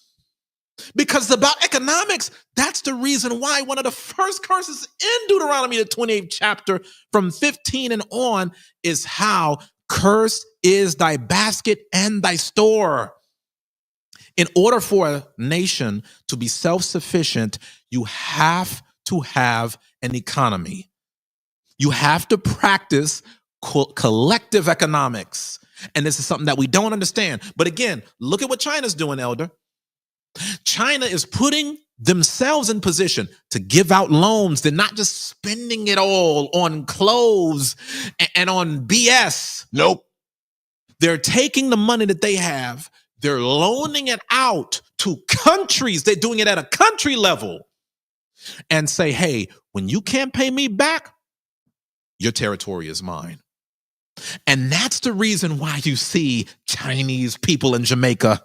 Because it's about economics. That's the reason why one of the first curses in Deuteronomy, the 28th chapter, from 15 and on, is how cursed is thy basket and thy store. In order for a nation to be self-sufficient, you have to have an economy. You have to practice collective economics. And this is something that we don't understand. But again, look at what China's doing, Elder. China is putting themselves in position to give out loans. They're not just spending it all on clothes and on BS. Nope. They're taking the money that they have, they're loaning it out to countries. They're doing it at a country level and say, hey, when you can't pay me back, your territory is mine. And that's the reason why you see Chinese people in Jamaica.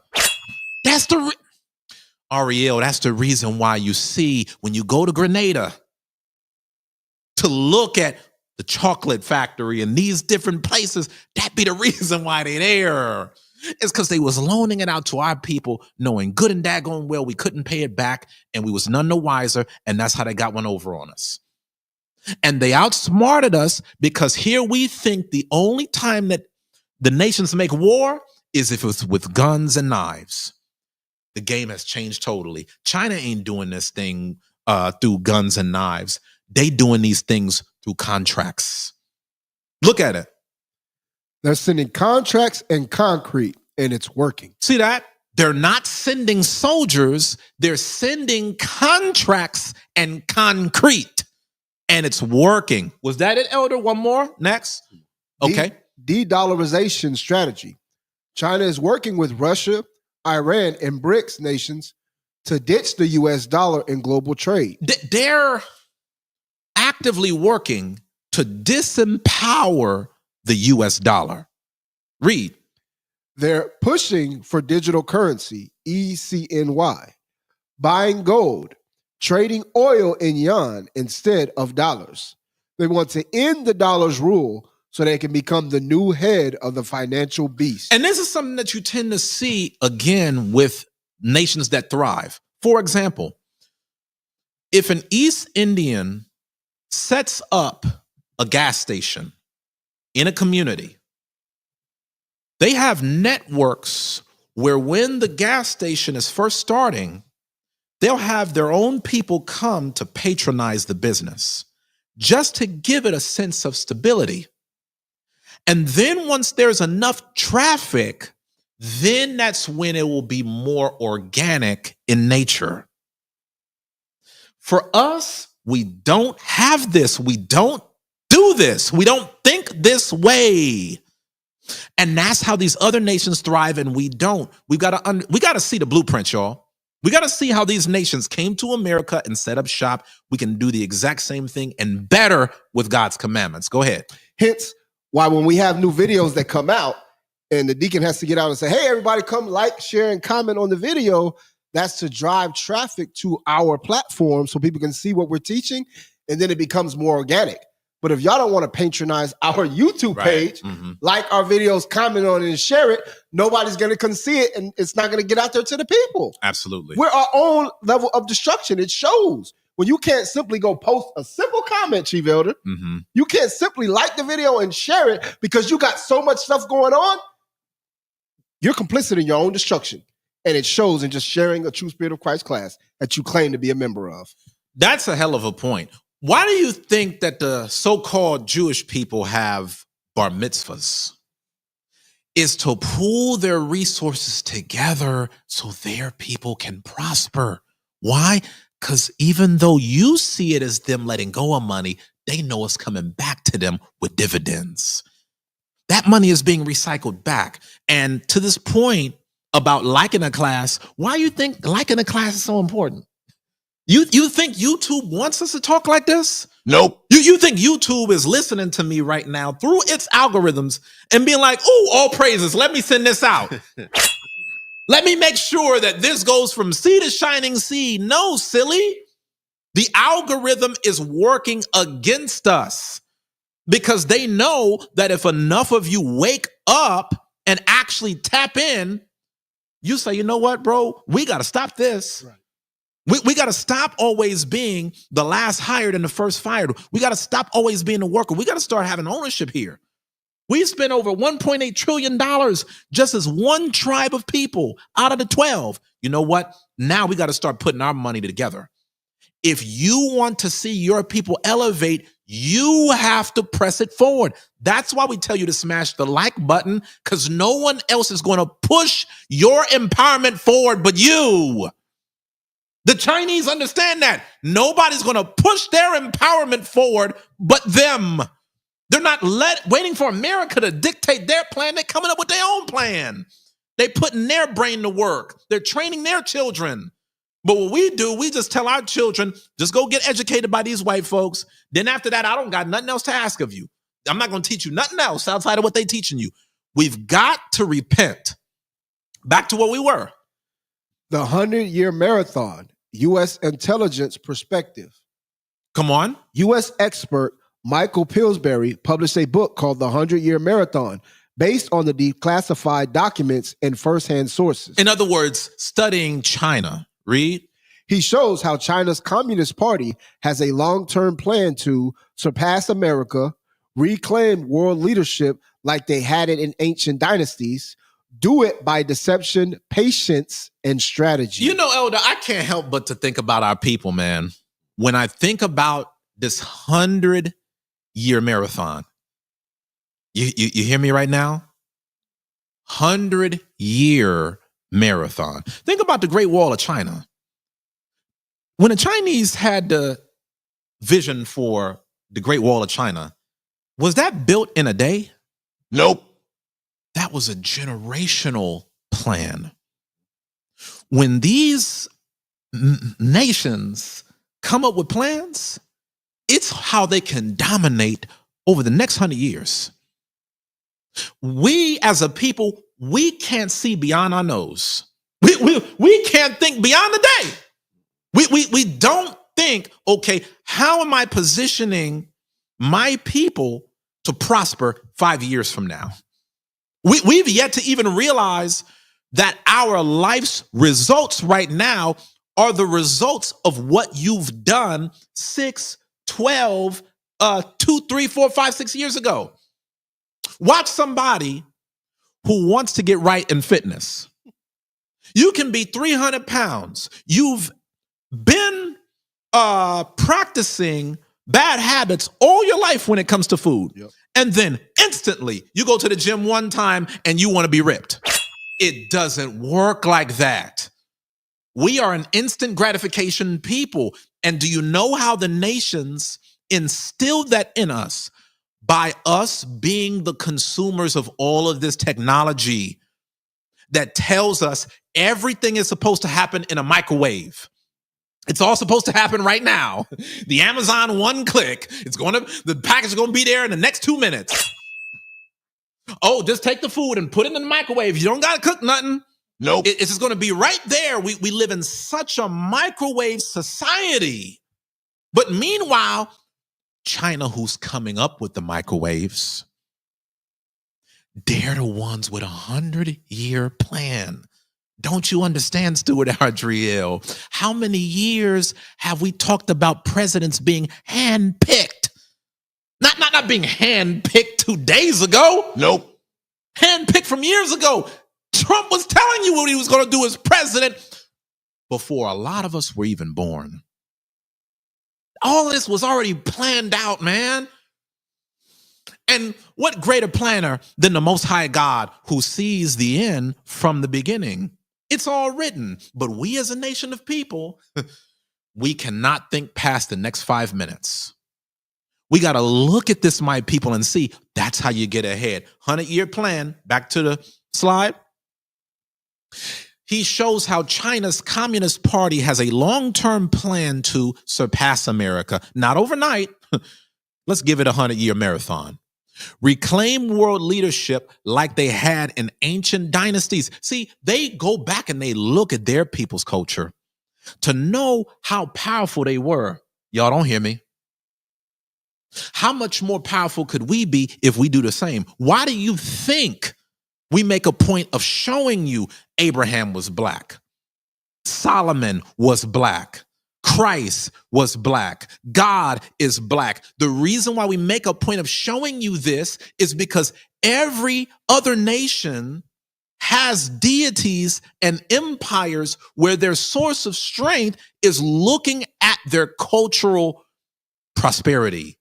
That's the Ariel, that's the reason why you see when you go to Grenada to look at the chocolate factory and these different places, that be the reason why they're there. It's because they was loaning it out to our people, knowing good and daggone well we couldn't pay it back, and we was none the wiser, and that's how they got one over on us. And they outsmarted us because here we think the only time that the nations make war is if it's with guns and knives. The game has changed totally. China ain't doing this thing through guns and knives. They doing these things through contracts. Look at it. They're sending contracts and concrete, and it's working. See that? They're not sending soldiers. They're sending contracts and concrete, and it's working. Was that it, Elder? One more? Next. Okay. De-dollarization strategy. China is working with Russia, Iran, and BRICS nations to ditch the U.S. dollar in global trade. They're actively working to disempower the U.S. dollar. Read. They're pushing for digital currency, ECNY, buying gold, trading oil in yuan instead of dollars. They want to end the dollar's rule so they can become the new head of the financial beast. And this is something that you tend to see again with nations that thrive. For example, if an East Indian sets up a gas station in a community, they have networks where when the gas station is first starting, they'll have their own people come to patronize the business just to give it a sense of stability. And then once there's enough traffic, then that's when it will be more organic in nature. For us, we don't have this. We don't do this. We don't think this way. And that's how these other nations thrive and we don't. We got to see the blueprint, y'all. We got to see how these nations came to America and set up shop. We can do the exact same thing and better with God's commandments. Go ahead. Hence why when we have new videos that come out and the deacon has to get out and say, hey, everybody come like, share, and comment on the video, that's to drive traffic to our platform so people can see what we're teaching, and then it becomes more organic. But if y'all don't want to patronize our YouTube page, like our videos, comment on it, and share it, nobody's going to come see it, and it's not going to get out there to the people. Absolutely. We're our own level of destruction. It shows. When you can't simply go post a simple comment, Chief Elder, you can't simply like the video and share it because you got so much stuff going on, you're complicit in your own destruction. And it shows in just sharing a True Spirit of Christ class that you claim to be a member of. That's a hell of a point. Why do you think that the so-called Jewish people have bar mitzvahs? Is to pool their resources together so their people can prosper. Why? Because even though you see it as them letting go of money, they know it's coming back to them with dividends. That money is being recycled back. And to this point about liking a class, why you think liking a class is so important? You think YouTube wants us to talk like this? Nope. You think YouTube is listening to me right now through its algorithms and being like, oh, all praises, let me send this out. Let me make sure that this goes from sea to shining sea. No, silly. The algorithm is working against us because they know that if enough of you wake up and actually tap in, you say, you know what, bro? We got to stop this. Right. We got to stop always being the last hired and the first fired. We got to stop always being the worker. We got to start having ownership here. We spent over $1.8 trillion just as one tribe of people out of the 12. You know what? Now we got to start putting our money together. If you want to see your people elevate, you have to press it forward. That's why we tell you to smash the like button, because no one else is going to push your empowerment forward but you. The Chinese understand that. Nobody's going to push their empowerment forward but them. They're not waiting for America to dictate their plan. They're coming up with their own plan. They're putting their brain to work. They're training their children. But what we do, we just tell our children, just go get educated by these white folks. Then after that, I don't got nothing else to ask of you. I'm not going to teach you nothing else outside of what they're teaching you. We've got to repent. Back to what we were. The 100-year marathon, U.S. intelligence perspective. Come on. U.S. expert Michael Pillsbury published a book called The 100-Year Marathon, based on the declassified documents and firsthand sources. In other words, studying China. Read. He shows how China's Communist Party has a long-term plan to surpass America, reclaim world leadership like they had it in ancient dynasties, do it by deception, patience, and strategy. You know, Elder, I can't help but to think about our people, man. When I think about this 100-year marathon, you hear me right now? 100-year marathon. Think about the Great Wall of China. When the Chinese had the vision for the Great Wall of China, was that built in a day? Nope. That was a generational plan. When these nations come up with plans, it's how they can dominate over the next 100 years. We as a people, we can't see beyond our nose. We can't think beyond the day. We don't think, okay, how am I positioning my people to prosper 5 years from now? We've yet to even realize that our life's results right now are the results of what you've done 6, 12, 2, 3, 4, 5, 6 years ago. Watch somebody who wants to get right in fitness. You can be 300 pounds. You've been practicing bad habits all your life when it comes to food. Yep. And then instantly you go to the gym one time and you want to be ripped. It doesn't work like that. We are an instant gratification people. And do you know how the nations instilled that in us? By us being the consumers of all of this technology that tells us everything is supposed to happen in a microwave. It's all supposed to happen right now. The Amazon one click, the package is going to be there in the next 2 minutes. Oh, just take the food and put it in the microwave. You don't got to cook nothing. Nope. It's just going to be right there. We live in such a microwave society. But meanwhile, China, who's coming up with the microwaves, they're the ones with 100-year plan. Don't you understand, Stuart Ardriel? How many years have we talked about presidents being handpicked? Not being handpicked 2 days ago. Nope. Handpicked from years ago. Trump was telling you what he was going to do as president before a lot of us were even born. All this was already planned out, man. And what greater planner than the Most High God who sees the end from the beginning? It's all written. But we as a nation of people, we cannot think past the next 5 minutes. We got to look at this, my people, and see that's how you get ahead. 100-year plan, back to the slide. He shows how China's Communist Party has a long-term plan to surpass America. Not overnight. Let's give it a 100-year marathon. Reclaim world leadership like they had in ancient dynasties. See, they go back and they look at their people's culture to know how powerful they were. Y'all don't hear me. How much more powerful could we be if we do the same? Why do you think we make a point of showing you Abraham was black, Solomon was black, Christ was black, God is black? The reason why we make a point of showing you this is because every other nation has deities and empires where their source of strength is looking at their cultural prosperity,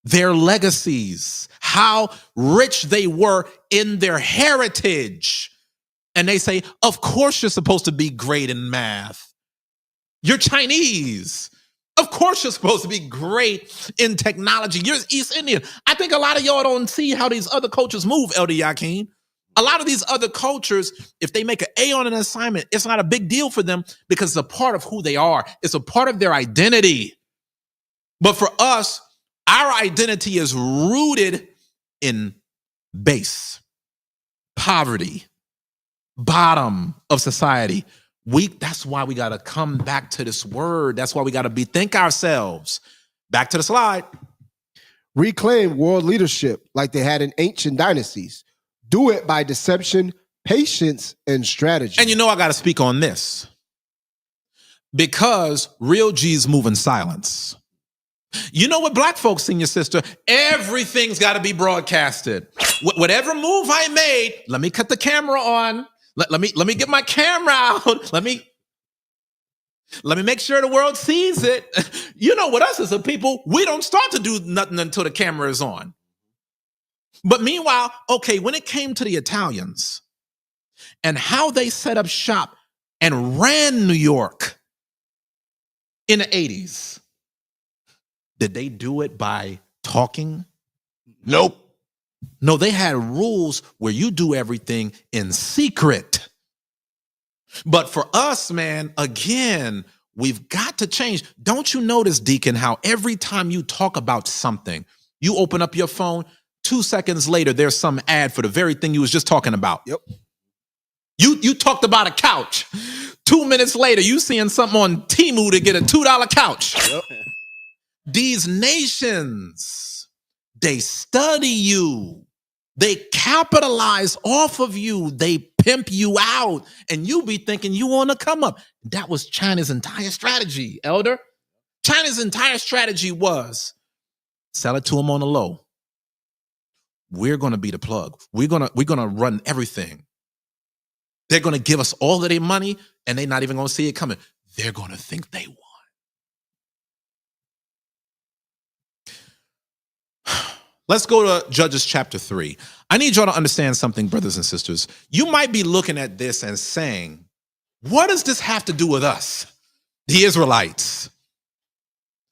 their legacies, how rich they were in their heritage. And they say, of course you're supposed to be great in math. You're Chinese. Of course you're supposed to be great in technology. You're East Indian. I think a lot of y'all don't see how these other cultures move, Elder Yakin. A lot of these other cultures, if they make an A on an assignment, it's not a big deal for them because it's a part of who they are. It's a part of their identity. But for us, Our identity is rooted in base, poverty, bottom of society. That's why we got to come back to this word. That's why we got to bethink ourselves. Back to the slide. Reclaim world leadership like they had in ancient dynasties. Do it by deception, patience, and strategy. And you know I got to speak on this. Because real G's move in silence. You know what, black folks, senior sister, everything's got to be broadcasted. Whatever move I made, let me cut the camera on. Let me get my camera out. Let me make sure the world sees it. You know what, us as a people, we don't start to do nothing until the camera is on. But meanwhile, okay, when it came to the Italians and how they set up shop and ran New York in the 80s, did they do it by talking? Nope. No, they had rules where you do everything in secret. But for us, man, again, we've got to change. Don't you notice, Deacon, how every time you talk about something, you open up your phone, 2 seconds later, there's some ad for the very thing you was just talking about. Yep. You talked about a couch. 2 minutes later, you seeing something on Temu to get a $2 couch. Yep. These nations, they study you. They capitalize off of you. They pimp you out. And you be thinking you want to come up. That was China's entire strategy, elder. China's entire strategy was sell it to them on the low. We're going to be the plug. We're going to run everything. They're going to give us all of their money and they're not even going to see it coming. They're going to think they won. Let's go to Judges chapter 3. I need y'all to understand something, brothers and sisters. You might be looking at this and saying, what does this have to do with us, the Israelites?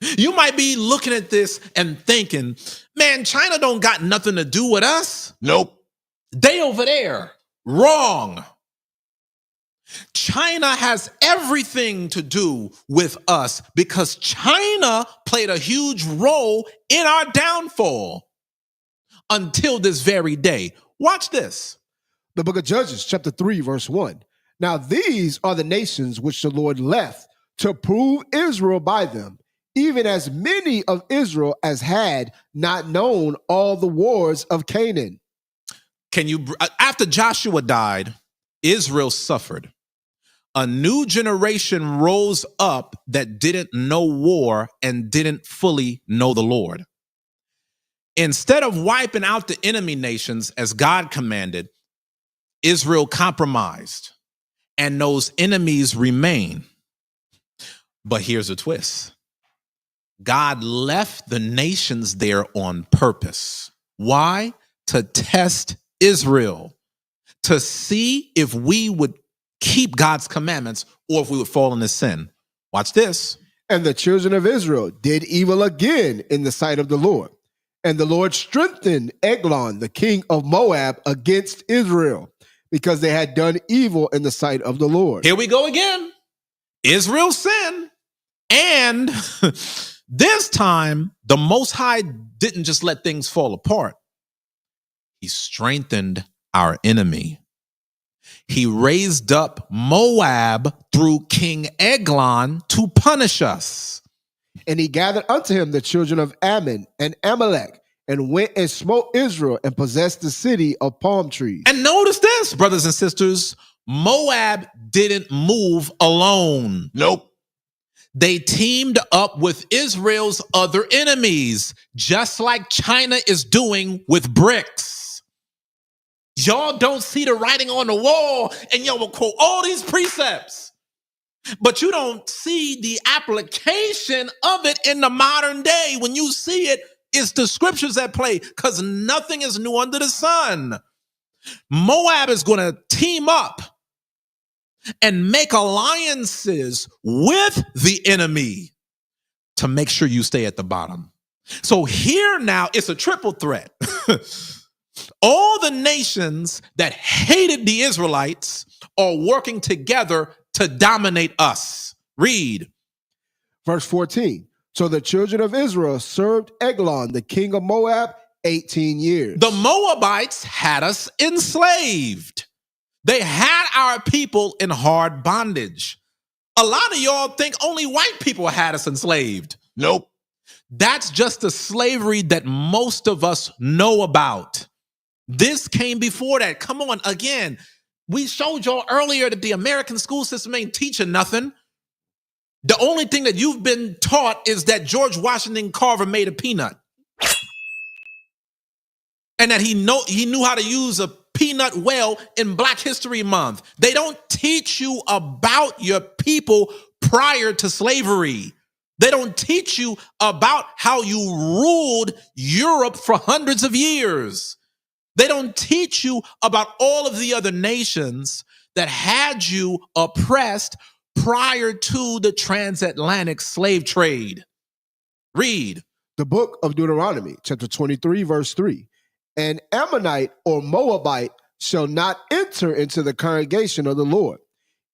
You might be looking at this and thinking, man, China don't got nothing to do with us. Nope. They over there. Wrong. China has everything to do with us because China played a huge role in our downfall until this very day. Watch this. The book of Judges, chapter 3, verse 1. Now these are the nations which the Lord left to prove Israel by them, even as many of Israel as had not known all the wars of Canaan. After Joshua died, Israel suffered. A new generation rose up that didn't know war and didn't fully know the Lord. Instead of wiping out the enemy nations as God commanded, Israel compromised and those enemies remain. But here's a twist. God left the nations there on purpose. Why? To test Israel, to see if we would keep God's commandments or if we would fall into sin. Watch this. And the children of Israel did evil again in the sight of the Lord. And the Lord strengthened Eglon, the king of Moab, against Israel, because they had done evil in the sight of the Lord. Here we go again. Israel sinned. And this time, the Most High didn't just let things fall apart. He strengthened our enemy. He raised up Moab through King Eglon to punish us. And he gathered unto him the children of Ammon and Amalek, and went and smote Israel and possessed the city of palm trees. And notice this, brothers and sisters, Moab didn't move alone. Nope. They teamed up with Israel's other enemies, just like China is doing with BRICS. Y'all don't see the writing on the wall, and y'all will quote all these precepts. But you don't see the application of it in the modern day. When you see it, it's the scriptures at play, because nothing is new under the sun. Moab is going to team up and make alliances with the enemy to make sure you stay at the bottom. So here now, it's a triple threat. All the nations that hated the Israelites are working together to dominate us. Read. Verse 14. So the children of Israel served Eglon, the king of Moab, 18 years. The Moabites had us enslaved. They had our people in hard bondage. A lot of y'all think only white people had us enslaved. Nope. That's just the slavery that most of us know about. This came before that. Come on, again. We showed y'all earlier that the American school system ain't teaching nothing. The only thing that you've been taught is that George Washington Carver made a peanut. And that he knew how to use a peanut well in Black History Month. They don't teach you about your people prior to slavery. They don't teach you about how you ruled Europe for hundreds of years. They don't teach you about all of the other nations that had you oppressed prior to the transatlantic slave trade. Read. The book of Deuteronomy, chapter 23, verse 3. An Ammonite or Moabite shall not enter into the congregation of the Lord.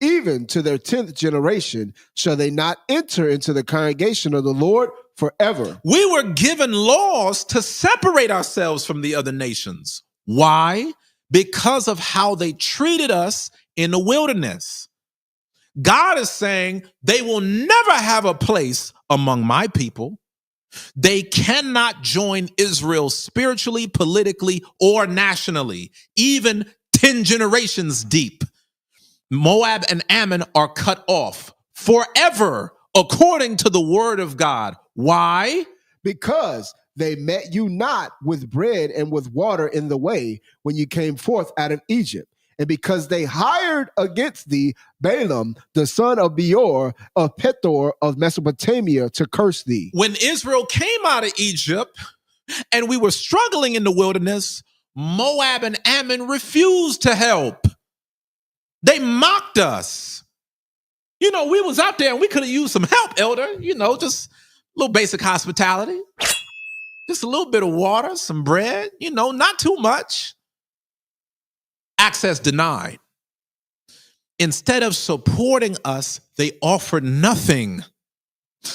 Even to their 10th generation shall they not enter into the congregation of the Lord forever. We were given laws to separate ourselves from the other nations. Why? Because of how they treated us in the wilderness. God is saying they will never have a place among my people. They cannot join Israel spiritually, politically, or nationally, even 10 generations deep. Moab and Ammon are cut off forever, according to the word of God. Why? Because they met you not with bread and with water in the way when you came forth out of Egypt. And because they hired against thee Balaam, the son of Beor, of Pethor of Mesopotamia, to curse thee. When Israel came out of Egypt and we were struggling in the wilderness, Moab and Ammon refused to help. They mocked us. You know, we was out there and we could have used some help, elder. You know, just a little basic hospitality. Just a little bit of water, some bread, you know, not too much. Access denied. Instead of supporting us, they offered nothing.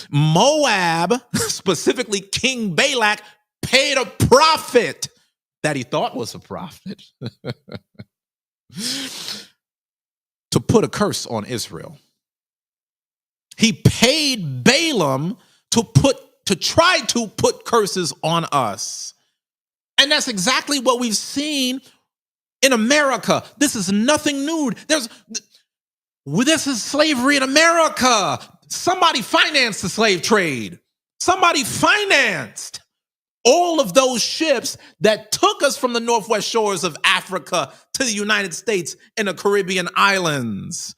Moab, specifically King Balak, paid a prophet that he thought was a prophet to put a curse on Israel. He paid Balaam to try to put curses on us. And that's exactly what we've seen in America. This is nothing new. This is slavery in America. Somebody financed the slave trade. Somebody financed all of those ships that took us from the northwest shores of Africa to the United States and the Caribbean islands.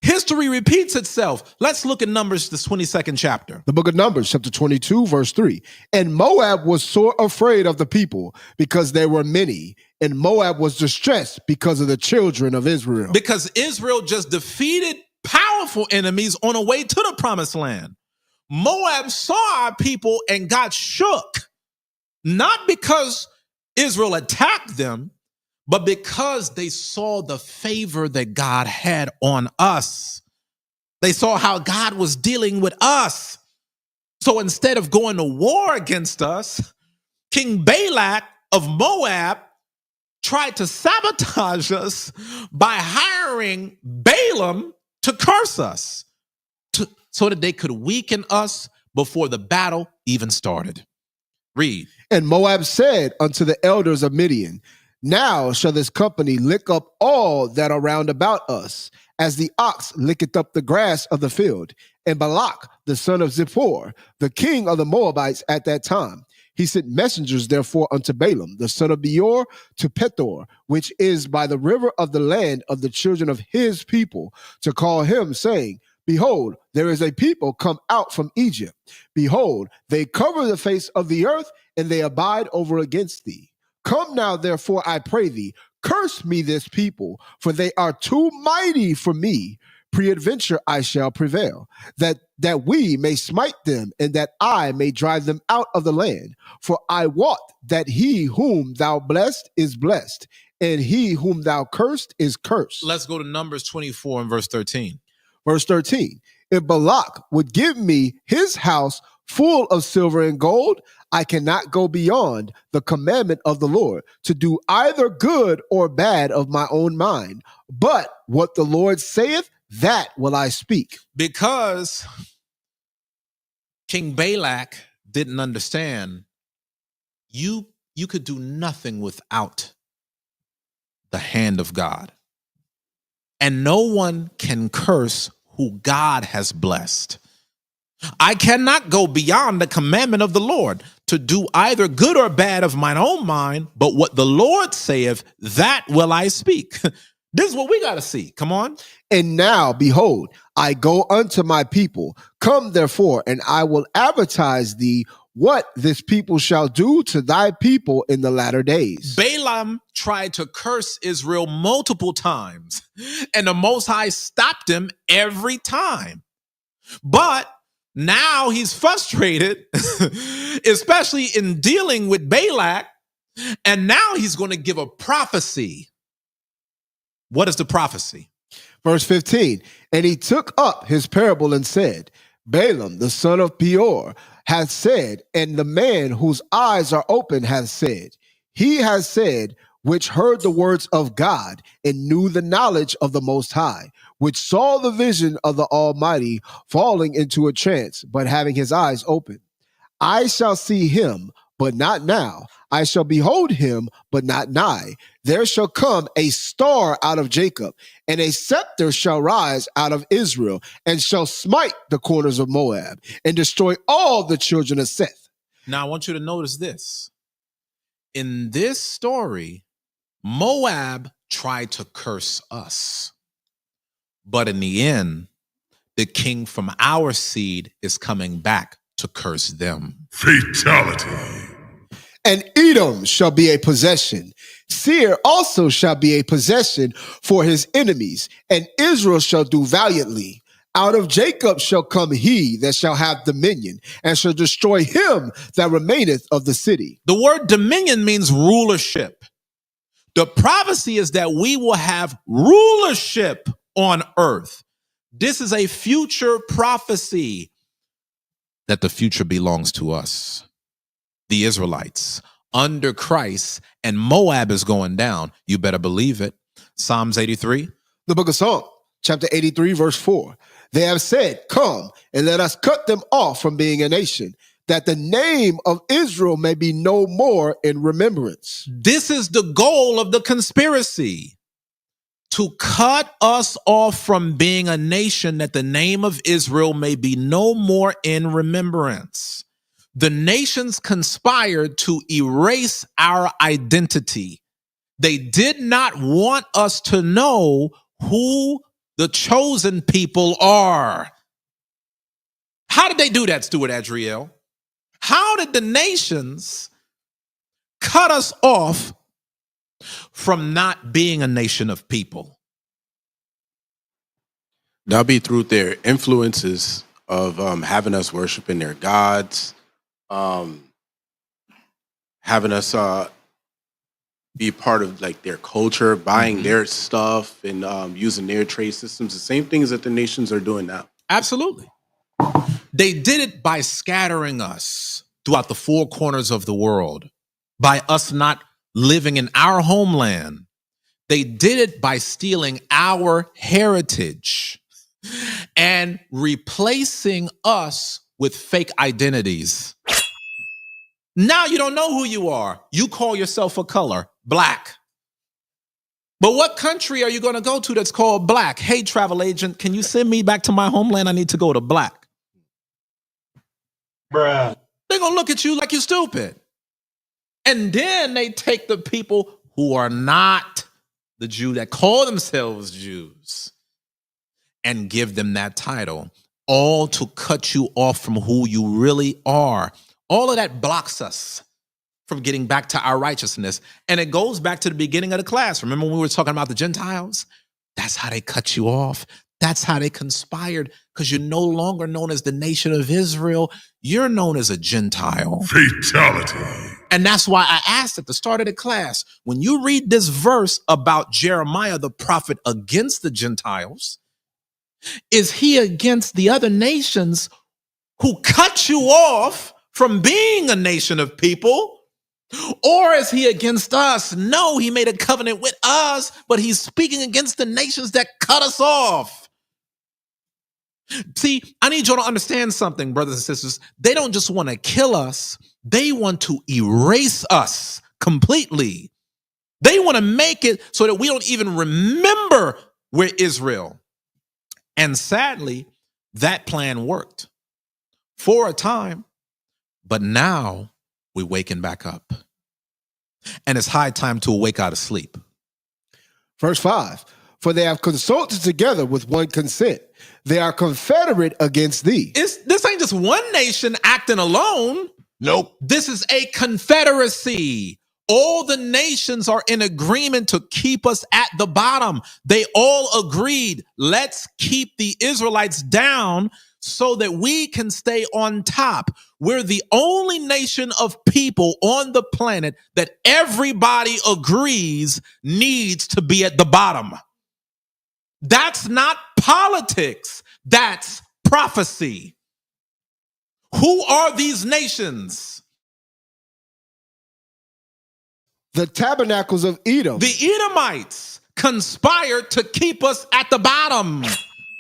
History repeats itself. Let's look at Numbers, the 22nd chapter. The book of Numbers, chapter 22, verse 3. And Moab was sore afraid of the people because there were many, and Moab was distressed because of the children of Israel. Because Israel just defeated powerful enemies on a way to the promised land. Moab saw our people and got shook, not because Israel attacked them, but because they saw the favor that God had on us. They saw how God was dealing with us. So instead of going to war against us, King Balak of Moab tried to sabotage us by hiring Balaam to curse us, so that they could weaken us before the battle even started. Read. And Moab said unto the elders of Midian, now shall this company lick up all that are round about us, as the ox licketh up the grass of the field. And Balak, the son of Zippor, the king of the Moabites at that time, he sent messengers therefore unto Balaam, the son of Beor, to Pethor, which is by the river of the land of the children of his people, to call him, saying, behold, there is a people come out from Egypt. Behold, they cover the face of the earth, and they abide over against thee. Come now, therefore, I pray thee, curse me this people, for they are too mighty for me. Peradventure I shall prevail, that we may smite them, and that I may drive them out of the land. For I wot that he whom thou blessed is blessed, and he whom thou cursed is cursed. Let's go to Numbers 24 and verse 13. Verse 13. If Balak would give me his house full of silver and gold, I cannot go beyond the commandment of the Lord to do either good or bad of my own mind. But what the Lord saith, that will I speak. Because King Balak didn't understand, you could do nothing without the hand of God. And no one can curse who God has blessed. I cannot go beyond the commandment of the Lord to do either good or bad of mine own mind, but what the Lord saith, that will I speak. This is what we got to see. Come on. And now, behold, I go unto my people. Come therefore, and I will advertise thee what this people shall do to thy people in the latter days. Balaam tried to curse Israel multiple times, and the Most High stopped him every time. But now he's frustrated, especially in dealing with Balak, and now he's going to give a prophecy. What is the prophecy? Verse 15, and he took up his parable and said, Balaam, the son of Beor, hath said, and the man whose eyes are open hath said, he has said, which heard the words of God and knew the knowledge of the Most High, which saw the vision of the Almighty falling into a trance, but having his eyes open. I shall see him, but not now. I shall behold him, but not nigh. There shall come a star out of Jacob, and a scepter shall rise out of Israel, and shall smite the corners of Moab, and destroy all the children of Seth. Now I want you to notice this. In this story, Moab tried to curse us. But in the end, the king from our seed is coming back to curse them. Fatality. And Edom shall be a possession. Seir also shall be a possession for his enemies, and Israel shall do valiantly. Out of Jacob shall come he that shall have dominion, and shall destroy him that remaineth of the city. The word dominion means rulership. The prophecy is that we will have rulership on earth. This is a future prophecy that the future belongs to us, the Israelites, under Christ, and Moab is going down. You better believe it. Psalms 83. The book of Psalms, chapter 83, verse 4. They have said, come, and let us cut them off from being a nation, that the name of Israel may be no more in remembrance. This is the goal of the conspiracy, to cut us off from being a nation, that the name of Israel may be no more in remembrance. The nations conspired to erase our identity. They did not want us to know who the chosen people are. How did they do that, Stuart Adriel? How did the nations cut us off from not being a nation of people? That'll be through their influences of having us worshiping their gods, having us be part of like their culture, buying their stuff, and using their trade systems. The same things that the nations are doing now. Absolutely. They did it by scattering us throughout the four corners of the world, by us not living in our homeland. They did it by stealing our heritage and replacing us with fake identities. Now you don't know who you are. You call yourself a color, black. But what country are you going to go to that's called black? Hey, travel agent, can you send me back to my homeland? I need to go to black. Bruh. They're going to look at you like you're stupid. And then they take the people who are not the Jew, that call themselves Jews, and give them that title, all to cut you off from who you really are. All of that blocks us from getting back to our righteousness. And it goes back to the beginning of the class. Remember when we were talking about the Gentiles? That's how they cut you off. That's how they conspired, because you're no longer known as the nation of Israel. You're known as a Gentile. Fatality. And that's why I asked at the start of the class, when you read this verse about Jeremiah, the prophet against the Gentiles, Is he against the other nations who cut you off from being a nation of people? Or is he against us? No, he made a covenant with us, but he's speaking against the nations that cut us off. See, I need you to understand something, brothers and sisters. They don't just want to kill us. They want to erase us completely. They want to make it so that we don't even remember we're Israel. And sadly, that plan worked for a time, but now we're waking back up. And it's high time to awake out of sleep. Verse 5, for they have consulted together with one consent. They are confederate against thee. This ain't just one nation acting alone. Nope. This is a confederacy. All the nations are in agreement to keep us at the bottom. They all agreed, let's keep the Israelites down so that we can stay on top. We're the only nation of people on the planet that everybody agrees needs to be at the bottom. That's not politics. That's prophecy. Who are these nations? The tabernacles of Edom. The Edomites conspired to keep us at the bottom.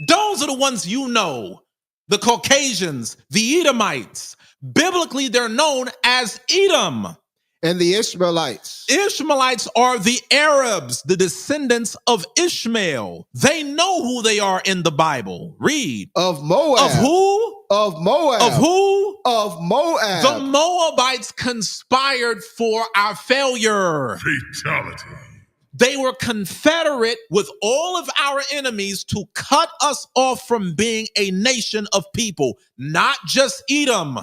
Those are the ones you know. The Caucasians, the Edomites. Biblically, they're known as Edom. And the Ishmaelites. Ishmaelites are the Arabs, the descendants of Ishmael. They know who they are in the Bible. Read. Of Moab. Of who? Of Moab. Of who? Of Moab. The Moabites conspired for our failure. Fatality. They were confederate with all of our enemies to cut us off from being a nation of people, not just Edom.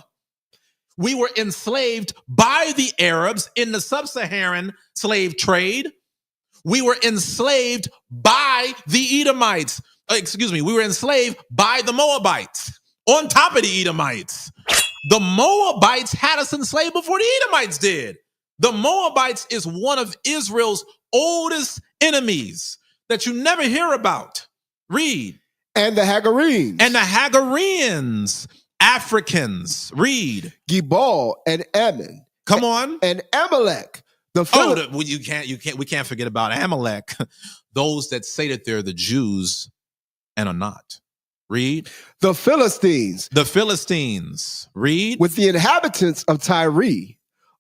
We were enslaved by the Arabs in the sub-Saharan slave trade. We were enslaved by the Edomites. We were enslaved by the Moabites on top of the Edomites. The Moabites had us enslaved before the Edomites did. The Moabites is one of Israel's oldest enemies that you never hear about. Read. And the Hagarenes. And the Hagarenes. Africans. Read. Gebal and Ammon. Come on. And Amalek. We can't forget about Amalek. Those that say that they're the Jews and are not. Read. The Philistines. The Philistines. Read. With the inhabitants of Tyre.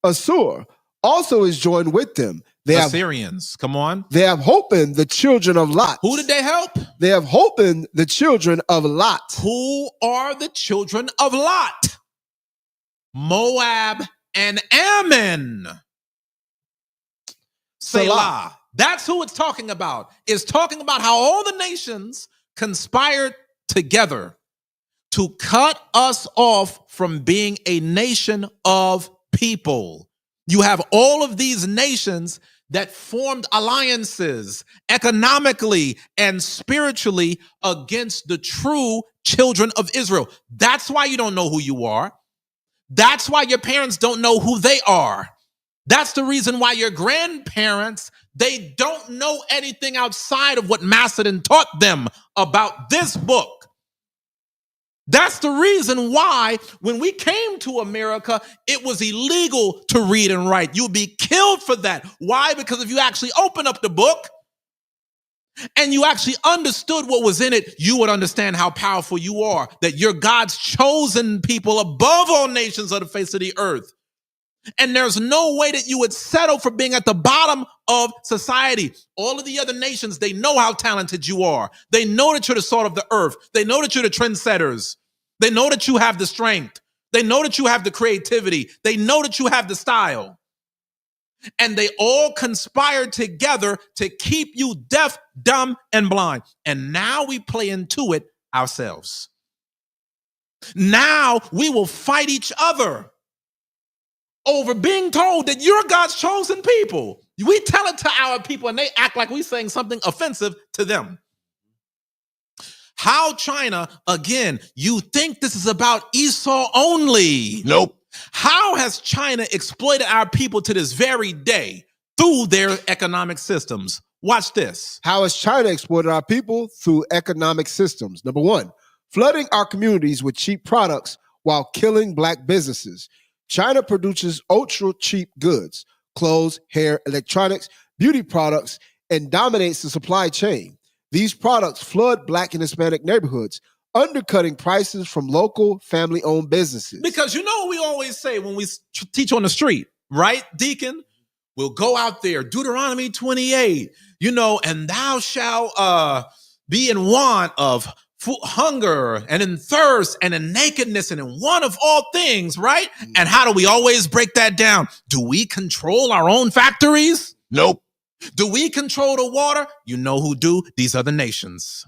Assur also is joined with them. The Assyrians. Come on. They have holpen the children of Lot. Who did they help? They have holpen the children of Lot. Who are the children of Lot? Moab and Ammon. Selah. That's who it's talking about. It's talking about how all the nations conspired together to cut us off from being a nation of people. You have all of these nations that formed alliances economically and spiritually against the true children of Israel. That's why you don't know who you are. That's why your parents don't know who they are. That's the reason why your grandparents, they don't know anything outside of what Macedon taught them about this book. That's the reason why when we came to America, it was illegal to read and write. You would be killed for that. Why? Because if you actually open up the book and you actually understood what was in it, you would understand how powerful you are, that you're God's chosen people above all nations of the face of the earth. And there's no way that you would settle for being at the bottom of society. All of the other nations, they know how talented you are. They know that you're the salt of the earth. They know that you're the trendsetters. They know that you have the strength. They know that you have the creativity. They know that you have the style. And they all conspired together to keep you deaf, dumb, and blind. And now we play into it ourselves. Now we will fight each other over being told that you're God's chosen people. We tell it to our people and they act like we're saying something offensive to them. How China, again, you think this is about Esau only? Nope. How has China exploited our people to this very day through their economic systems? Watch this. How has China exploited our people? Through economic systems. Number one, flooding our communities with cheap products while killing black businesses. China produces ultra cheap goods, clothes, hair, electronics, beauty products, and dominates the supply chain. These products flood black and Hispanic neighborhoods, undercutting prices from local family-owned businesses. Because you know what we always say when we teach on the street, right, Deacon? We'll go out there, Deuteronomy 28, and thou shalt be in want of hunger and in thirst and in nakedness and in want of all things, right? And how do we always break that down? Do we control our own factories? Nope. Do we control the water? You know who do? These other nations.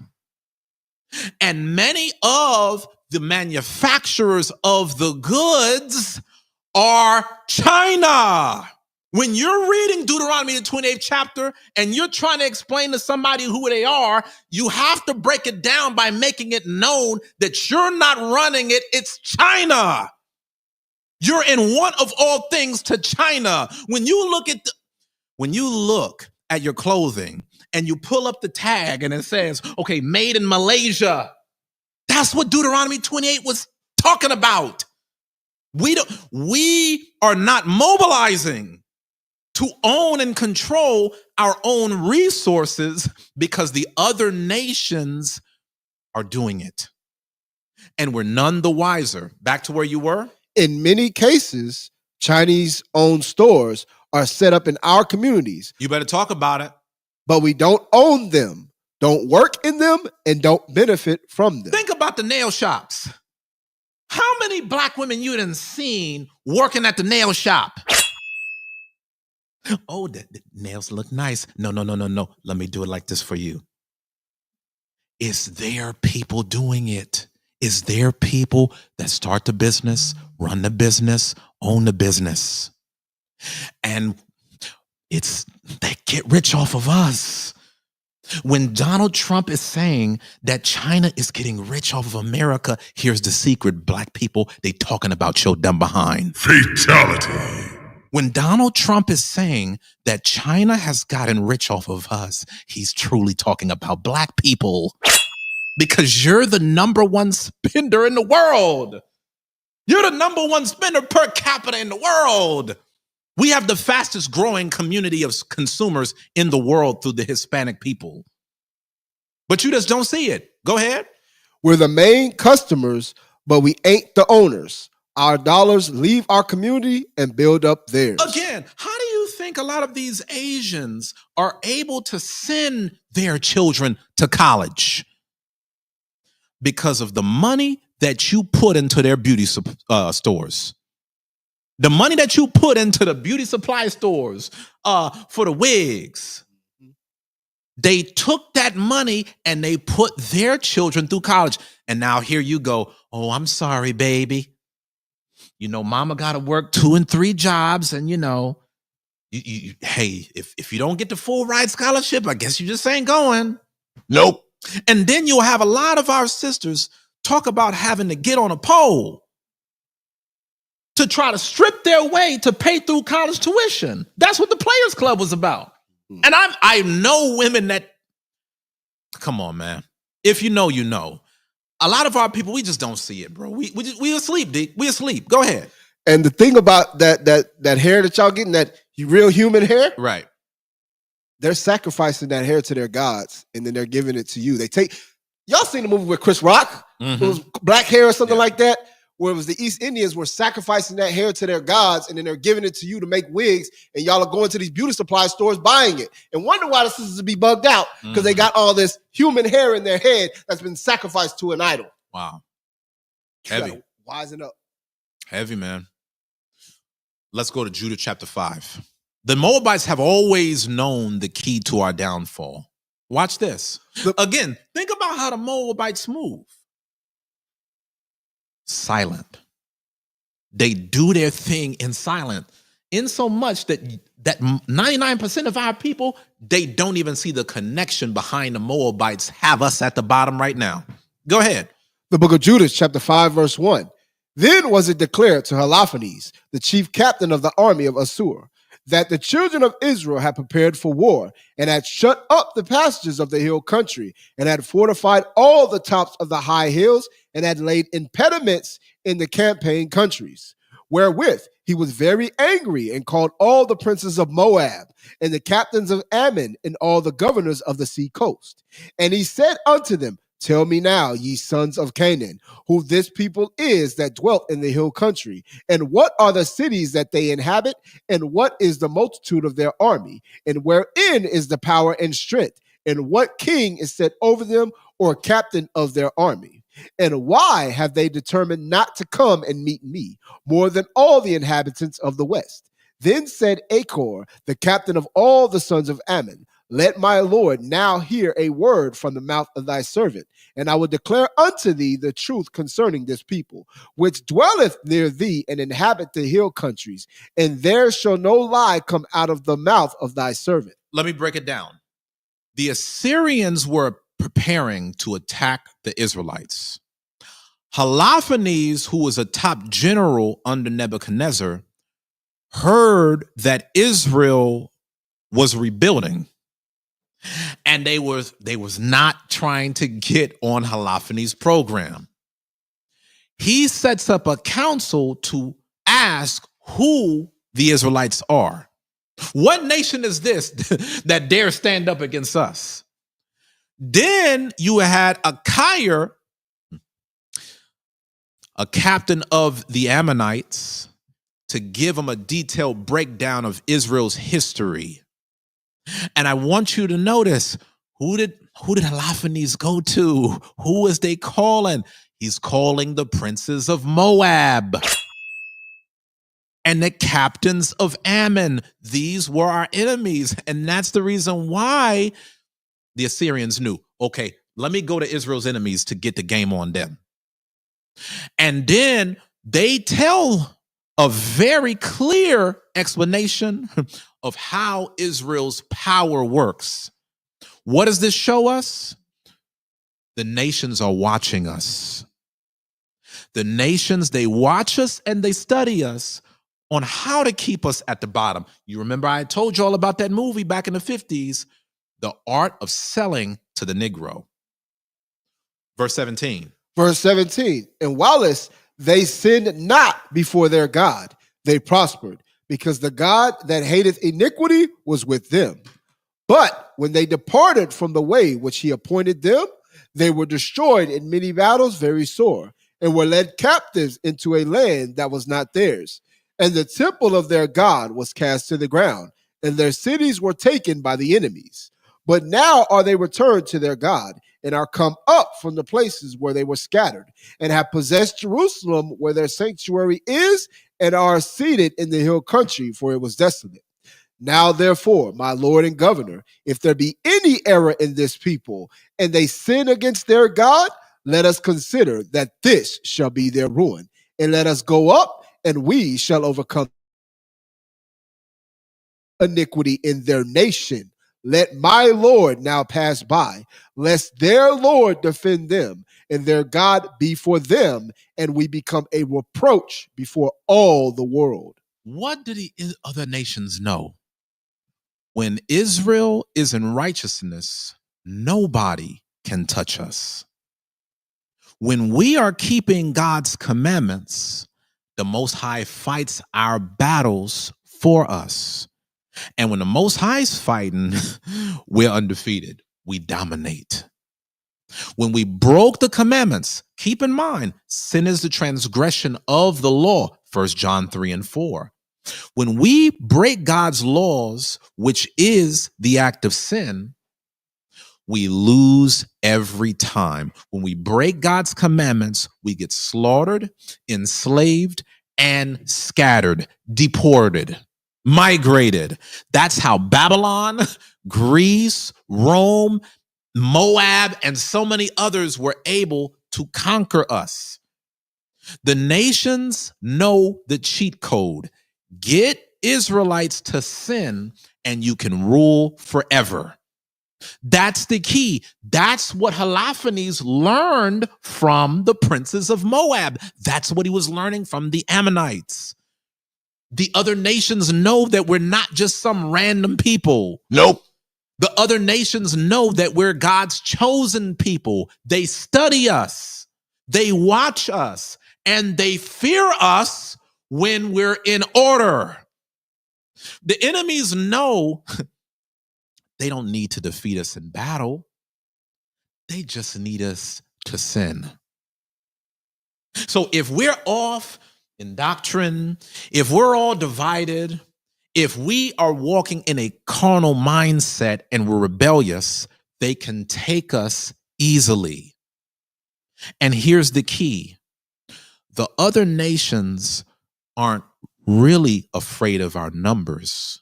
And many of the manufacturers of the goods are China. When you're reading Deuteronomy, the 28th chapter, and you're trying to explain to somebody who they are, you have to break it down by making it known that you're not running it. It's China. You're in want of all things to China. When you look at your clothing and you pull up the tag and it says, okay, made in Malaysia, that's what Deuteronomy 28 was talking about. We are not mobilizing to own and control our own resources because the other nations are doing it. And we're none the wiser. Back to where you were? In many cases, Chinese-owned stores are set up in our communities. You better talk about it. But we don't own them, don't work in them, and don't benefit from them. Think about the nail shops. How many black women you done seen working at the nail shop? Oh, the nails look nice. No. Let me do it like this for you. Is there people doing it? Is there people that start the business, run the business, own the business? And they get rich off of us. When Donald Trump is saying that China is getting rich off of America, here's the secret, black people, they talking about your dumb behind. Fatality. When Donald Trump is saying that China has gotten rich off of us, he's truly talking about black people. Because you're the number one spender in the world. You're the number one spender per capita in the world. We have the fastest growing community of consumers in the world through the Hispanic people. But you just don't see it. Go ahead. We're the main customers, but we ain't the owners. Our dollars leave our community and build up theirs. Again, how do you think a lot of these Asians are able to send their children to college? Because of the money that you put into their beauty stores. The money that you put into the beauty supply stores for the wigs. They took that money and they put their children through college. And now here you go. Oh, I'm sorry, baby. Mama got to work 2 and 3 jobs. And, hey, if you don't get the full ride scholarship, I guess you just ain't going. Nope. And then you'll have a lot of our sisters talk about having to get on a pole to try to strip their way to pay through college tuition. That's what the Players Club was about. And I know women that, come on, man. If you know, you know. A lot of our people, we just don't see it, bro. We asleep, Dick. We asleep. Go ahead. And the thing about that hair that y'all getting, that real human hair, right? They're sacrificing that hair to their gods, and then they're giving it to you. Y'all seen the movie with Chris Rock? It was black hair or something like that, where it was the East Indians were sacrificing that hair to their gods, and then they're giving it to you to make wigs, and y'all are going to these beauty supply stores buying it, and wonder why the sisters be bugged out, because they got all this human hair in their head that's been sacrificed to an idol. Wow. Heavy. Wisen up. Heavy, man. Let's go to Judah chapter 5. The Moabites have always known the key to our downfall. Watch this. Again, think about how the Moabites move. Silent. They do their thing in silent, in so much that 99% of our people, they don't even see the connection behind the Moabites have us at the bottom right now. Go ahead. The book of Judah, chapter 5, verse 1. Then was it declared to Holofernes, the chief captain of the army of Assur, that the children of Israel had prepared for war, and had shut up the passages of the hill country, and had fortified all the tops of the high hills, and had laid impediments in the campaign countries. Wherewith he was very angry, and called all the princes of Moab, and the captains of Ammon, and all the governors of the sea coast. And he said unto them, Tell me now, ye sons of Canaan, who this people is that dwelt in the hill country, and what are the cities that they inhabit, and what is the multitude of their army, and wherein is the power and strength, and what king is set over them, or captain of their army? And why have they determined not to come and meet me, more than all the inhabitants of the west? Then said Achor, the captain of all the sons of Ammon, Let my Lord now hear a word from the mouth of thy servant, and I will declare unto thee the truth concerning this people, which dwelleth near thee and inhabit the hill countries, and there shall no lie come out of the mouth of thy servant. Let me break it down. The Assyrians were preparing to attack the Israelites. Holofernes, who was a top general under Nebuchadnezzar, heard that Israel was rebuilding, and they was not trying to get on Holofernes' program. He sets up a council to ask who the Israelites are. What nation is this that dare stand up against us? Then you had Achior, a captain of the Ammonites, to give him a detailed breakdown of Israel's history. And I want you to notice, who did Holofernes go to? Who is they calling? He's calling the princes of Moab and the captains of Ammon. These were our enemies. And that's the reason why the Assyrians knew, okay, let me go to Israel's enemies to get the game on them. And then they tell a very clear explanation of how Israel's power works. What does this show us? The nations are watching us. The nations, they watch us and they study us on how to keep us at the bottom. You remember I told you all about that movie back in the 50s, The Art of Selling to the Negro. Verse 17. Verse 17. And whilst they sinned not before their God, they prospered, because the God that hateth iniquity was with them. But when they departed from the way which he appointed them, they were destroyed in many battles very sore, and were led captives into a land that was not theirs. And the temple of their God was cast to the ground, and their cities were taken by the enemies. But now are they returned to their God, and are come up from the places where they were scattered, and have possessed Jerusalem where their sanctuary is, and are seated in the hill country, for it was desolate. Now, therefore, my Lord and Governor, if there be any error in this people, and they sin against their God, let us consider that this shall be their ruin, and let us go up, and we shall overcome iniquity in their nation. Let my Lord now pass by, lest their Lord defend them, and their God be for them, and we become a reproach before all the world. What do the other nations know? When Israel is in righteousness, nobody can touch us. When we are keeping God's commandments, the Most High fights our battles for us. And when the Most High's fighting, we're undefeated. We dominate. When we broke the commandments, keep in mind, sin is the transgression of the law, 1 John 3 and 4. When we break God's laws, which is the act of sin, we lose every time. When we break God's commandments, we get slaughtered, enslaved, and scattered, deported, migrated. That's how Babylon, Greece, Rome, Moab, and so many others were able to conquer us. The nations know the cheat code. Get Israelites to sin and you can rule forever. That's the key. That's what Holofernes learned from the princes of Moab. That's what he was learning from the Ammonites. The other nations know that we're not just some random people. Nope. The other nations know that we're God's chosen people. They study us, they watch us, and they fear us when we're in order. The enemies know they don't need to defeat us in battle. They just need us to sin. So if we're off in doctrine, if we're all divided, if we are walking in a carnal mindset and we're rebellious, they can take us easily. And here's the key. The other nations aren't really afraid of our numbers.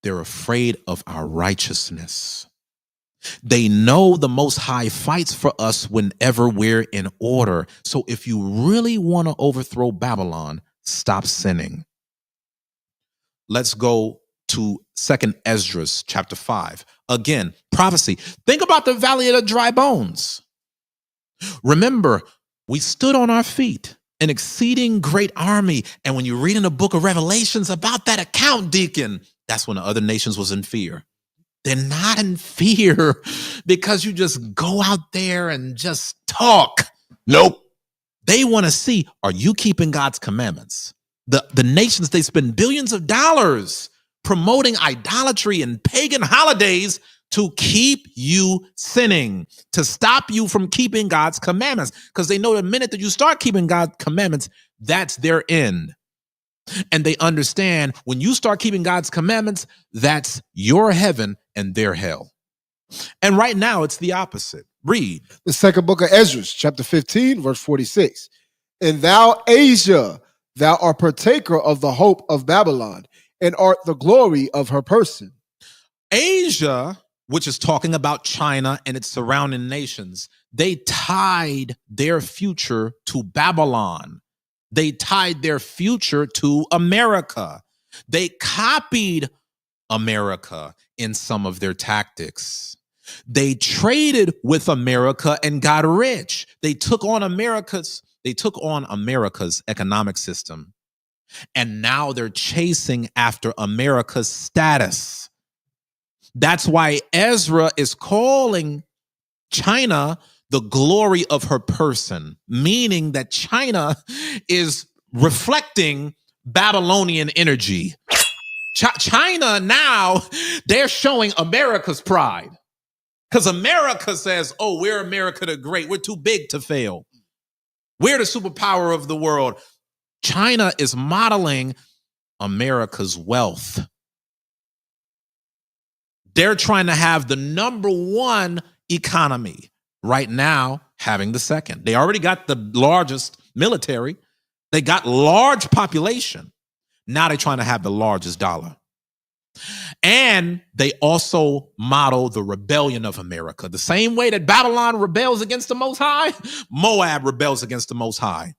They're afraid of our righteousness. They know the Most High fights for us whenever we're in order. So if you really want to overthrow Babylon, stop sinning. Let's go to 2nd Ezra chapter 5. Again, prophecy. Think about the valley of the dry bones. Remember, we stood on our feet, an exceeding great army. And when you read in the book of Revelations about that account, Deacon, that's when the other nations was in fear. They're not in fear because you just go out there and just talk. Nope. They want to see, are you keeping God's commandments? The nations, they spend billions of dollars promoting idolatry and pagan holidays to keep you sinning, to stop you from keeping God's commandments, because they know the minute that you start keeping God's commandments, that's their end. And they understand when you start keeping God's commandments, that's your heaven and their hell. And right now, it's the opposite. Read. The second book of Ezra, chapter 15, verse 46. And thou, Asia, thou art partaker of the hope of Babylon, and art the glory of her person. Asia, which is talking about China and its surrounding nations, they tied their future to Babylon. They tied their future to America. They copied America in some of their tactics. They traded with America and got rich. They took on America's economic system. And now they're chasing after America's status. That's why Ezra is calling China the glory of her person, meaning that China is reflecting Babylonian energy. China now, they're showing America's pride. Because America says, oh, we're America the Great. We're too big to fail. We're the superpower of the world. China is modeling America's wealth. They're trying to have the number one economy. Right now, having the second. They already got the largest military. They got large population. Now they're trying to have the largest dollar. And they also model the rebellion of America. The same way that Babylon rebels against the Most High, Moab rebels against the Most High.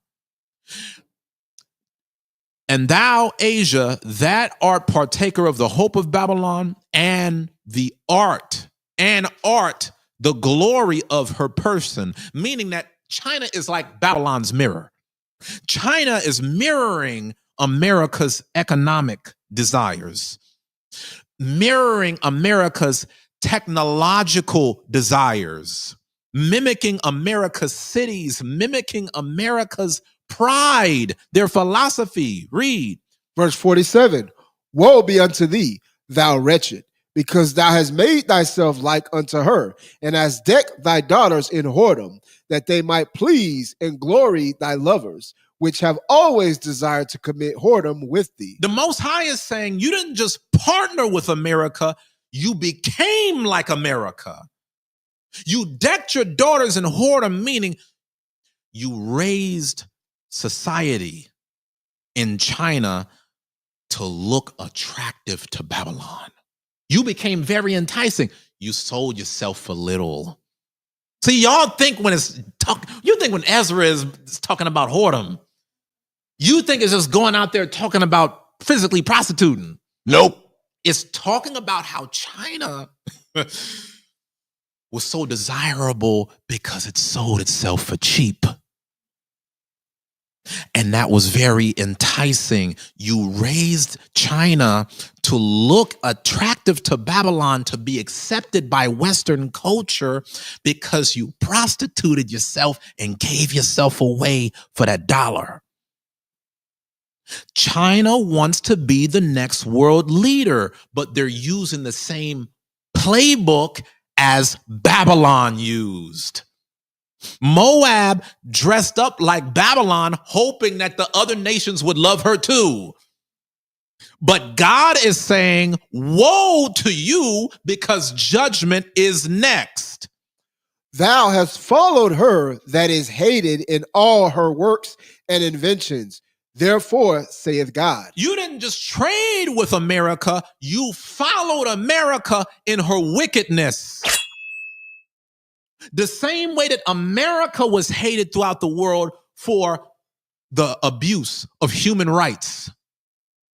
And thou, Asia, that art partaker of the hope of Babylon and art, the glory of her person, meaning that China is like Babylon's mirror. China is mirroring America's economic desires, mirroring America's technological desires, mimicking America's cities, mimicking America's pride, their philosophy. Read. Verse 47. Woe be unto thee, thou wretched, because thou hast made thyself like unto her, and hast decked thy daughters in whoredom, that they might please and glory thy lovers, which have always desired to commit whoredom with thee. The Most High is saying you didn't just partner with America, you became like America. You decked your daughters in whoredom, meaning you raised society in China to look attractive to Babylon. You became very enticing. You sold yourself for little. See, y'all think when when Ezra is talking about whoredom, you think it's just going out there talking about physically prostituting. Nope. It's talking about how China was so desirable because it sold itself for cheap. And that was very enticing. You raised China to look attractive to Babylon, to be accepted by Western culture, because you prostituted yourself and gave yourself away for that dollar. China wants to be the next world leader, but they're using the same playbook as Babylon used. Moab dressed up like Babylon, hoping that the other nations would love her too. But God is saying, woe to you, because judgment is next. Thou hast followed her that is hated in all her works and inventions. Therefore, saith God. You didn't just trade with America, you followed America in her wickedness. The same way that America was hated throughout the world for the abuse of human rights,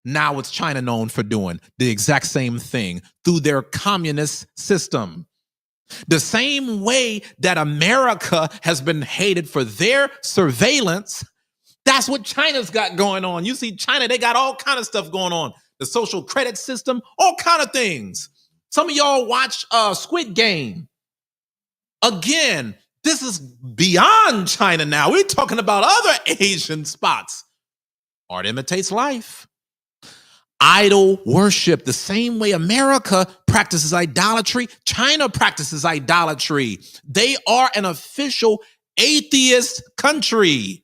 now it's China known for doing the exact same thing through their communist system. The same way that America has been hated for their surveillance, that's what China's got going on. You see, China, they got all kind of stuff going on. The social credit system, all kind of things. Some of y'all watch Squid Game. Again, this is beyond China now. We're talking about other Asian spots. Art imitates life. Idol worship, the same way America practices idolatry, China practices idolatry. They are an official atheist country.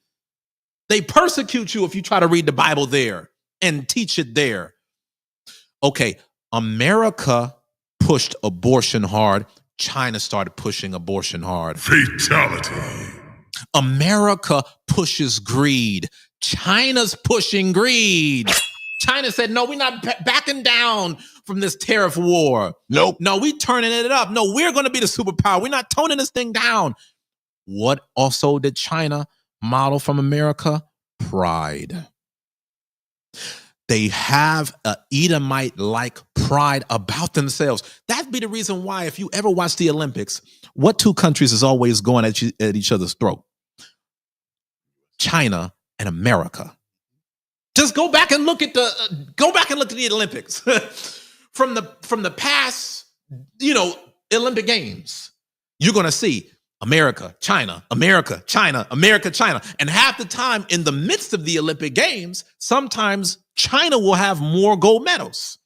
They persecute you if you try to read the Bible there and teach it there. Okay, America pushed abortion hard. China started pushing abortion hard. Fatality. America pushes greed. China's pushing greed. China said, no, we're not backing down from this tariff war. Nope. No, we're turning it up. No, we're going to be the superpower. We're not toning this thing down. What also did China model from America? Pride. They have an Edomite-like pride about themselves. That'd be the reason why, if you ever watch the Olympics, what two countries is always going at each other's throat? China and America. Just go back and look at the Olympics from the past, Olympic Games. You're going to see America, China, America, China, America, China. And half the time in the midst of the Olympic Games, sometimes China will have more gold medals.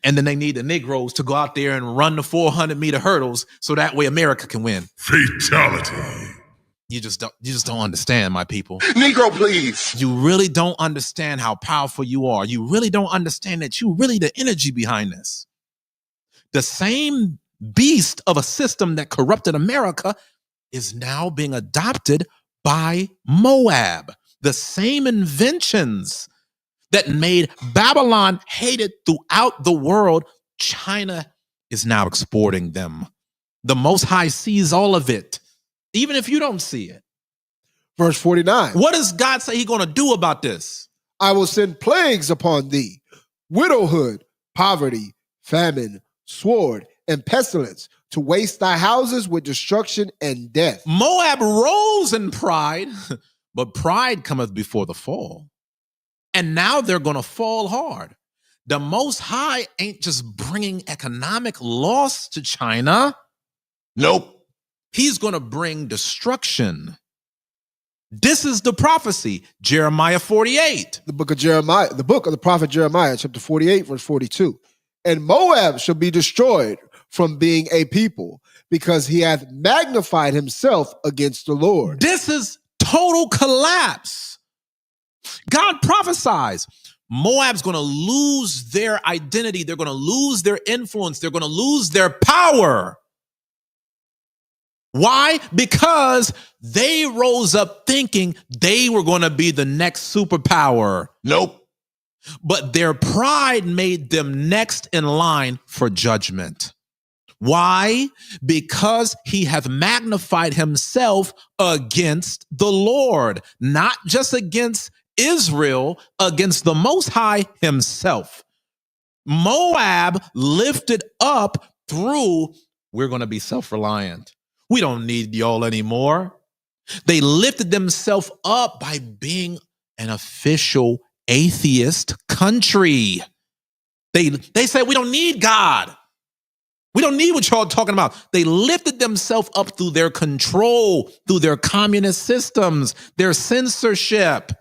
And then they need the Negroes to go out there and run the 400-meter hurdles so that way America can win. Fatality. You just don't understand, my people. Negro, please. You really don't understand how powerful you are. You really don't understand that you really the energy behind this. The same beast of a system that corrupted America is now being adopted by Moab. The same inventions that made Babylon hated throughout the world, China is now exporting them. The Most High sees all of it, even if you don't see it. Verse 49. What does God say he's going to do about this? I will send plagues upon thee, widowhood, poverty, famine, sword, and pestilence, to waste thy houses with destruction and death. Moab rose in pride, but pride cometh before the fall. And now they're going to fall hard. The Most High ain't just bringing economic loss to China. Nope. He's going to bring destruction. This is the prophecy, Jeremiah 48. The book of Jeremiah, the book of the prophet Jeremiah, chapter 48, verse 42. And Moab shall be destroyed from being a people, because he hath magnified himself against the Lord. This is total collapse. God prophesies Moab's going to lose their identity. They're going to lose their influence. They're going to lose their power. Why? Because they rose up thinking they were going to be the next superpower. Nope. But their pride made them next in line for judgment. Why? Because he hath magnified himself against the Lord, not just against Israel, against the Most High himself. Moab lifted up through, we're going to be self-reliant. We don't need y'all anymore. They lifted themselves up by being an official atheist country. They said, we don't need God. We don't need what y'all talking about. They lifted themselves up through their control, through their communist systems, their censorship.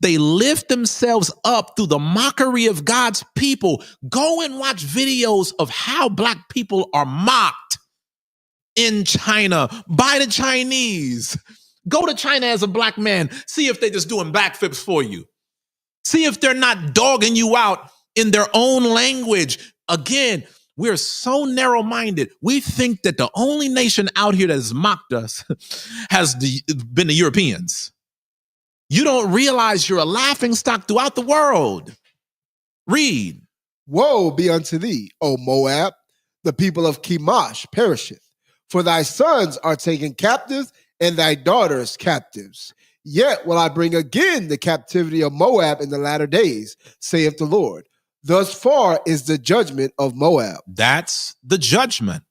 They lift themselves up through the mockery of God's people. Go and watch videos of how black people are mocked in China by the Chinese. Go to China as a black man. See if they're just doing backflips for you. See if they're not dogging you out in their own language. Again, we're so narrow-minded. We think that the only nation out here that has mocked us has been the Europeans. You don't realize you're a laughingstock throughout the world. Read. Woe be unto thee, O Moab, the people of Chemosh perisheth. For thy sons are taken captives, and thy daughters captives. Yet will I bring again the captivity of Moab in the latter days, saith the Lord. Thus far is the judgment of Moab. That's the judgment.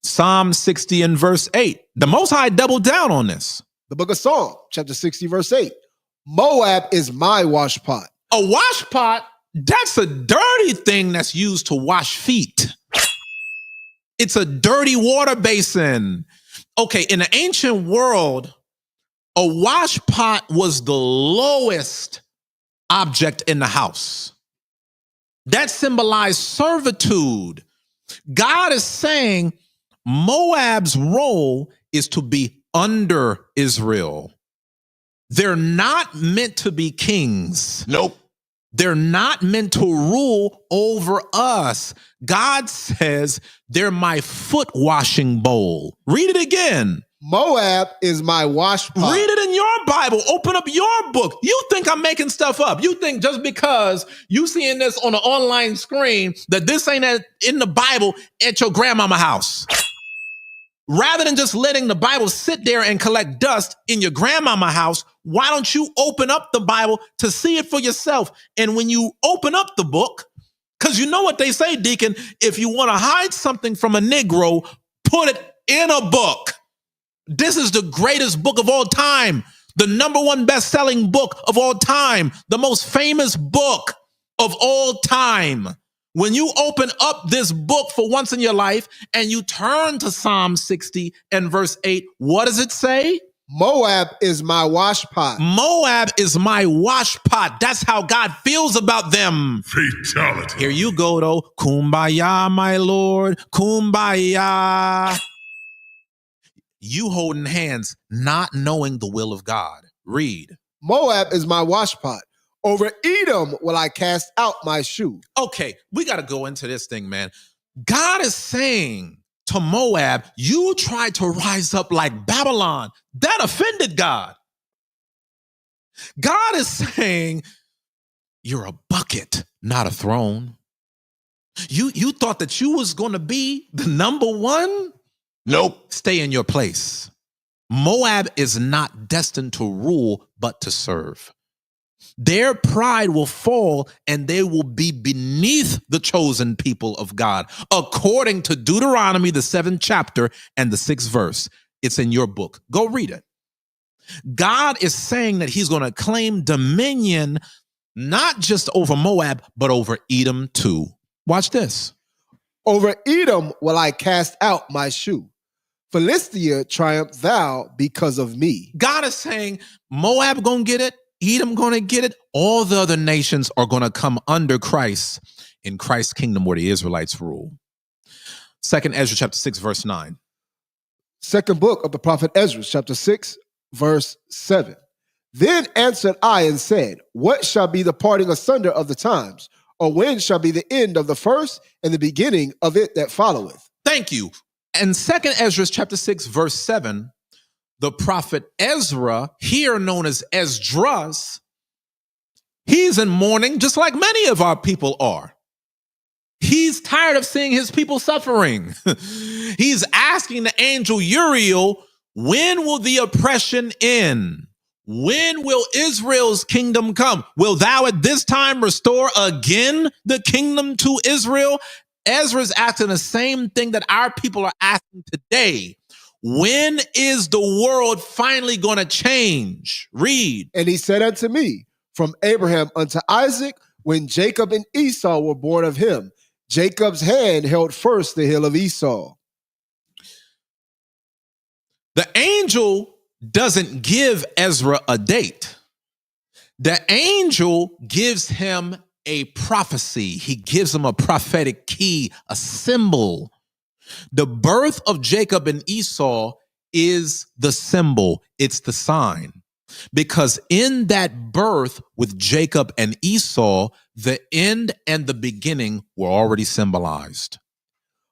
Psalm 60 and verse 8. The Most High doubled down on this. The book of Psalm, chapter 60, verse 8. Moab is my washpot. A washpot, that's a dirty thing that's used to wash feet. It's a dirty water basin. Okay, in the ancient world, a washpot was the lowest object in the house. That symbolized servitude. God is saying Moab's role is to be under Israel. They're not meant to be kings. Nope. They're not meant to rule over us. God says they're my foot washing bowl. Read it again. Moab is my washpot. Read it in your Bible. Open up your book. You think I'm making stuff up. You think just because you seeing this on an online screen that this ain't in the Bible at your grandmama house. Rather than just letting the Bible sit there and collect dust in your grandmama house, why don't you open up the Bible to see it for yourself? And when you open up the book, because you know what they say, Deacon, if you want to hide something from a Negro, put it in a book. This is the greatest book of all time, the #1 best-selling book of all time, the most famous book of all time. When you open up this book for once in your life and you turn to Psalm 60 and verse 8, what does it say? Moab is my washpot. Moab is my washpot. That's how God feels about them. Fatality. Here you go, though. Kumbaya, my Lord. Kumbaya. You holding hands, not knowing the will of God. Read. Moab is my washpot. Over Edom will I cast out my shoe. Okay, we got to go into this thing, man. God is saying to Moab, you tried to rise up like Babylon. That offended God. God is saying, you're a bucket, not a throne. You thought that you was going to be the #1? Nope. Stay in your place. Moab is not destined to rule, but to serve. Their pride will fall and they will be beneath the chosen people of God, according to Deuteronomy, the 7th chapter and the 6th verse. It's in your book. Go read it. God is saying that he's going to claim dominion, not just over Moab, but over Edom too. Watch this. Over Edom will I cast out my shoe. Philistia triumph thou because of me. God is saying Moab gonna get it, Edom gonna get it. All the other nations are gonna come under Christ in Christ's kingdom where the Israelites rule. 2nd Ezra chapter 6, verse 9. Second book of the prophet Ezra, chapter 6, verse 7. Then answered I and said, what shall be the parting asunder of the times? Or when shall be the end of the first and the beginning of it that followeth? Thank you. And 2nd Ezra chapter 6, verse 7, the prophet Ezra, here known as Esdras, he's in mourning just like many of our people are. He's tired of seeing his people suffering. He's asking the angel Uriel, when will the oppression end? When will Israel's kingdom come? Will thou at this time restore again the kingdom to Israel? Ezra's asking the same thing that our people are asking today. When is the world finally going to change? Read. And he said unto me, from Abraham unto Isaac, when Jacob and Esau were born of him, Jacob's hand held first the hill of Esau. The angel doesn't give Ezra a date. The angel gives him a prophecy. He gives him a prophetic key, a symbol. The birth of Jacob and Esau is the symbol. It's the sign. Because in that birth with Jacob and Esau, the end and the beginning were already symbolized.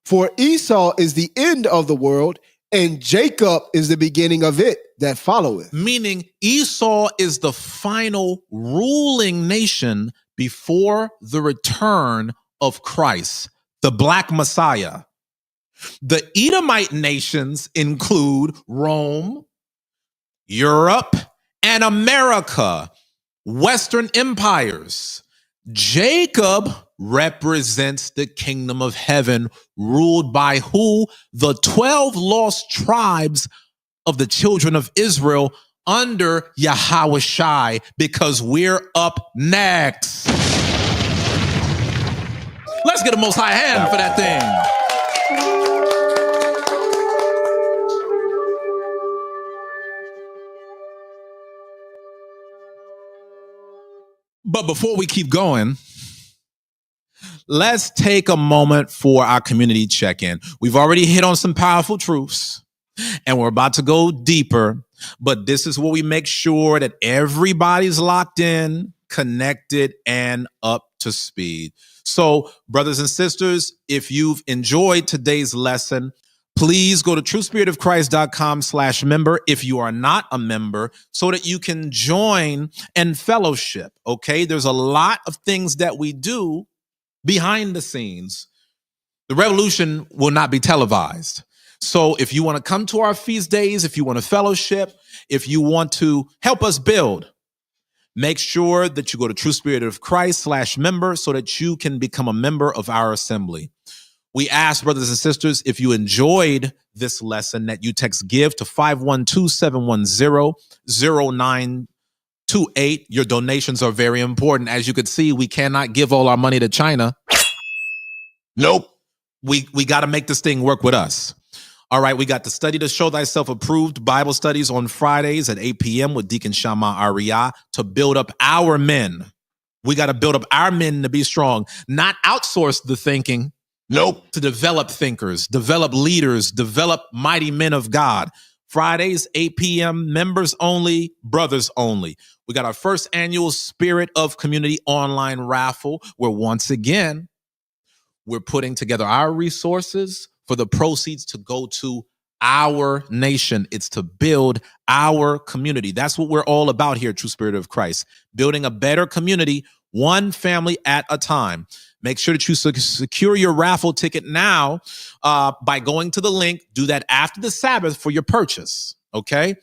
For Esau is the end of the world, and Jacob is the beginning of it that followeth. Meaning Esau is the final ruling nation before the return of Christ, the Black Messiah. The Edomite nations include Rome, Europe, and America, Western empires. Jacob represents the kingdom of heaven, ruled by who? The 12 lost tribes of the children of Israel under Yahweh, because we're up next. Let's get a Most High hand for that thing. But before we keep going, let's take a moment for our community check-in. We've already hit on some powerful truths, and we're about to go deeper, but this is where we make sure that everybody's locked in, connected, and up to speed. So, brothers and sisters, if you've enjoyed today's lesson, please go to truespiritofchrist.com/member if you are not a member, so that you can join and fellowship, okay? There's a lot of things that we do behind the scenes. The revolution will not be televised. So if you want to come to our feast days, if you want to fellowship, if you want to help us build, make sure that you go to truespiritofchrist/member so that you can become a member of our assembly. We ask, brothers and sisters, if you enjoyed this lesson, that you text GIVE to 512-710-0928. Your donations are very important. As you can see, we cannot give all our money to China. Nope. We got to make this thing work with us. All right, we got the Study to Show Thyself Approved Bible studies on Fridays at 8 p.m. with Deacon Shama Ariyah to build up our men. We got to build up our men to be strong, not outsource the thinking. Nope. To develop thinkers, develop leaders, develop mighty men of God. Fridays, 8 p.m., members only, brothers only. We got our first annual Spirit of Community online raffle, where once again, we're putting together our resources for the proceeds to go to our nation. It's to build our community. That's what we're all about here at True Spirit of Christ, building a better community, one family at a time. Make sure that you secure your raffle ticket now by going to the link. Do that after the Sabbath for your purchase, okay?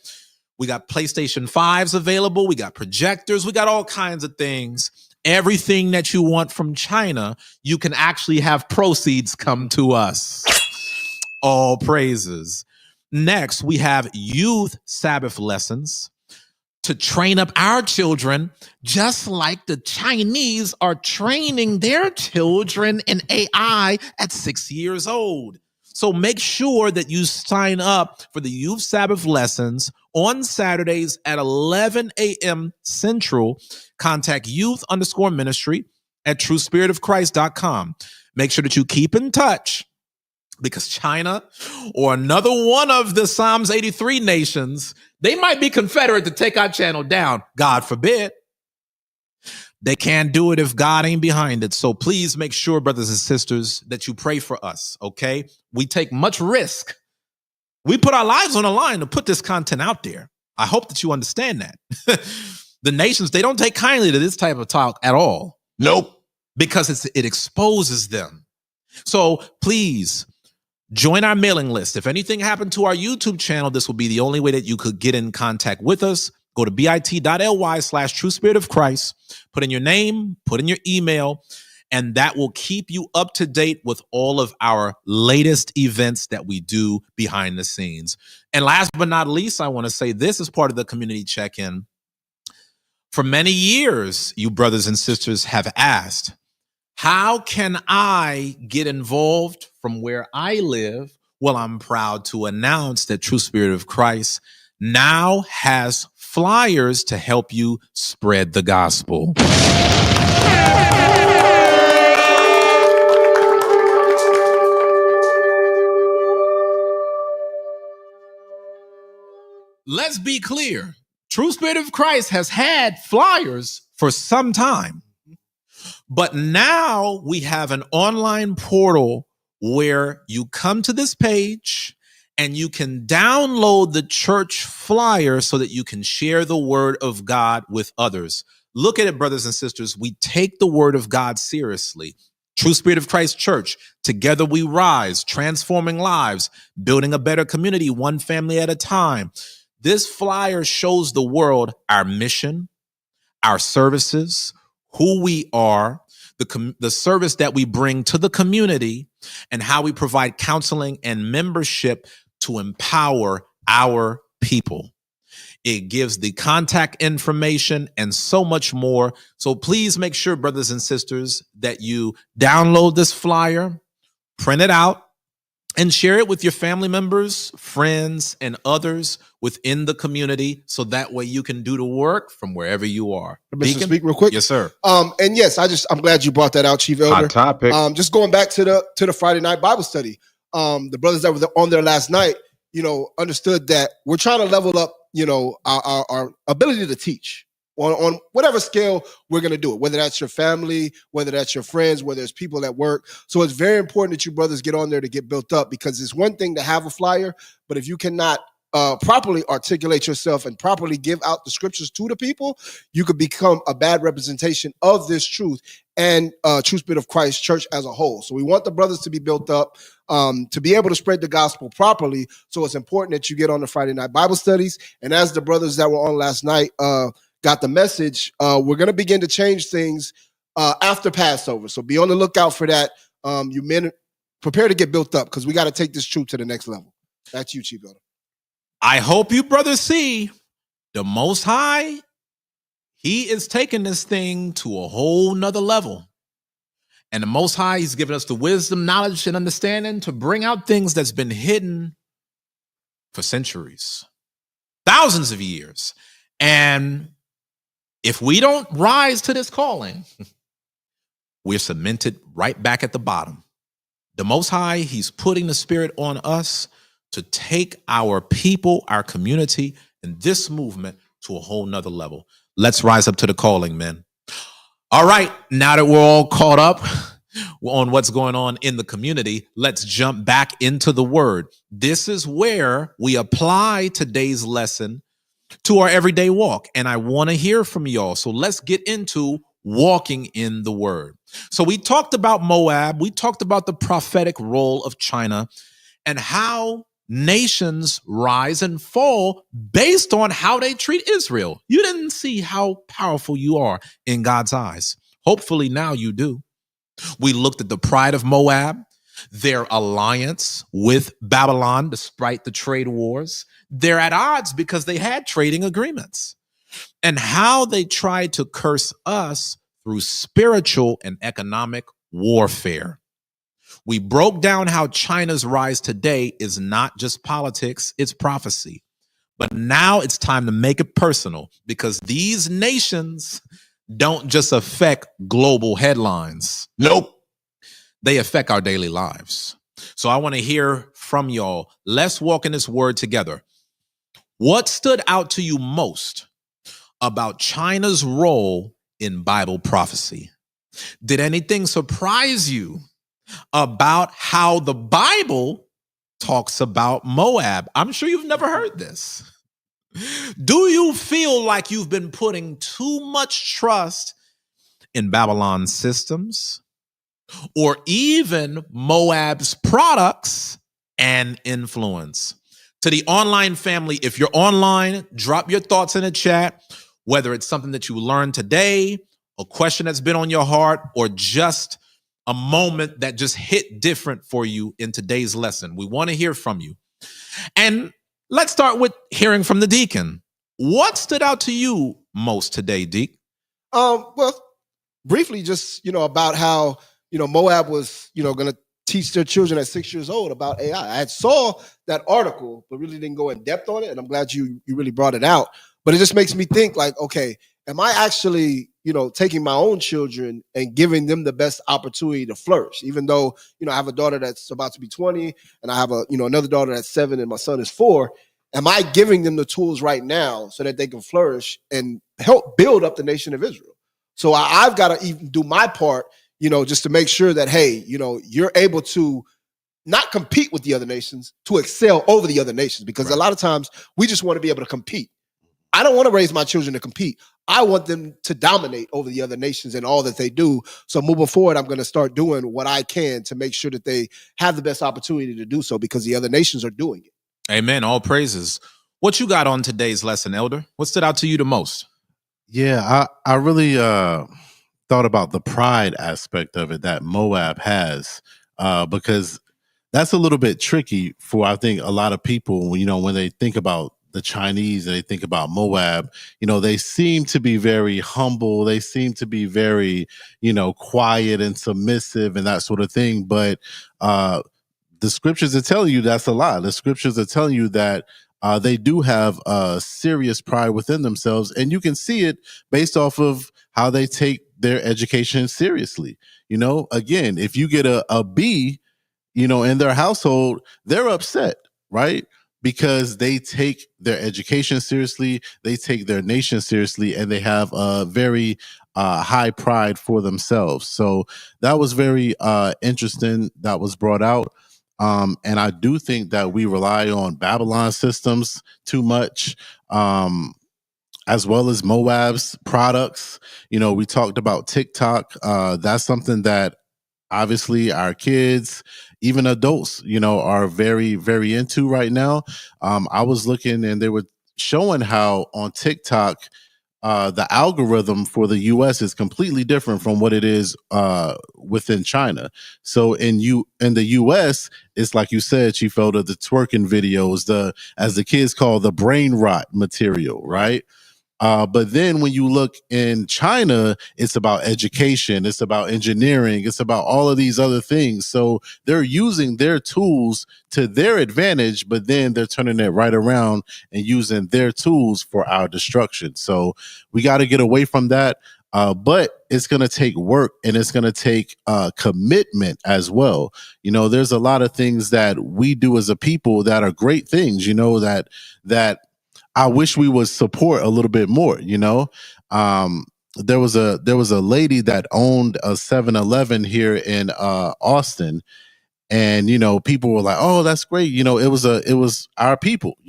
We got PlayStation 5s available. We got projectors. We got all kinds of things. Everything that you want from China, you can actually have proceeds come to us. All praises. Next, we have youth Sabbath lessons to train up our children, just like the Chinese are training their children in AI at 6 years old. So make sure that you sign up for the youth Sabbath lessons on Saturdays at 11 a.m. Central. Contact youth_ministry at truespiritofchrist.com. Make sure that you keep in touch, because China or another one of the Psalms 83 nations, they might be confederate to take our channel down. God forbid. They can't do it if God ain't behind it. So please make sure, brothers and sisters, that you pray for us, okay? We take much risk. We put our lives on the line to put this content out there. I hope that you understand that. The nations, they don't take kindly to this type of talk at all. Nope. Because it exposes them. So please, join our mailing list. If anything happened to our YouTube channel, this will be the only way that you could get in contact with us. Go to bit.ly/True Spirit of Christ. Put in your name, put in your email, And that will keep you up to date with all of our latest events that we do behind the scenes. And last but not least, I want to say this is part of the community check-in. For many years, you brothers and sisters have asked, how can I get involved from where I live? Well, I'm proud to announce that True Spirit of Christ now has flyers to help you spread the gospel. Let's be clear. True Spirit of Christ has had flyers for some time, but now we have an online portal where you come to this page and you can download the church flyer so that you can share the word of God with others. Look at it, brothers and sisters. We take the word of God seriously. True Spirit of Christ Church, together we rise, transforming lives, building a better community, one family at a time. This flyer shows the world our mission, our services, who we are, the service that we bring to the community, and how we provide counseling and membership to empower our people. It gives the contact information and so much more. So please make sure, brothers and sisters, that you download this flyer, print it out, and share it with your family members, friends, and others within the community, so that way you can do the work from wherever you are. Mr. Speak real quick. Yes, sir. And yes, I'm glad you brought that out, Chief Elder. Hot topic. Just going back to the Friday night Bible study. The brothers that were on there last night, understood that we're trying to level up, our ability to teach on whatever scale we're going to do it, whether that's your family, whether that's your friends, whether it's people at work. So it's very important that you brothers get on there to get built up, because it's one thing to have a flyer, but if you cannot properly articulate yourself and properly give out the scriptures to the people, you could become a bad representation of this truth and True Spirit of Christ Church as a whole. So we want the brothers to be built up, to be able to spread the gospel properly. So it's important that you get on the Friday night Bible studies. And as the brothers that were on last night got the message, we're going to begin to change things after Passover. So be on the lookout for that. You men, prepare to get built up, because we got to take this truth to the next level. That's you, Chief Elder. I hope you brothers see the Most High. He is taking this thing to a whole nother level. And the Most High, he's given us the wisdom, knowledge, and understanding to bring out things that's been hidden for centuries, thousands of years. And if we don't rise to this calling, we're cemented right back at the bottom. The Most High, he's putting the Spirit on us to take our people, our community, and this movement to a whole nother level. Let's rise up to the calling, men. All right, now that we're all caught up on what's going on in the community, let's jump back into the word. This is where we apply today's lesson to our everyday walk, and I want to hear from y'all. So let's get into walking in the word. So we talked about Moab, we talked about the prophetic role of China, and how nations rise and fall based on how they treat Israel. You didn't see how powerful you are in God's eyes. Hopefully now you do. We looked at the pride of Moab, their alliance with Babylon despite the trade wars. They're at odds because they had trading agreements, and how they tried to curse us through spiritual and economic warfare. We broke down how China's rise today is not just politics, it's prophecy. But now it's time to make it personal, because these nations don't just affect global headlines. Nope. They affect our daily lives. So I want to hear from y'all. Let's walk in this word together. What stood out to you most about China's role in Bible prophecy? Did anything surprise you about how the Bible talks about Moab? I'm sure you've never heard this. Do you feel like you've been putting too much trust in Babylon's systems, or even Moab's products and influence? To the online family, if you're online, drop your thoughts in the chat, whether it's something that you learned today a question that's been on your heart, or just a moment that just hit different for you in today's lesson. We want to hear from you. And let's start with hearing from the deacon. What stood out to you most today, Deek? Well, briefly, just, about how, Moab was, going to teach their children at 6 years old about AI. I had saw that article, but really didn't go in depth on it. And I'm glad you really brought it out. But it just makes me think like, okay, am I actually, taking my own children and giving them the best opportunity to flourish? Even though, I have a daughter that's about to be 20 and I have another daughter that's 7 and my son is 4. Am I giving them the tools right now so that they can flourish and help build up the nation of Israel? So I've got to even do my part, just to make sure that, hey, you're able to not compete with the other nations, to excel over the other nations. Because a lot of times we just want to be able to compete. I don't want to raise my children to compete. I want them to dominate over the other nations and all that they do. So moving forward, I'm going to start doing what I can to make sure that they have the best opportunity to do so, because the other nations are doing it. Amen. All praises. What you got on today's lesson, Elder? What stood out to you the most? Yeah, I really thought about the pride aspect of it that Moab has, because that's a little bit tricky for, I think, a lot of people, when they think about the Chinese and they think about Moab, they seem to be very humble. They seem to be very, quiet and submissive and that sort of thing. But the scriptures are telling you that's a lie. The scriptures are telling you that they do have a serious pride within themselves. And you can see it based off of how they take their education seriously. Again, if you get a B, in their household, they're upset, right? Because they take their education seriously, they take their nation seriously, and they have a very high pride for themselves. So that was very interesting. That was brought out. And I do think that we rely on Babylon systems too much, as well as Moab's products. We talked about TikTok. That's something that obviously our kids, even adults, are very, very into right now. I was looking and they were showing how on TikTok, the algorithm for the US is completely different from what it is within China. So in the US, it's like you said, Chief Elder, the twerking videos, as the kids call the brain rot material, right? But then when you look in China, it's about education, it's about engineering, it's about all of these other things. So they're using their tools to their advantage, but then they're turning it right around and using their tools for our destruction. So we got to get away from that. But it's going to take work and it's going to take commitment as well. There's a lot of things that we do as a people that are great things, that I wish we would support a little bit more. There was a lady that owned a 7-Eleven here in Austin, and people were like, "Oh, that's great." It was our people.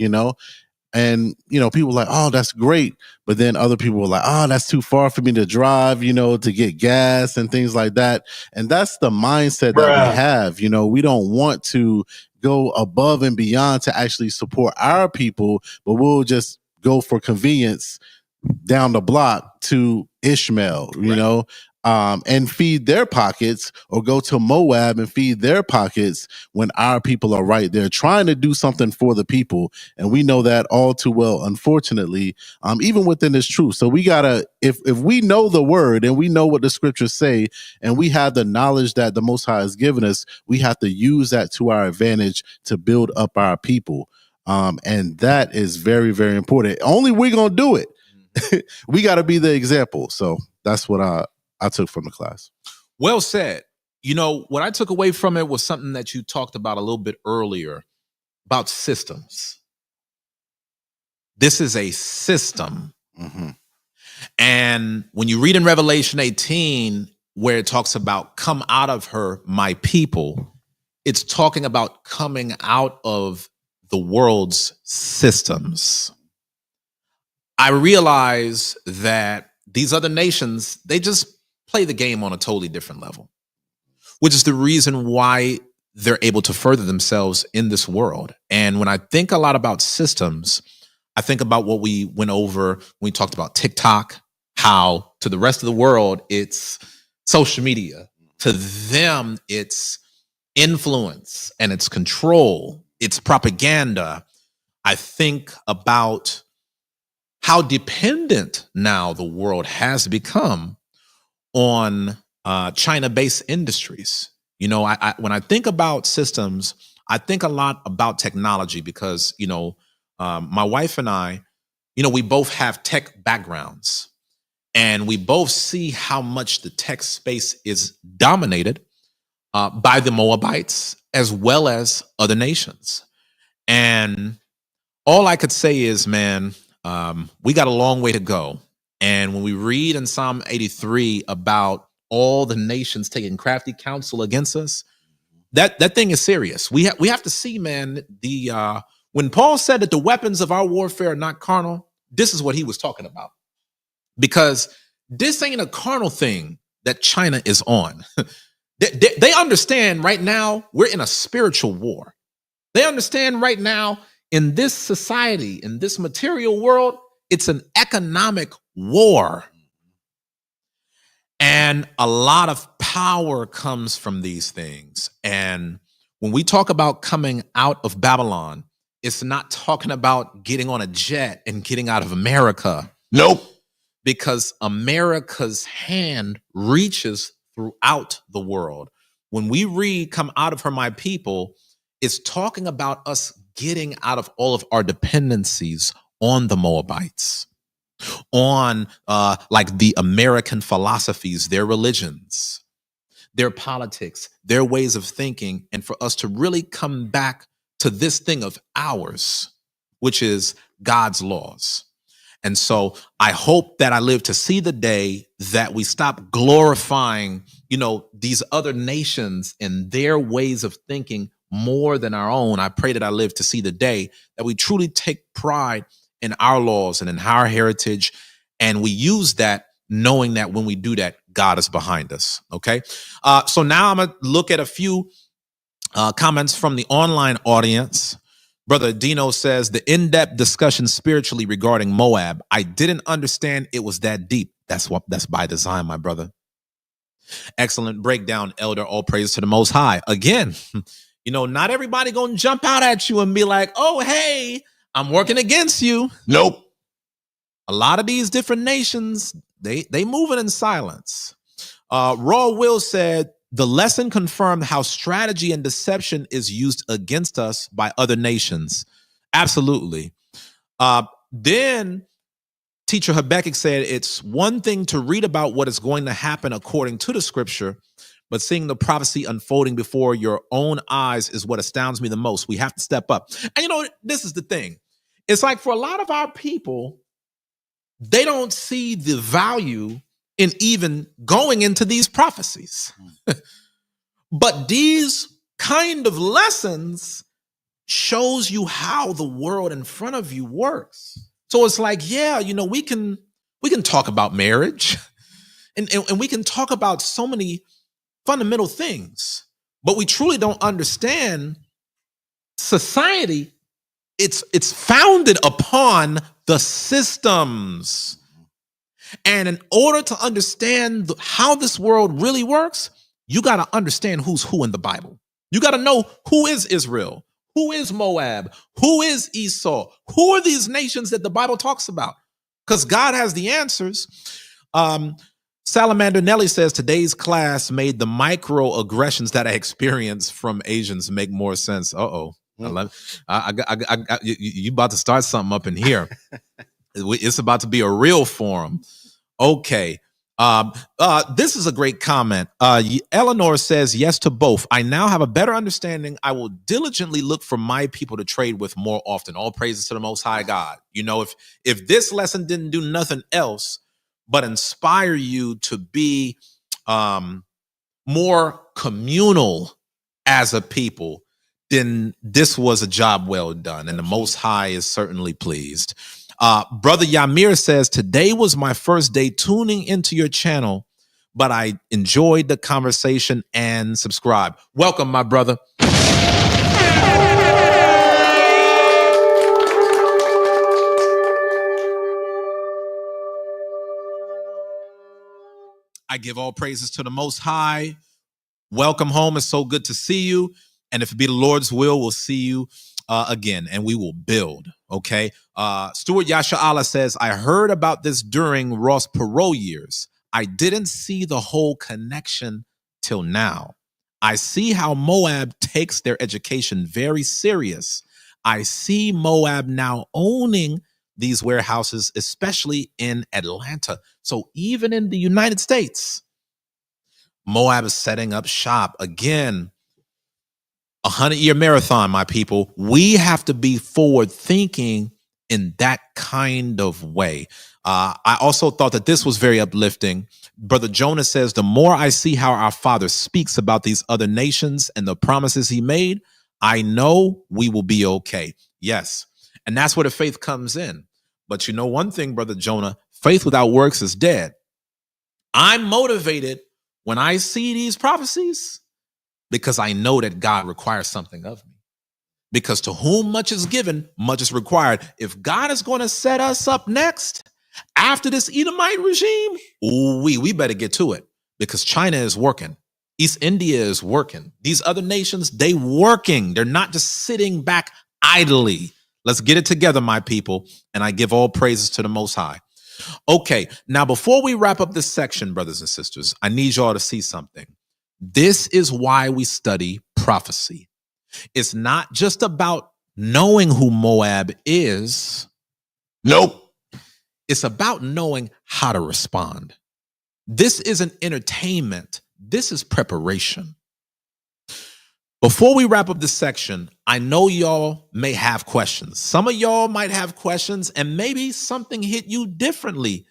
And people were like, "Oh, that's great," but then other people were like, "Oh, that's too far for me to drive, to get gas and things like that." And that's the mindset that we have. We don't want to go above and beyond to actually support our people, but we'll just go for convenience down the block to Ishmael, and feed their pockets, or go to Moab and feed their pockets when our people are right there trying to do something for the people. And we know that all too well, unfortunately, even within this truth. So we gotta, if we know the word and we know what the scriptures say, and we have the knowledge that the Most High has given us, we have to use that to our advantage to build up our people. And that is very, very important. Only we're gonna do it. We got to be the example. So that's what I took from the class. Well said. What I took away from it was something that you talked about a little bit earlier about systems. This is a system. Mm-hmm. And when you read in Revelation 18, where it talks about come out of her, my people, it's talking about coming out of the world's systems. I realize that these other nations, they just play the game on a totally different level, which is the reason why they're able to further themselves in this world. And when I think a lot about systems, I think about what we went over when we talked about TikTok, how to the rest of the world, it's social media. To them, it's influence and it's control. It's propaganda. I think about how dependent now the world has become on China-based industries. You know, I when I think about systems, I think a lot about technology because, you know, my wife and I, you know, we both have tech backgrounds and we both see how much the tech space is dominated by the Moabites as well as other nations. And all I could say is, man, we got a long way to go. And when we read in Psalm 83 about all the nations taking crafty counsel against us, that thing is serious. We have to see, man, when Paul said that the weapons of our warfare are not carnal, this is what he was talking about. Because this ain't a carnal thing that China is on. They understand right now we're in a spiritual war. They understand right now in this society, in this material world, it's an economic war. And a lot of power comes from these things. And when we talk about coming out of Babylon, it's not talking about getting on a jet and getting out of America. Nope. Because America's hand reaches throughout the world. When we read, come out of her, my people, it's talking about us getting out of all of our dependencies on the Moabites, on like the American philosophies, their religions, their politics, their ways of thinking, and for us to really come back to this thing of ours, which is God's laws. And so I hope that I live to see the day that we stop glorifying, you know, these other nations and their ways of thinking more than our own. I pray that I live to see the day that we truly take pride in our laws and in our heritage. And we use that knowing that when we do that, God is behind us. Okay. So now I'm going to look at a few comments from the online audience. Brother Dino says, the in-depth discussion spiritually regarding Moab, I didn't understand it was that deep. That's by design, my brother. Excellent breakdown, Elder. All praise to the Most High. Again, you know, not everybody gonna jump out at you and be like, oh, hey, I'm working against you. Nope. A lot of these different nations, they moving in silence. Raw Will said, the lesson confirmed how strategy and deception is used against us by other nations. Absolutely. Then Teacher Habakkuk said, it's one thing to read about what is going to happen according to the scripture, but seeing the prophecy unfolding before your own eyes is what astounds me the most. We have to step up. And you know, this is the thing. It's like for a lot of our people, they don't see the value in even going into these prophecies. But these kind of lessons shows you how the world in front of you works. So it's like, yeah, you know, we can talk about marriage and we can talk about so many fundamental things, but we truly don't understand society. It's founded upon the systems. And in order to understand how this world really works, you got to understand who's who in the Bible. You got to know who is Israel, who is Moab, who is Esau, who are these nations that the Bible talks about? Because God has the answers. Salamander Nelly says, today's class made the microaggressions that I experienced from Asians make more sense. Uh-oh. You about to start something up in here. It's about to be a real forum. Okay. This is a great comment. Eleanor says, yes to both. I now have a better understanding. I will diligently look for my people to trade with more often. All praises to the Most High God. You know, if this lesson didn't do nothing else but inspire you to be more communal as a people, then this was a job well done. And the Most High is certainly pleased. Brother Yamir says, today was my first day tuning into your channel, but I enjoyed the conversation and subscribe. Welcome, my brother. I give all praises to the Most High. Welcome home. It's so good to see you. And if it be the Lord's will, we'll see you again, and we will build. Okay. Stuart Yasha'Allah says, I heard about this during Ross Perot years. I didn't see the whole connection till now. I see how Moab takes their education very serious. I see Moab now owning these warehouses, especially in Atlanta. So even in the United States, Moab is setting up shop. Again, 100-year marathon, my people. We have to be forward thinking in that kind of way. I also thought that this was very uplifting. Brother Jonah says, the more I see how our Father speaks about these other nations and the promises he made, I know we will be okay. Yes. And that's where the faith comes in. But you know one thing, Brother Jonah, faith without works is dead. I'm motivated when I see these prophecies because I know that God requires something of me. Because to whom much is given, much is required. If God is going to set us up next after this Edomite regime, we better get to it, because China is working. East India is working. These other nations, they working. They're not just sitting back idly. Let's get it together, my people. And I give all praises to the Most High. Okay, now before we wrap up this section, brothers and sisters, I need y'all to see something. This is why we study prophecy. It's not just about knowing who Moab is. Nope. It's about knowing how to respond. This isn't entertainment. This is preparation. Before we wrap up this section, I know y'all may have questions. Some of y'all might have questions, and maybe something hit you differently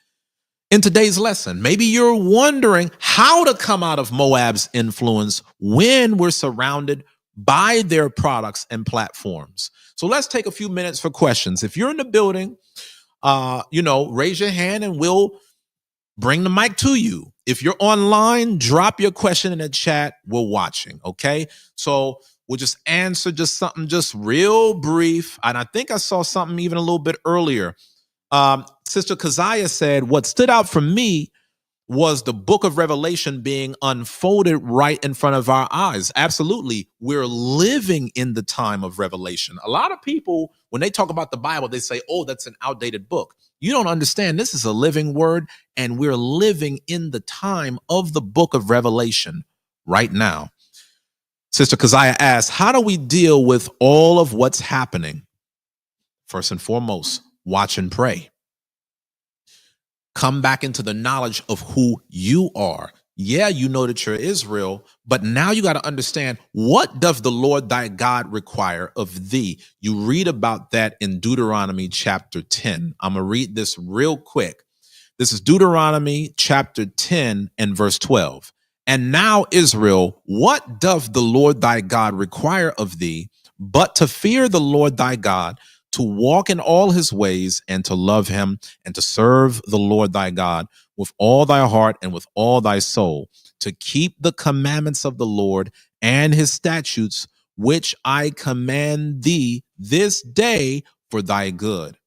in today's lesson. Maybe you're wondering how to come out of Moab's influence when we're surrounded by their products and platforms. So let's take a few minutes for questions. If you're in the building, raise your hand and we'll bring the mic to you. If you're online, drop your question in the chat. We're watching, okay? So we'll just answer something real brief. And I think I saw something even a little bit earlier. Sister Keziah said, what stood out for me was the book of Revelation being unfolded right in front of our eyes. Absolutely. We're living in the time of Revelation. A lot of people, when they talk about the Bible, they say, oh, that's an outdated book. You don't understand. This is a living word, and we're living in the time of the book of Revelation right now. Sister Keziah asks, how do we deal with all of what's happening? First and foremost, watch and pray. Come back into the knowledge of who you are. Yeah, you know that you're Israel, but now you got to understand, what does the Lord thy God require of thee? You read about that in Deuteronomy chapter 10. I'm going to read this real quick. This is Deuteronomy chapter 10 and verse 12. And now, Israel, what doth the Lord thy God require of thee, but to fear the Lord thy God, to walk in all his ways, and to love him, and to serve the Lord thy God with all thy heart and with all thy soul, to keep the commandments of the Lord and his statutes, which I command thee this day for thy good.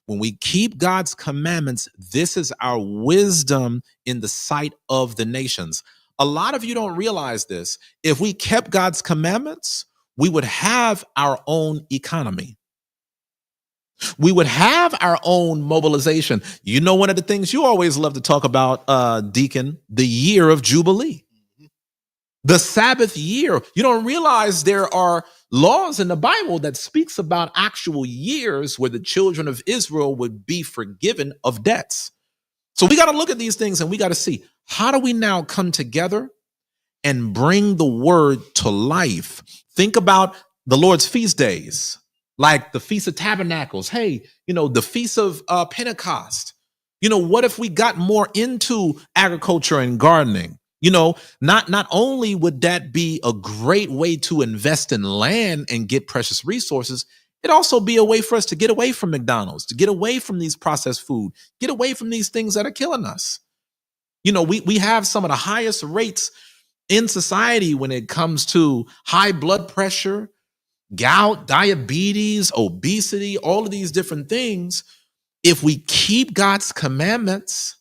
When we keep God's commandments, this is our wisdom in the sight of the nations. A lot of you don't realize this. If we kept God's commandments, we would have our own economy. We would have our own mobilization. You know, one of the things you always love to talk about, Deacon, the year of Jubilee, the Sabbath year. You don't realize there are laws in the Bible that speaks about actual years where the children of Israel would be forgiven of debts. So we got to look at these things and we got to see, how do we now come together and bring the word to life? Think about the Lord's feast days, like the Feast of Tabernacles. Hey, the Feast of Pentecost. What if we got more into agriculture and gardening? Not only would that be a great way to invest in land and get precious resources, it'd also be a way for us to get away from McDonald's, to get away from these processed food, get away from these things that are killing us. We have some of the highest rates in society when it comes to high blood pressure, gout, diabetes, obesity, all of these different things. If we keep God's commandments,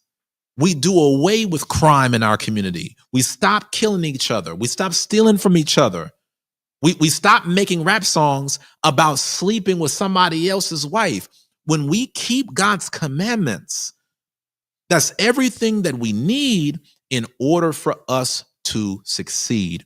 We do away with crime in our community. We stop killing each other. We stop stealing from each other. We stop making rap songs about sleeping with somebody else's wife. When we keep God's commandments, that's everything that we need in order for us to succeed.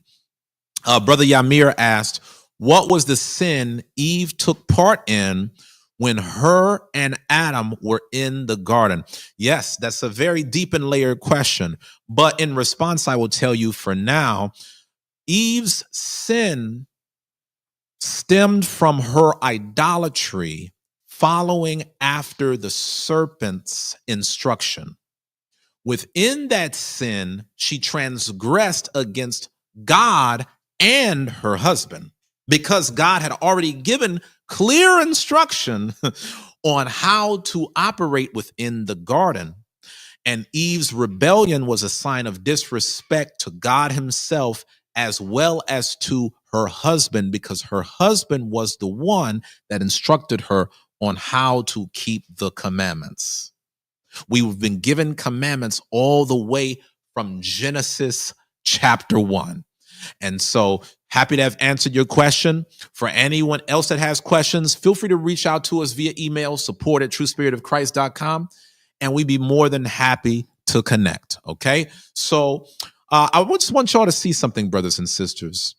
Brother Yamir asked, what was the sin Eve took part in when her and Adam were in the garden? Yes, that's a very deep and layered question. But in response, I will tell you for now, Eve's sin stemmed from her idolatry following after the serpent's instruction. Within that sin, she transgressed against God and her husband because God had already given clear instruction on how to operate within the garden. And Eve's rebellion was a sign of disrespect to God himself as well as to her husband, because her husband was the one that instructed her on how to keep the commandments. We've been given commandments all the way from Genesis chapter 1. And so happy to have answered your question. For anyone else that has questions, feel free to reach out to us via email, support@truespiritofchrist.com, and we'd be more than happy to connect. Okay. So I just want y'all to see something, brothers and sisters.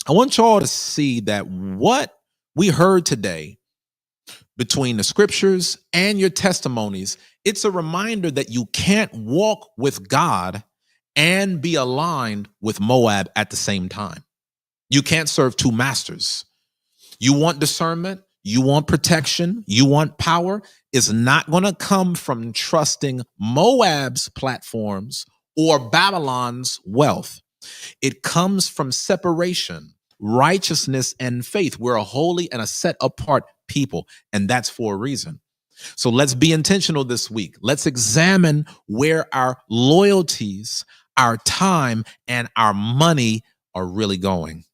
I want y'all to see that what we heard today between the scriptures and your testimonies, it's a reminder that you can't walk with God and be aligned with Moab at the same time. You can't serve two masters. You want discernment, you want protection, you want power. It's not going to come from trusting Moab's platforms or Babylon's wealth. It comes from separation, righteousness, and faith. We're a holy and a set apart people, and that's for a reason. So let's be intentional this week. Let's examine where our loyalties, our time, and our money are really going.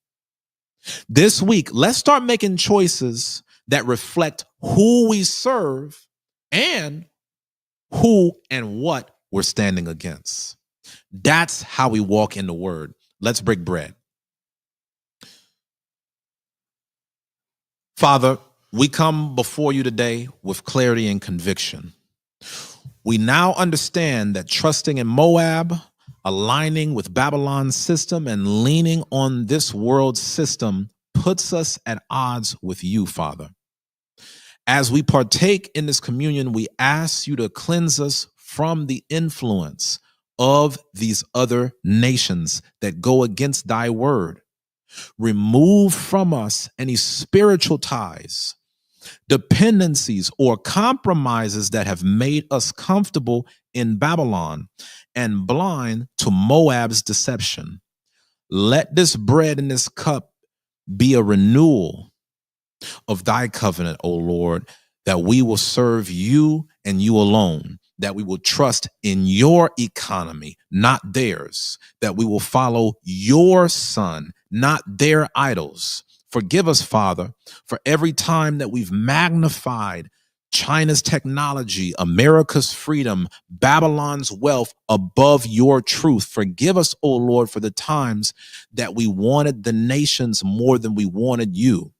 This week, let's start making choices that reflect who we serve and who and what we're standing against. That's how we walk in the word. Let's break bread. Father, we come before you today with clarity and conviction. We now understand that trusting in Moab, aligning with Babylon's system, and leaning on this world's system puts us at odds with you, Father. As we partake in this communion, we ask you to cleanse us from the influence of these other nations that go against thy word. Remove from us any spiritual ties, dependencies, or compromises that have made us comfortable in Babylon and blind to Moab's deception. Let this bread and this cup be a renewal of thy covenant, O Lord, that we will serve you and you alone, that we will trust in your economy, not theirs, that we will follow your son, not their idols. Forgive us, Father, for every time that we've magnified China's technology, America's freedom, Babylon's wealth above your truth. Forgive us, O Lord, for the times that we wanted the nations more than we wanted you.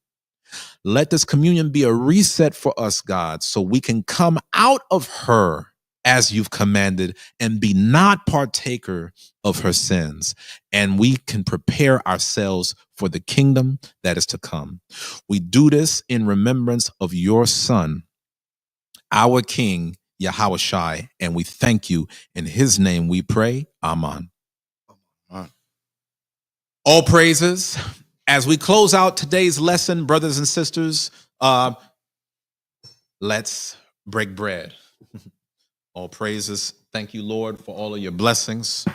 Let this communion be a reset for us, God, so we can come out of her as you've commanded and be not partaker of her sins. And we can prepare ourselves for the kingdom that is to come. We do this in remembrance of your son, our King, Yahushua, and we thank you. In his name we pray. Amen. All praises. As we close out today's lesson, brothers and sisters, let's break bread. All praises. Thank you, Lord, for all of your blessings.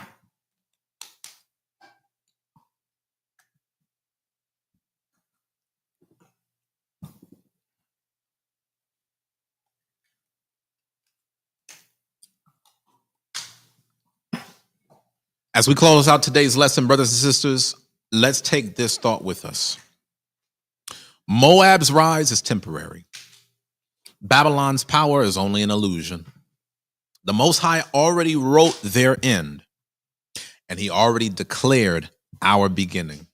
As we close out today's lesson, brothers and sisters, let's take this thought with us. Moab's rise is temporary. Babylon's power is only an illusion. The Most High already wrote their end, and he already declared our beginning.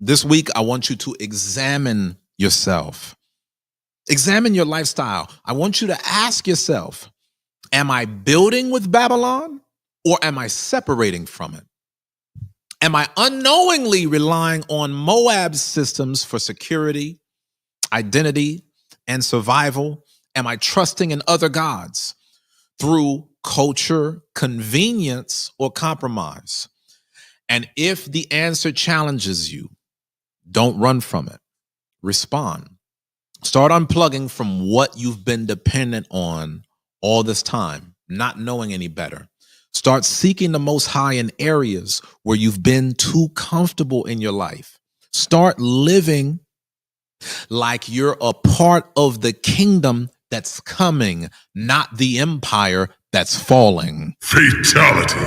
This week, I want you to examine yourself. Examine your lifestyle. I want you to ask yourself, am I building with Babylon or am I separating from it? Am I unknowingly relying on Moab's systems for security, identity, and survival? Am I trusting in other gods through culture, convenience, or compromise? And if the answer challenges you, don't run from it. Respond. Start unplugging from what you've been dependent on all this time, not knowing any better. Start seeking the Most High in areas where you've been too comfortable in your life. Start living like you're a part of the kingdom that's coming, not the empire that's falling. Fatality.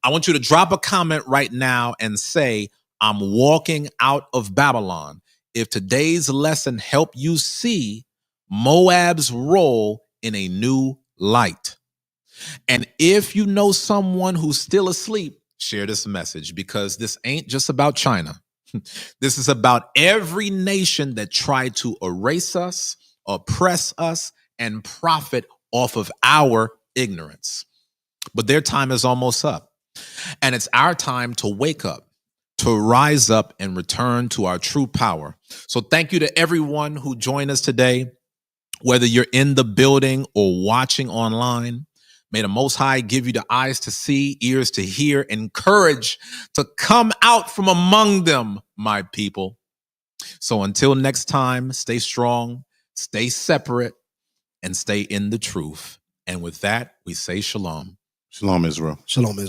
I want you to drop a comment right now and say, I'm walking out of Babylon. If today's lesson helped you see Moab's role in a new light. And if you know someone who's still asleep, share this message, because this ain't just about China. This is about every nation that tried to erase us, oppress us, and profit off of our ignorance. But their time is almost up. And it's our time to wake up, to rise up and return to our true power. So thank you to everyone who joined us today, whether you're in the building or watching online. May the Most High give you the eyes to see, ears to hear, and courage to come out from among them, my people. So until next time, stay strong, stay separate, and stay in the truth. And with that, we say shalom. Shalom, Israel. Shalom, Israel.